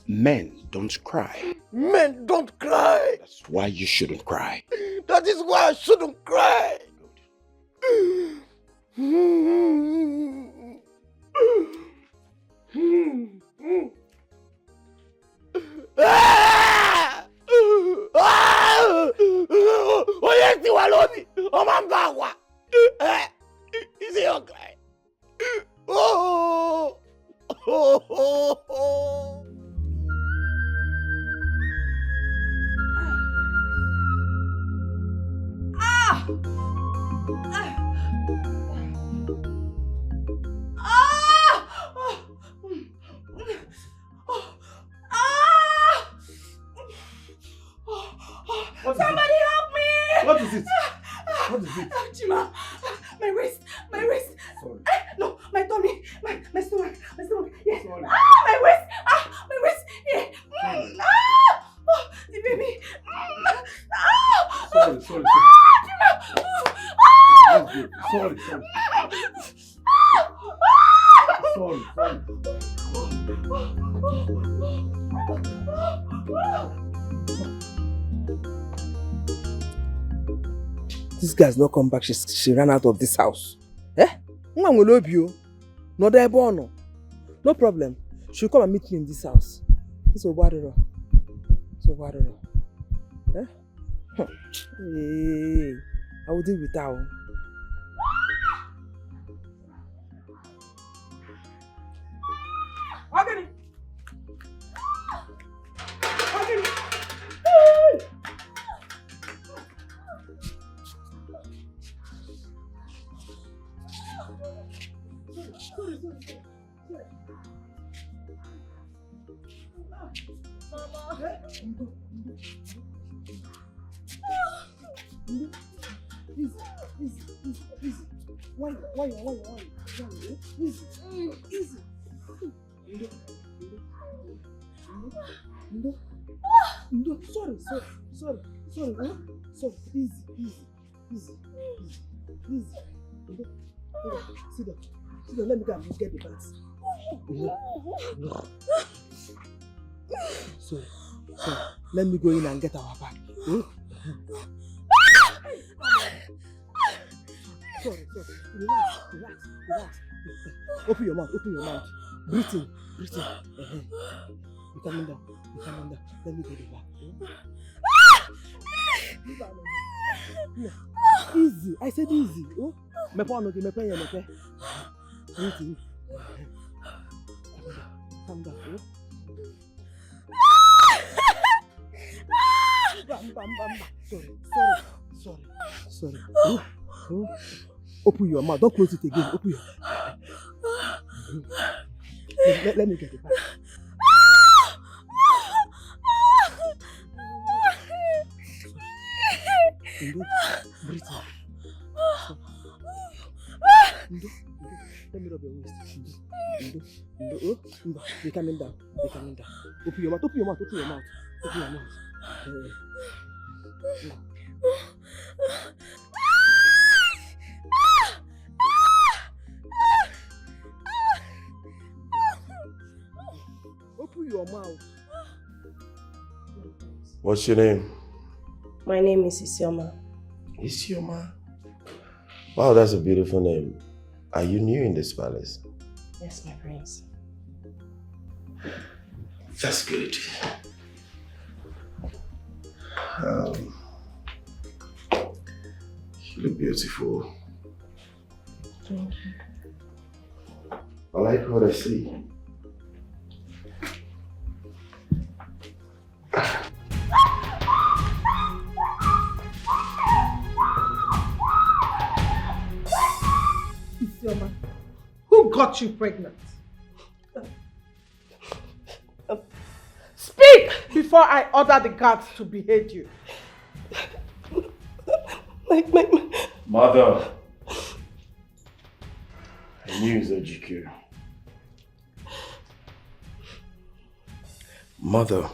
Men don't cry. Men don't cry. That's why you shouldn't cry. That is why I shouldn't cry. Oye, si Walobi, o Mambagua. Is he okay? Oh, oh, oh, oh. Ah! Somebody help me! What is it? What is it? Chima, my wrist. Sorry. No, my tummy, my stomach. Yes. Sorry. My wrist. Yeah. The baby. Sorry. Chima. That's good. Sorry. This guy's not come back. She ran out of this house. Nwa will love you. No there bono. No problem. She'll come and meet me in this house. It's a water. Hey, I will deal with that. Easy. Why? Easy. No, sorry. Sorry. Easy. Sit down. Let me go and get the bags. So, let me go in and get our bag. Sorry. Relax. Open your mouth. Breathe in. You're coming down. Let me get the bag. Easy. I said easy. Oh, me Breathe in. Calm down. Sorry. Open your mouth. Don't close it again. Open your. Let me get it back. Breathe in. Let me rub your waist. Oh, they're coming down. They're coming down. Open your mouth. Open your mouth. Open your mouth. Open your mouth. Open your mouth. What's your name? My name is Isioma. Isioma? Wow, that's a beautiful name. Are you new in this palace? Yes, my prince. That's good. You look beautiful. Thank you. I like what I see. Isioma, who got you pregnant? Speak before I order the guards to behead you. Mother, I knew it was GQ. Mother,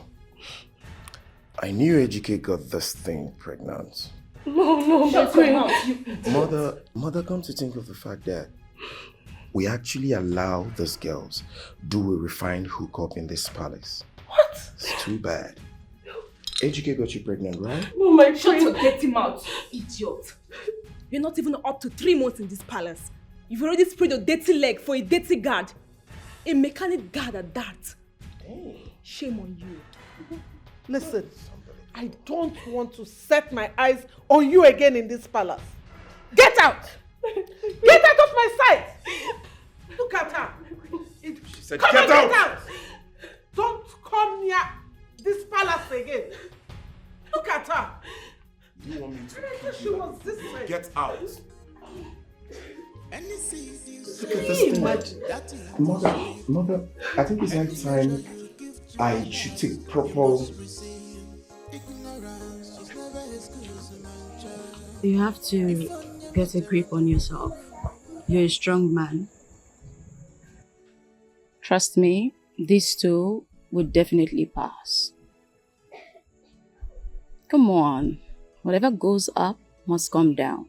I knew Ejike got this thing pregnant. No, Shut your mouth, you Mother, come to think of the fact that we actually allow these girls do a refined hookup in this palace. What? It's too bad. Ejike got you pregnant, right? No, my Shut your dirty mouth, idiot. You're not even up to 3 months in this palace. You've already spread your dirty leg for a dirty guard. A mechanic guard at that. Shame on you. Listen, I don't want to set my eyes on you again in this palace. Get out! Get out of my sight! Look at her. She said, Come get and out! Get out! Don't come near this palace again. Look at her. You want me to She was this way. get out? Look at this thing. Mother, I think it's like time I should take proper... You have to get a grip on yourself. You're a strong man. Trust me, this too would definitely pass. Come on. Whatever goes up must come down.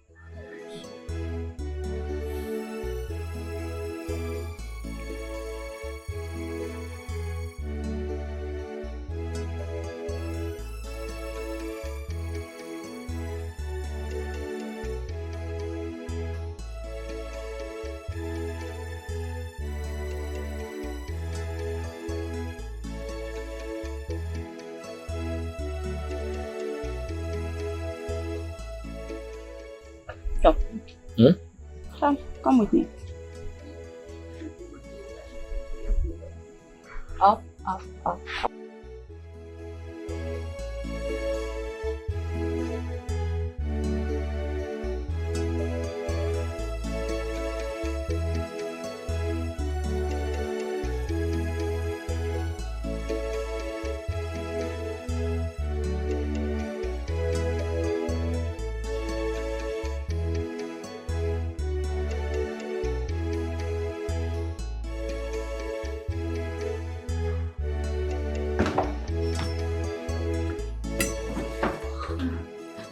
Come with me. Up, up, up.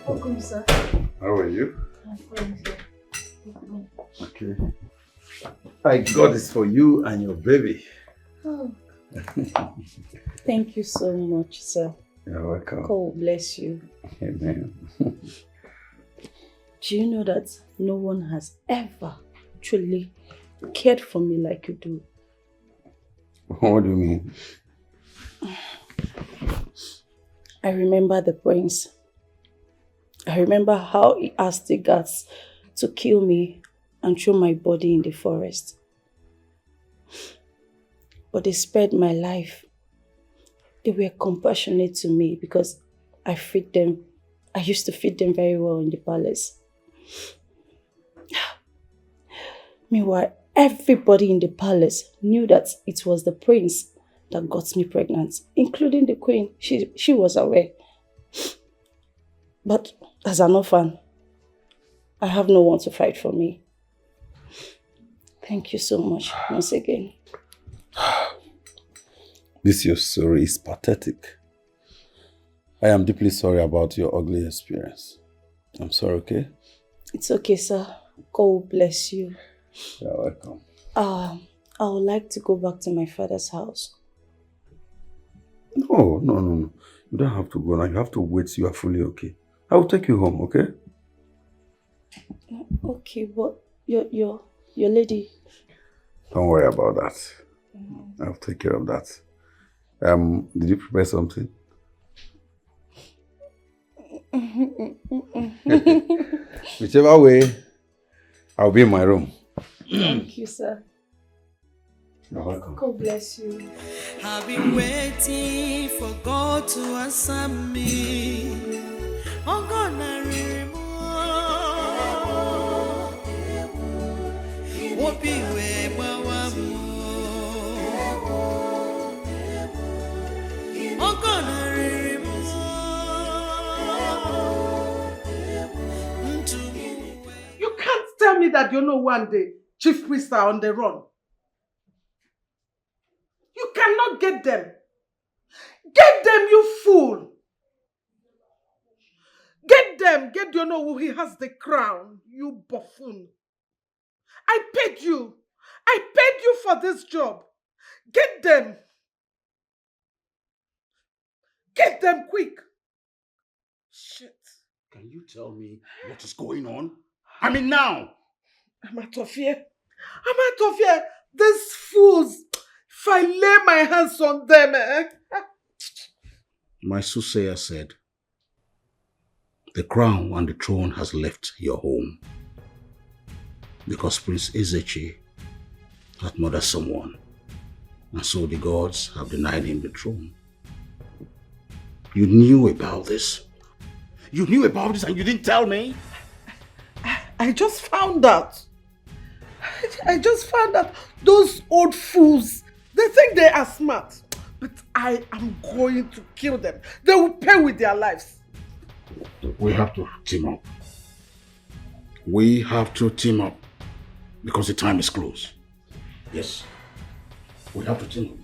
Welcome, sir. How are you? I'm fine, sir. Okay. I got this for you and your baby. Oh. Thank you so much, sir. You're welcome. God bless you. Amen. Do you know that no one has ever truly cared for me like you do? What do you mean? I remember the prince. I remember how he asked the guards to kill me and throw my body in the forest. But they spared my life. They were compassionate to me because I feed them. I used to feed them very well in the palace. Meanwhile, everybody in the palace knew that it was the prince that got me pregnant, including the queen. She was aware. But as an orphan, I have no one to fight for me. Thank you so much once again. This your story is pathetic. I am deeply sorry about your ugly experience. I'm sorry, okay? It's okay, sir. God will bless you. You're welcome. I would like to go back to my father's house. No. You don't have to go now. You have to wait till you are fully okay. I will take you home, okay? Okay, but your lady. Don't worry about that. I'll take care of that. Did you prepare something? Whichever way, I'll be in my room. Thank you, sir. You're welcome. God bless you. I've been waiting for God to answer me. Oh God, I remember. What be where oh God, I remember. You can't tell me that you know one day chief priests are on the run. You cannot get them. Get them, you fool. Get them. Get you know who he has the crown, you buffoon. I paid you. I paid you for this job. Get them. Get them quick. Shit. Can you tell me what is going on? I mean now. I'm out of here. These fools. If I lay my hands on them, My soothsayer said, the crown and the throne has left your home because Prince Ezechi had murdered someone, and so the gods have denied him the throne. You knew about this? You knew about this and you didn't tell me? I just found out. Those old fools, they think they are smart. But I am going to kill them. They will pay with their lives. We have to team up. We have to team up because the time is close. Yes, we have to team up.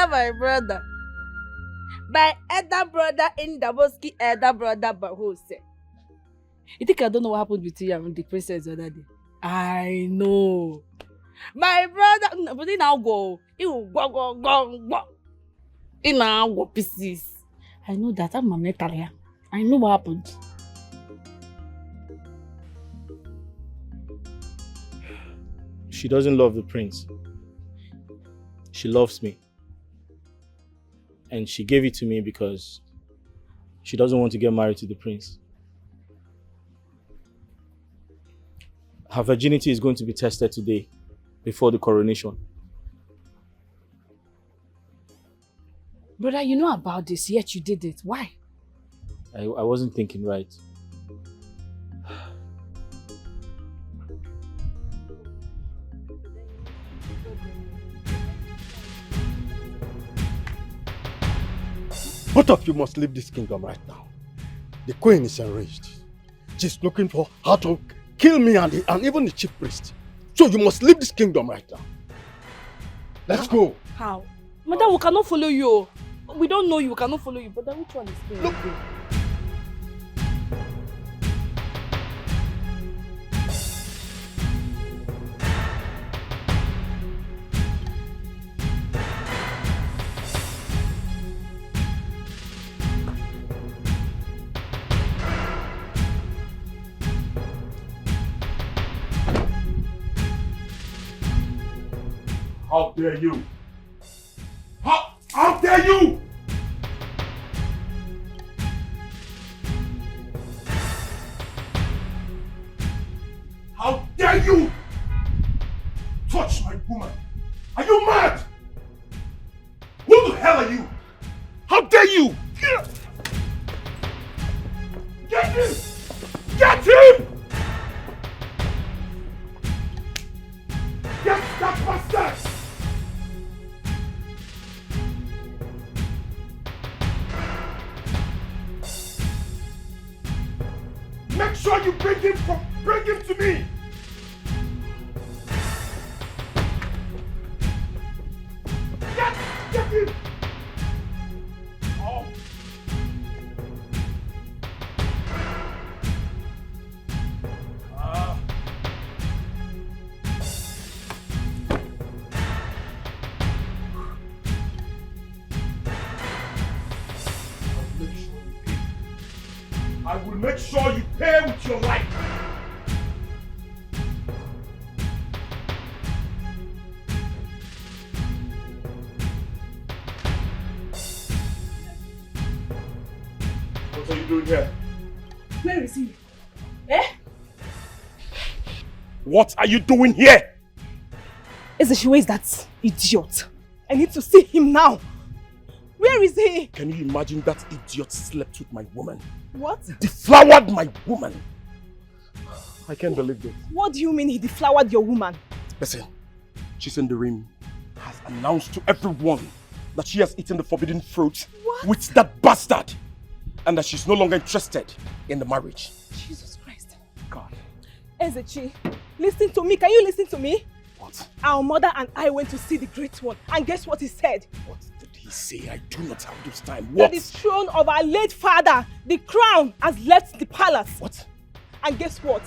My brother. My elder brother in Daboski, elder brother Bahose. You think I don't know what happened between you and the princess the other day? I know. My brother, but he now go. He will go. He now go pieces. I know that. I'm a metal. I know what happened. She doesn't love the prince. She loves me. And she gave it to me because she doesn't want to get married to the prince. Her virginity is going to be tested today before the coronation. Brother, you know about this, yet you did it. Why? I wasn't thinking right. Both of you must leave this kingdom right now. The queen is enraged. She's looking for how to kill me and even the chief priest. So you must leave this kingdom right now. Let's go. How? Madam, we cannot follow you. We don't know you, we cannot follow you. But then which one is good? Look. How dare you? How dare you? How dare you touch my woman? Are you mad? Who the hell are you? How dare you? Get him! Get him! Get that bastard! Make sure you bring him to me! Get him! Oh. I will make sure you pay with your life. What are you doing here? Where is he? Eh? What are you doing here? Ezechi, where is that idiot? I need to see him now. Where is he? Can you imagine that idiot slept with my woman? What? Deflowered my woman. I can't believe this. What do you mean he deflowered your woman? Listen, Chisenderim has announced to everyone that she has eaten the forbidden fruit with that bastard and that she's no longer interested in the marriage. Jesus Christ. God. Ezechi, listen to me. Can you listen to me? What? Our mother and I went to see the great one, and guess what he said? What did he say? I do not have this time. That What? the throne of our late father, the crown, has left the palace. What? And guess what?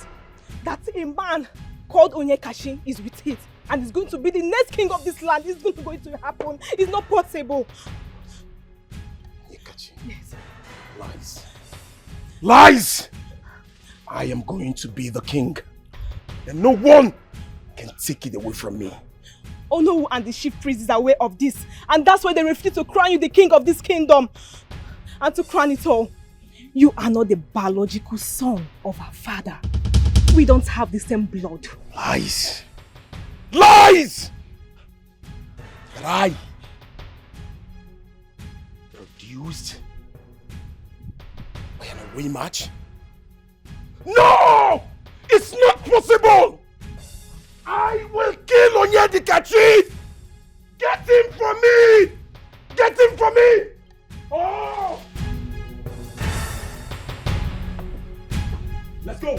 That a man called Onyekashi is with it and is going to be the next king of this land. It's not going to happen. It's not possible. Onyekashi? Yes. Lies. Lies! I am going to be the king. And no one can take it away from me. Onowu and the chief priests are aware of this, and that's why they refuse to crown you the king of this kingdom. And to crown it all, you are not the biological son of our father. We don't have the same blood. Lies! Lies! That I produced by an away match? No! It's not possible! I will kill Onyedikachi! Get him for me! Get him for me! Oh! Let's go!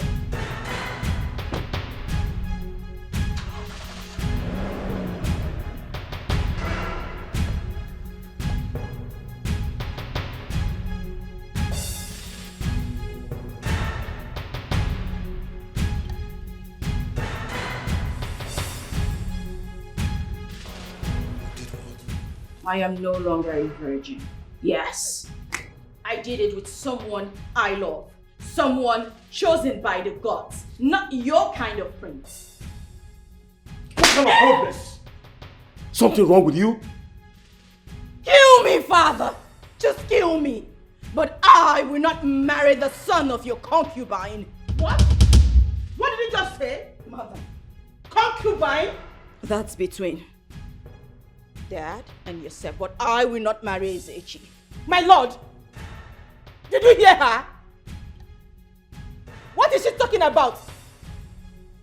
I am no longer a virgin. Yes, I did it with someone I love. Someone chosen by the gods. Not your kind of prince. What kind of hopeless? Something wrong with you? Kill me, father! Just kill me! But I will not marry the son of your concubine. What? What did you just say? Mother. Concubine? That's between Dad and yourself, but I will not marry Ezechi. My lord! Did you hear her? What is she talking about?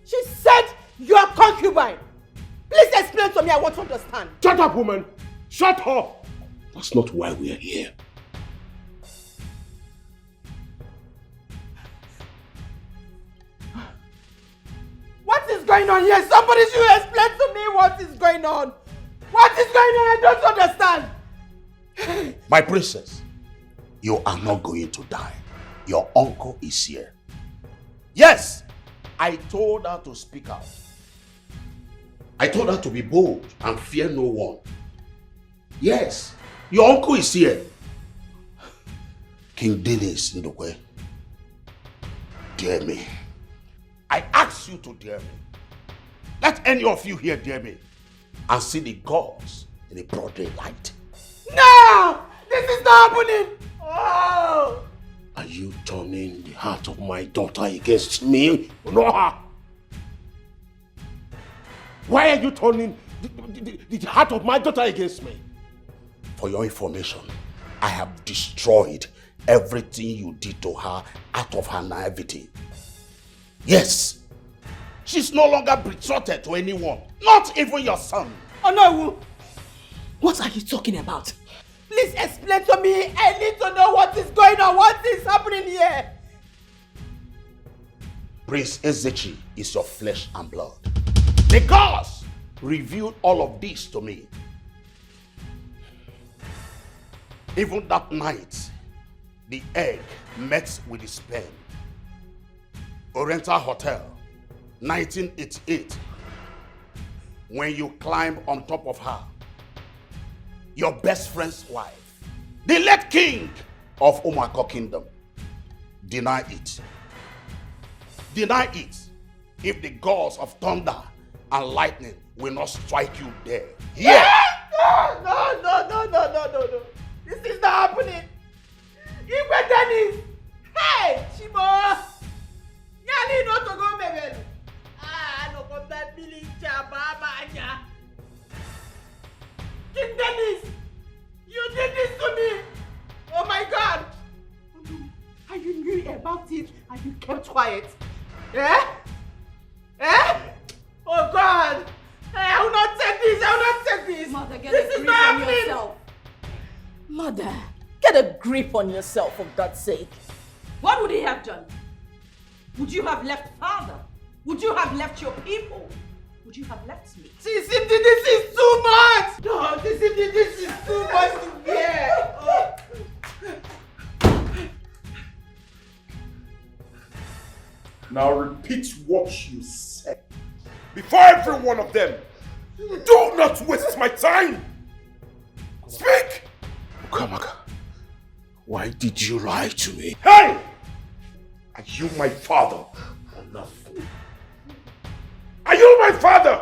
She said you are concubine. Please explain to me, I want to understand. Shut up, woman! Shut up! That's not why we are here. What is going on here? Somebody should explain to me what is going on. What is going on? I don't understand. My princess, you are not going to die. Your uncle is here. Yes, I told her to speak out. I told her to be bold and fear no one. Yes, your uncle is here. King Dennis Ndokwe, dare me. I ask you to dare me. Let any of you here dare me and see the gods in a broad daylight. No! This is not happening! Oh! Are you turning the heart of my daughter against me? No! Why are you turning the heart of my daughter against me? For your information, I have destroyed everything you did to her out of her naivety. Yes, She's no longer betrothed to anyone, not even your son. Oh no! What are you talking about? Please explain to me. I need to know what is going on. What is happening here? Prince Ezechi is your flesh and blood. The gods revealed all of this to me. Even that night, the egg met with the sperm. Oriental Hotel, 1988. When you climb on top of her, your best friend's wife, the late king of Omako Kingdom, deny it. Deny it if the gods of thunder and lightning will not strike you there. Yeah! No. This is not happening. Igwe Dennis! Hey, Chimo! Yali no to go baby. No come that Billy Chababa anya. King Dennis! You did this to me! Oh my God! And you knew about it and you kept quiet. Eh? Oh God! I will not take this! Mother, get this a is grip not on happening! yourself. Mother, get a grip on yourself for God's sake. What would he have done? Would you have left father? Would you have left your people? Would you have left me? This is too much! No, this is too much to bear! Oh. Now repeat what you said before every one of them. Do not waste my time! Speak! Ukamaka, why did you lie to me? Hey! Are you my father or not? Are you my father?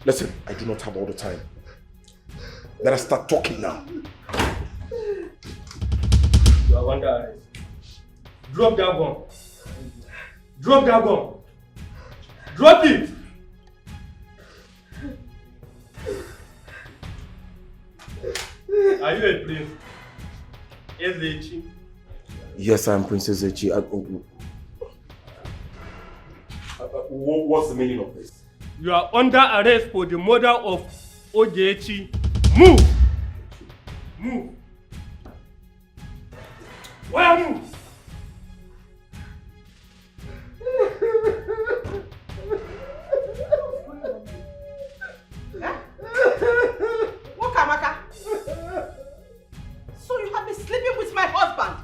Listen, I do not have all the time. Let us start talking now. You are under arrest. Drop that gun. Drop that gun. Drop it. Are you a prince? Ezechi? Yes, I am Princess Echi. What's the meaning of this? You are under arrest for the murder of Ogechi. Move! Move! Where move? Wakamaka! So you have been sleeping with my husband?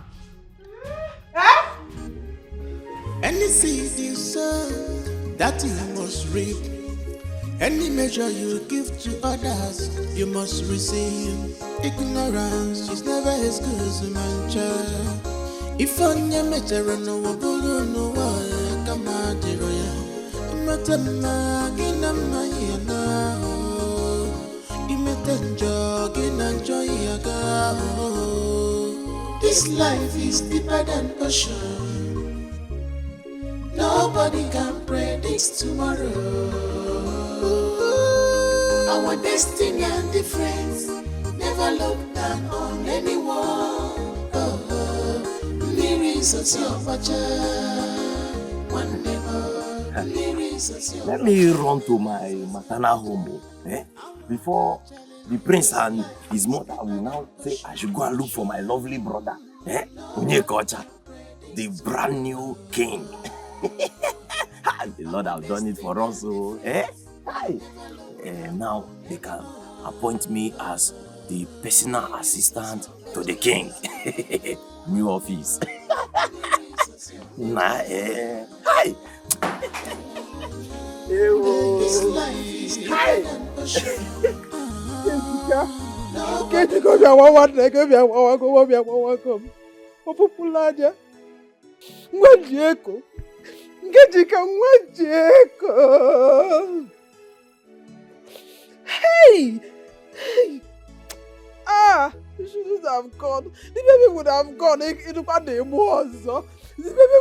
Any seed you sow, that you must reap. Any measure you give to others, you must receive. Ignorance is never as good as a man child. If on your measure no one no one come out the royal. Imatama ginama yana. Imatanjo ginanjo yaga. This life is deeper than ocean. Nobody can predict tomorrow. Our destiny and difference. Never look down on anyone. Let me run to my maternal home. Before the prince and his mother will now say I should go and look for my lovely brother. Onyekocha, the brand new king. The Lord have done it for us. So, now they can appoint me as the personal assistant to the king. New office. Hi. This life is high. Hey! You shouldn't have gone. The baby would have gone. The baby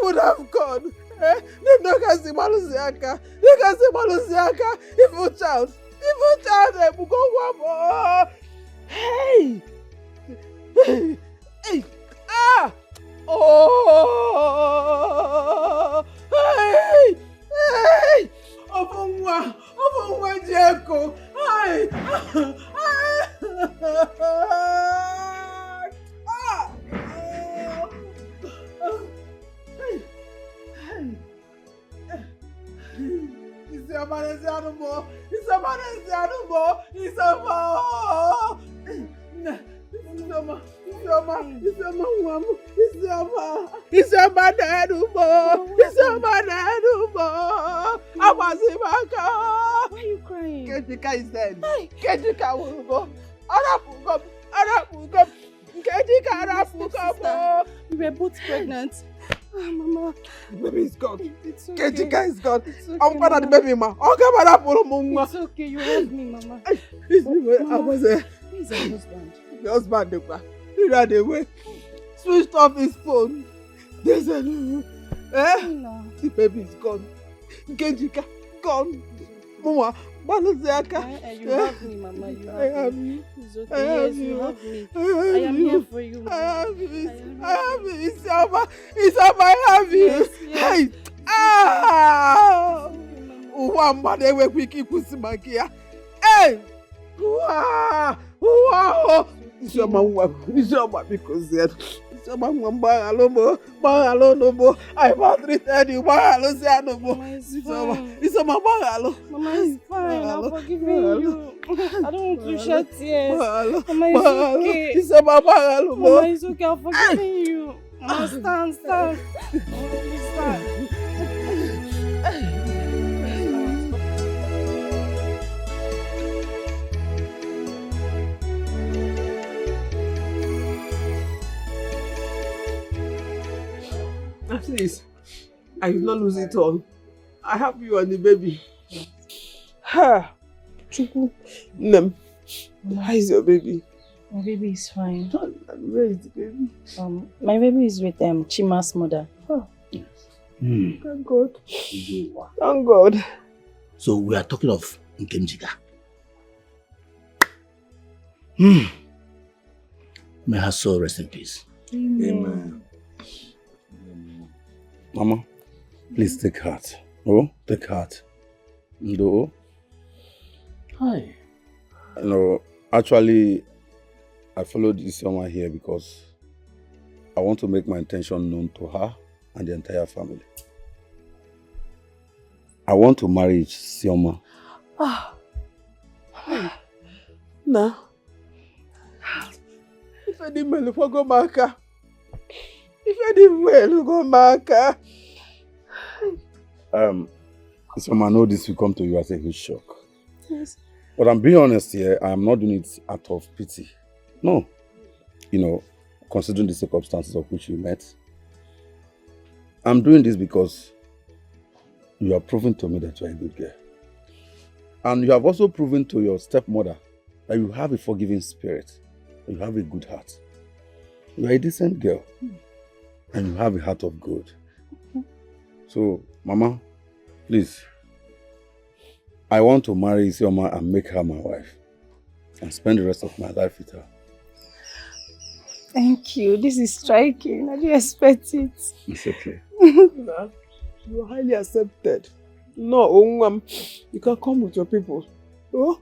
would have gone. Evil child. Go. Hey! Ah! Oh! Hey! Hey! Ofunwa Jeko! Hey! Why are you crying? Kejika is dead. Kejika will go. Arapugo. Kejika Arapugo. We were both pregnant. Mama. The baby is gone. It's okay. Kejika is gone. It's okay, I'm part of the Mama. baby, ma. It's okay. You have me, Mama. I was there. Where's your husband? The husband, he ran away. Switched off his phone. They said, No. The baby is gone. Kejika, gone. Mama, Balaziaka. You have me, Mama. You have I have me. you. It's okay. I have Yes, you. you have me. I I have am you. here for you. I have you. I I have you. Isama, I have you. Yes, yes. Hey. Ah. Uwamba dewe kwiki kusimakia. Hey. Wow. Isama because yet. Isama mbangalomo. Bangalomo. I maltreated you. Bangalosianomo. Isama bangalo. Mama is fine. I'm forgiving you. I don't want to shed tears. Mama, Mama, it's okay. Mama, it's okay. I'm forgiving you. Mama, stand. Mama, please stand. Please, I will not lose it all. I have you and the baby. Ha! Chuku, Nem, how is your baby? My baby is fine. Where is the baby? My baby is with Chima's mother. Oh. Thank God. Thank God. So we are talking of Nkemjika. May her soul rest in peace. Amen. Mama, please take heart. Oh, take heart. No. Hi. No, actually, I followed Isioma here because I want to make my intention known to her and the entire family. I want to marry Isioma. Now, if I didn't well, go back. If I didn't well, go back. Isioma, I know this will come to you as a huge shock. Yes. But I'm being honest here, I am not doing it out of pity. No. You know, considering the circumstances of which you met. I'm doing this because you have proven to me that you are a good girl. And you have also proven to your stepmother that you have a forgiving spirit. You have a good heart. You are a decent girl. And you have a heart of gold. So, Mama, please, I want to marry Isioma and make her my wife. And spend the rest of my life with her. Thank you. This is striking. I didn't expect it. It's okay. No, you are highly accepted. No, you can come with your people. Oh?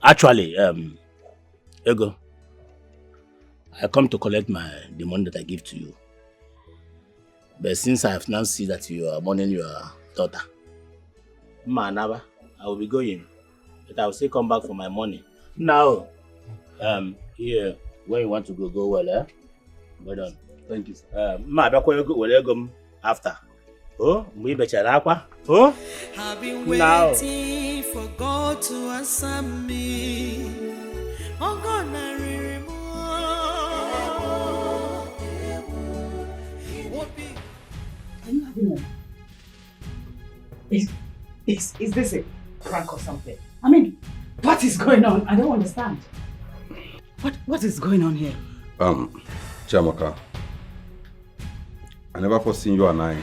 Actually, Ego, I come to collect the money that I give to you. But since I have now seen that you are mourning your daughter, I will be going. But I will still come back for my money. Now, here, when you want to go well, eh? Well done. Thank you, sir. Go after. Oh, we better aqua. Oh, I've been now. waiting for God to answer me. Oh God, I Are you having is this a prank or something? I mean, what is going on? I don't understand. What is going on here? Chiamaka, I never foreseen you and I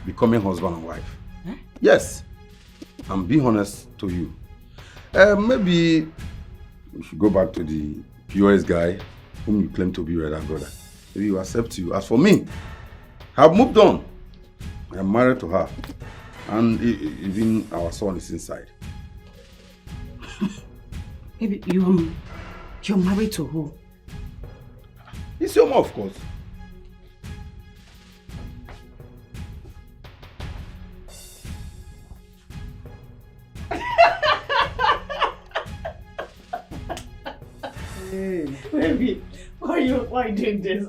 becoming husband and wife. Eh? Yes, I'm being honest to you. Maybe we should go back to the POS guy whom you claim to be your elder brother. Maybe he will accept you. As for me, I've moved on. I am married to her. And even our son is inside. Baby, you're married to who? It's your mom, of course. Baby, why are you doing this?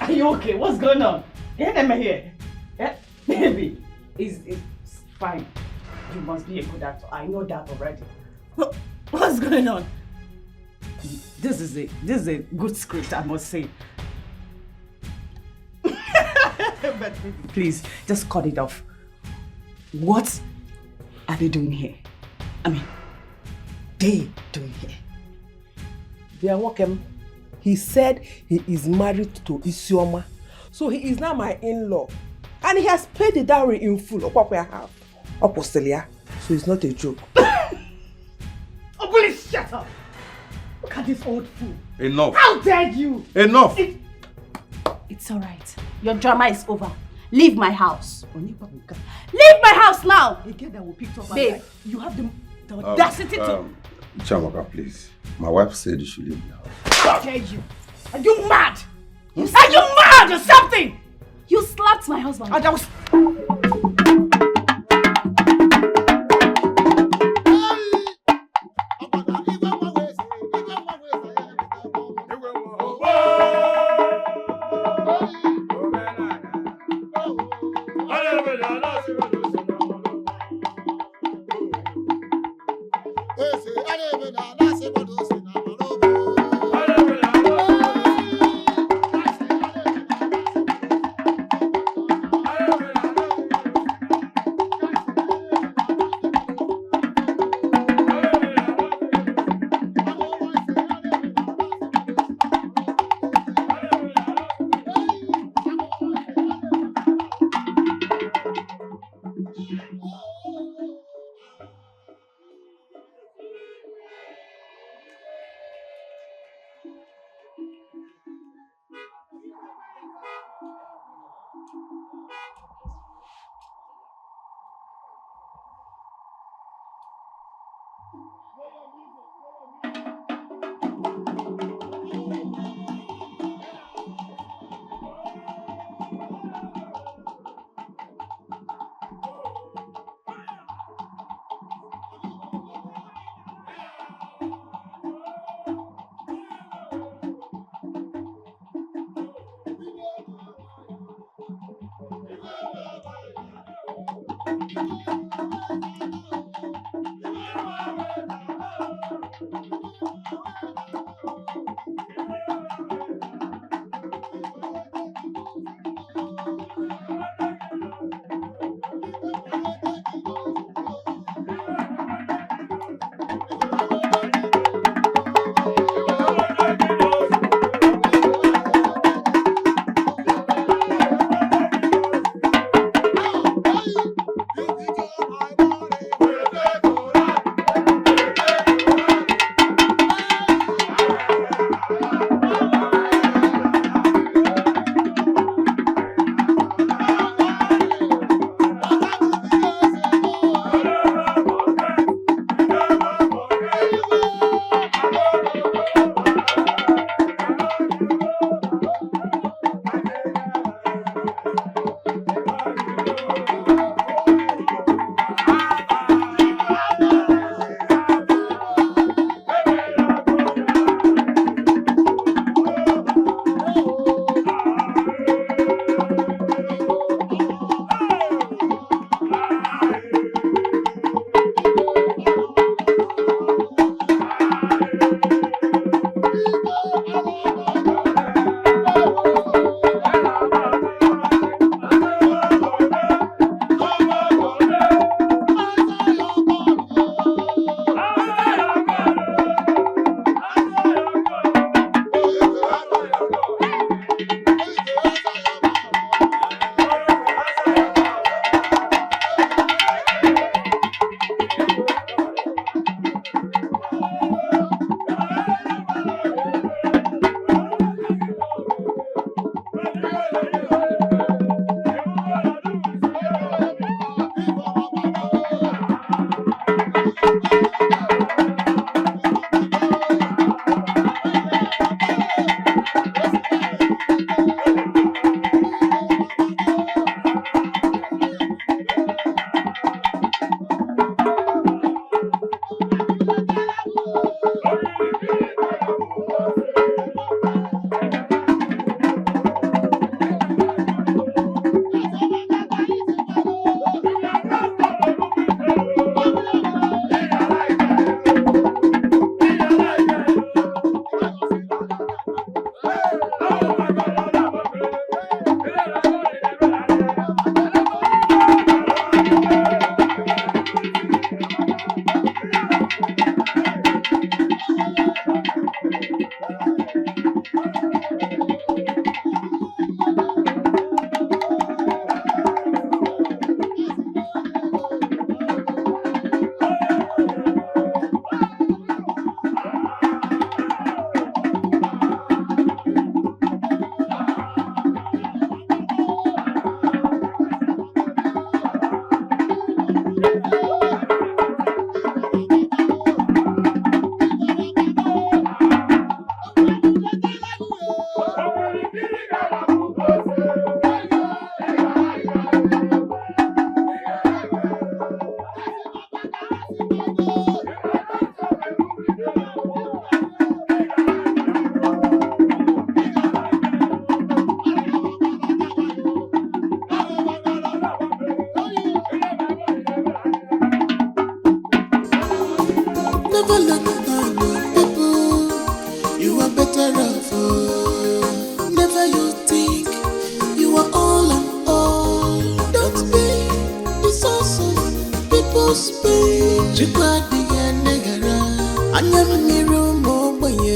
Are you okay? What's going on? Yeah, I'm here. Yeah, baby, it's fine. You must be a good actor. I know that already. What's going on? This is a good script, I must say. But baby, please, just cut it off. What are they doing here? I mean, they doing here? They are welcome. He said he is married to Isioma. So he is now my in-law. And he has paid the dowry in full. So it's not a joke. Oh, please shut up! Look at this old fool. Enough. How dare you? Enough. It's alright. Your drama is over. Leave my house. Leave my house now! Again, that will pick up my Babe, life. You have the audacity to... Chamaka, please. My wife said you should leave the house. How dare you? Are you mad? Are you mad or something? You slapped my husband. And I was...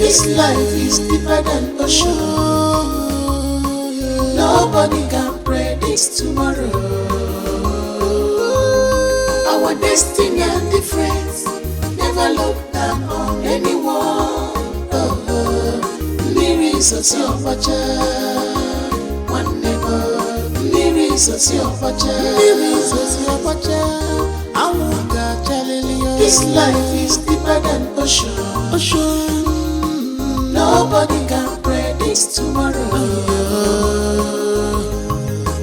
This life is deeper than ocean. Nobody can predict tomorrow. Our destiny and difference. Never look down on anyone. Mirrors your one neighbor. Mirrors your This life is deeper than ocean. Nobody can predict tomorrow.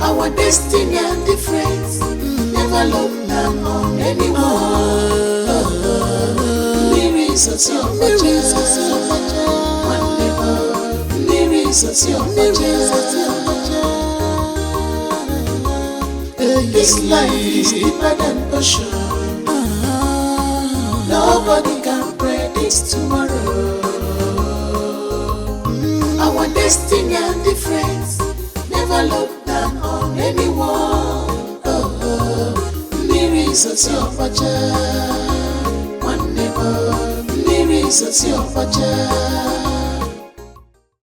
Our destiny and difference. Never look down on anyone. Mirrors your one neighbor. Mirrors your This life is deeper than ocean. Nobody can predict tomorrow. Our destiny and difference. Never look down on anyone. Mirrors your one neighbor. Mirrors your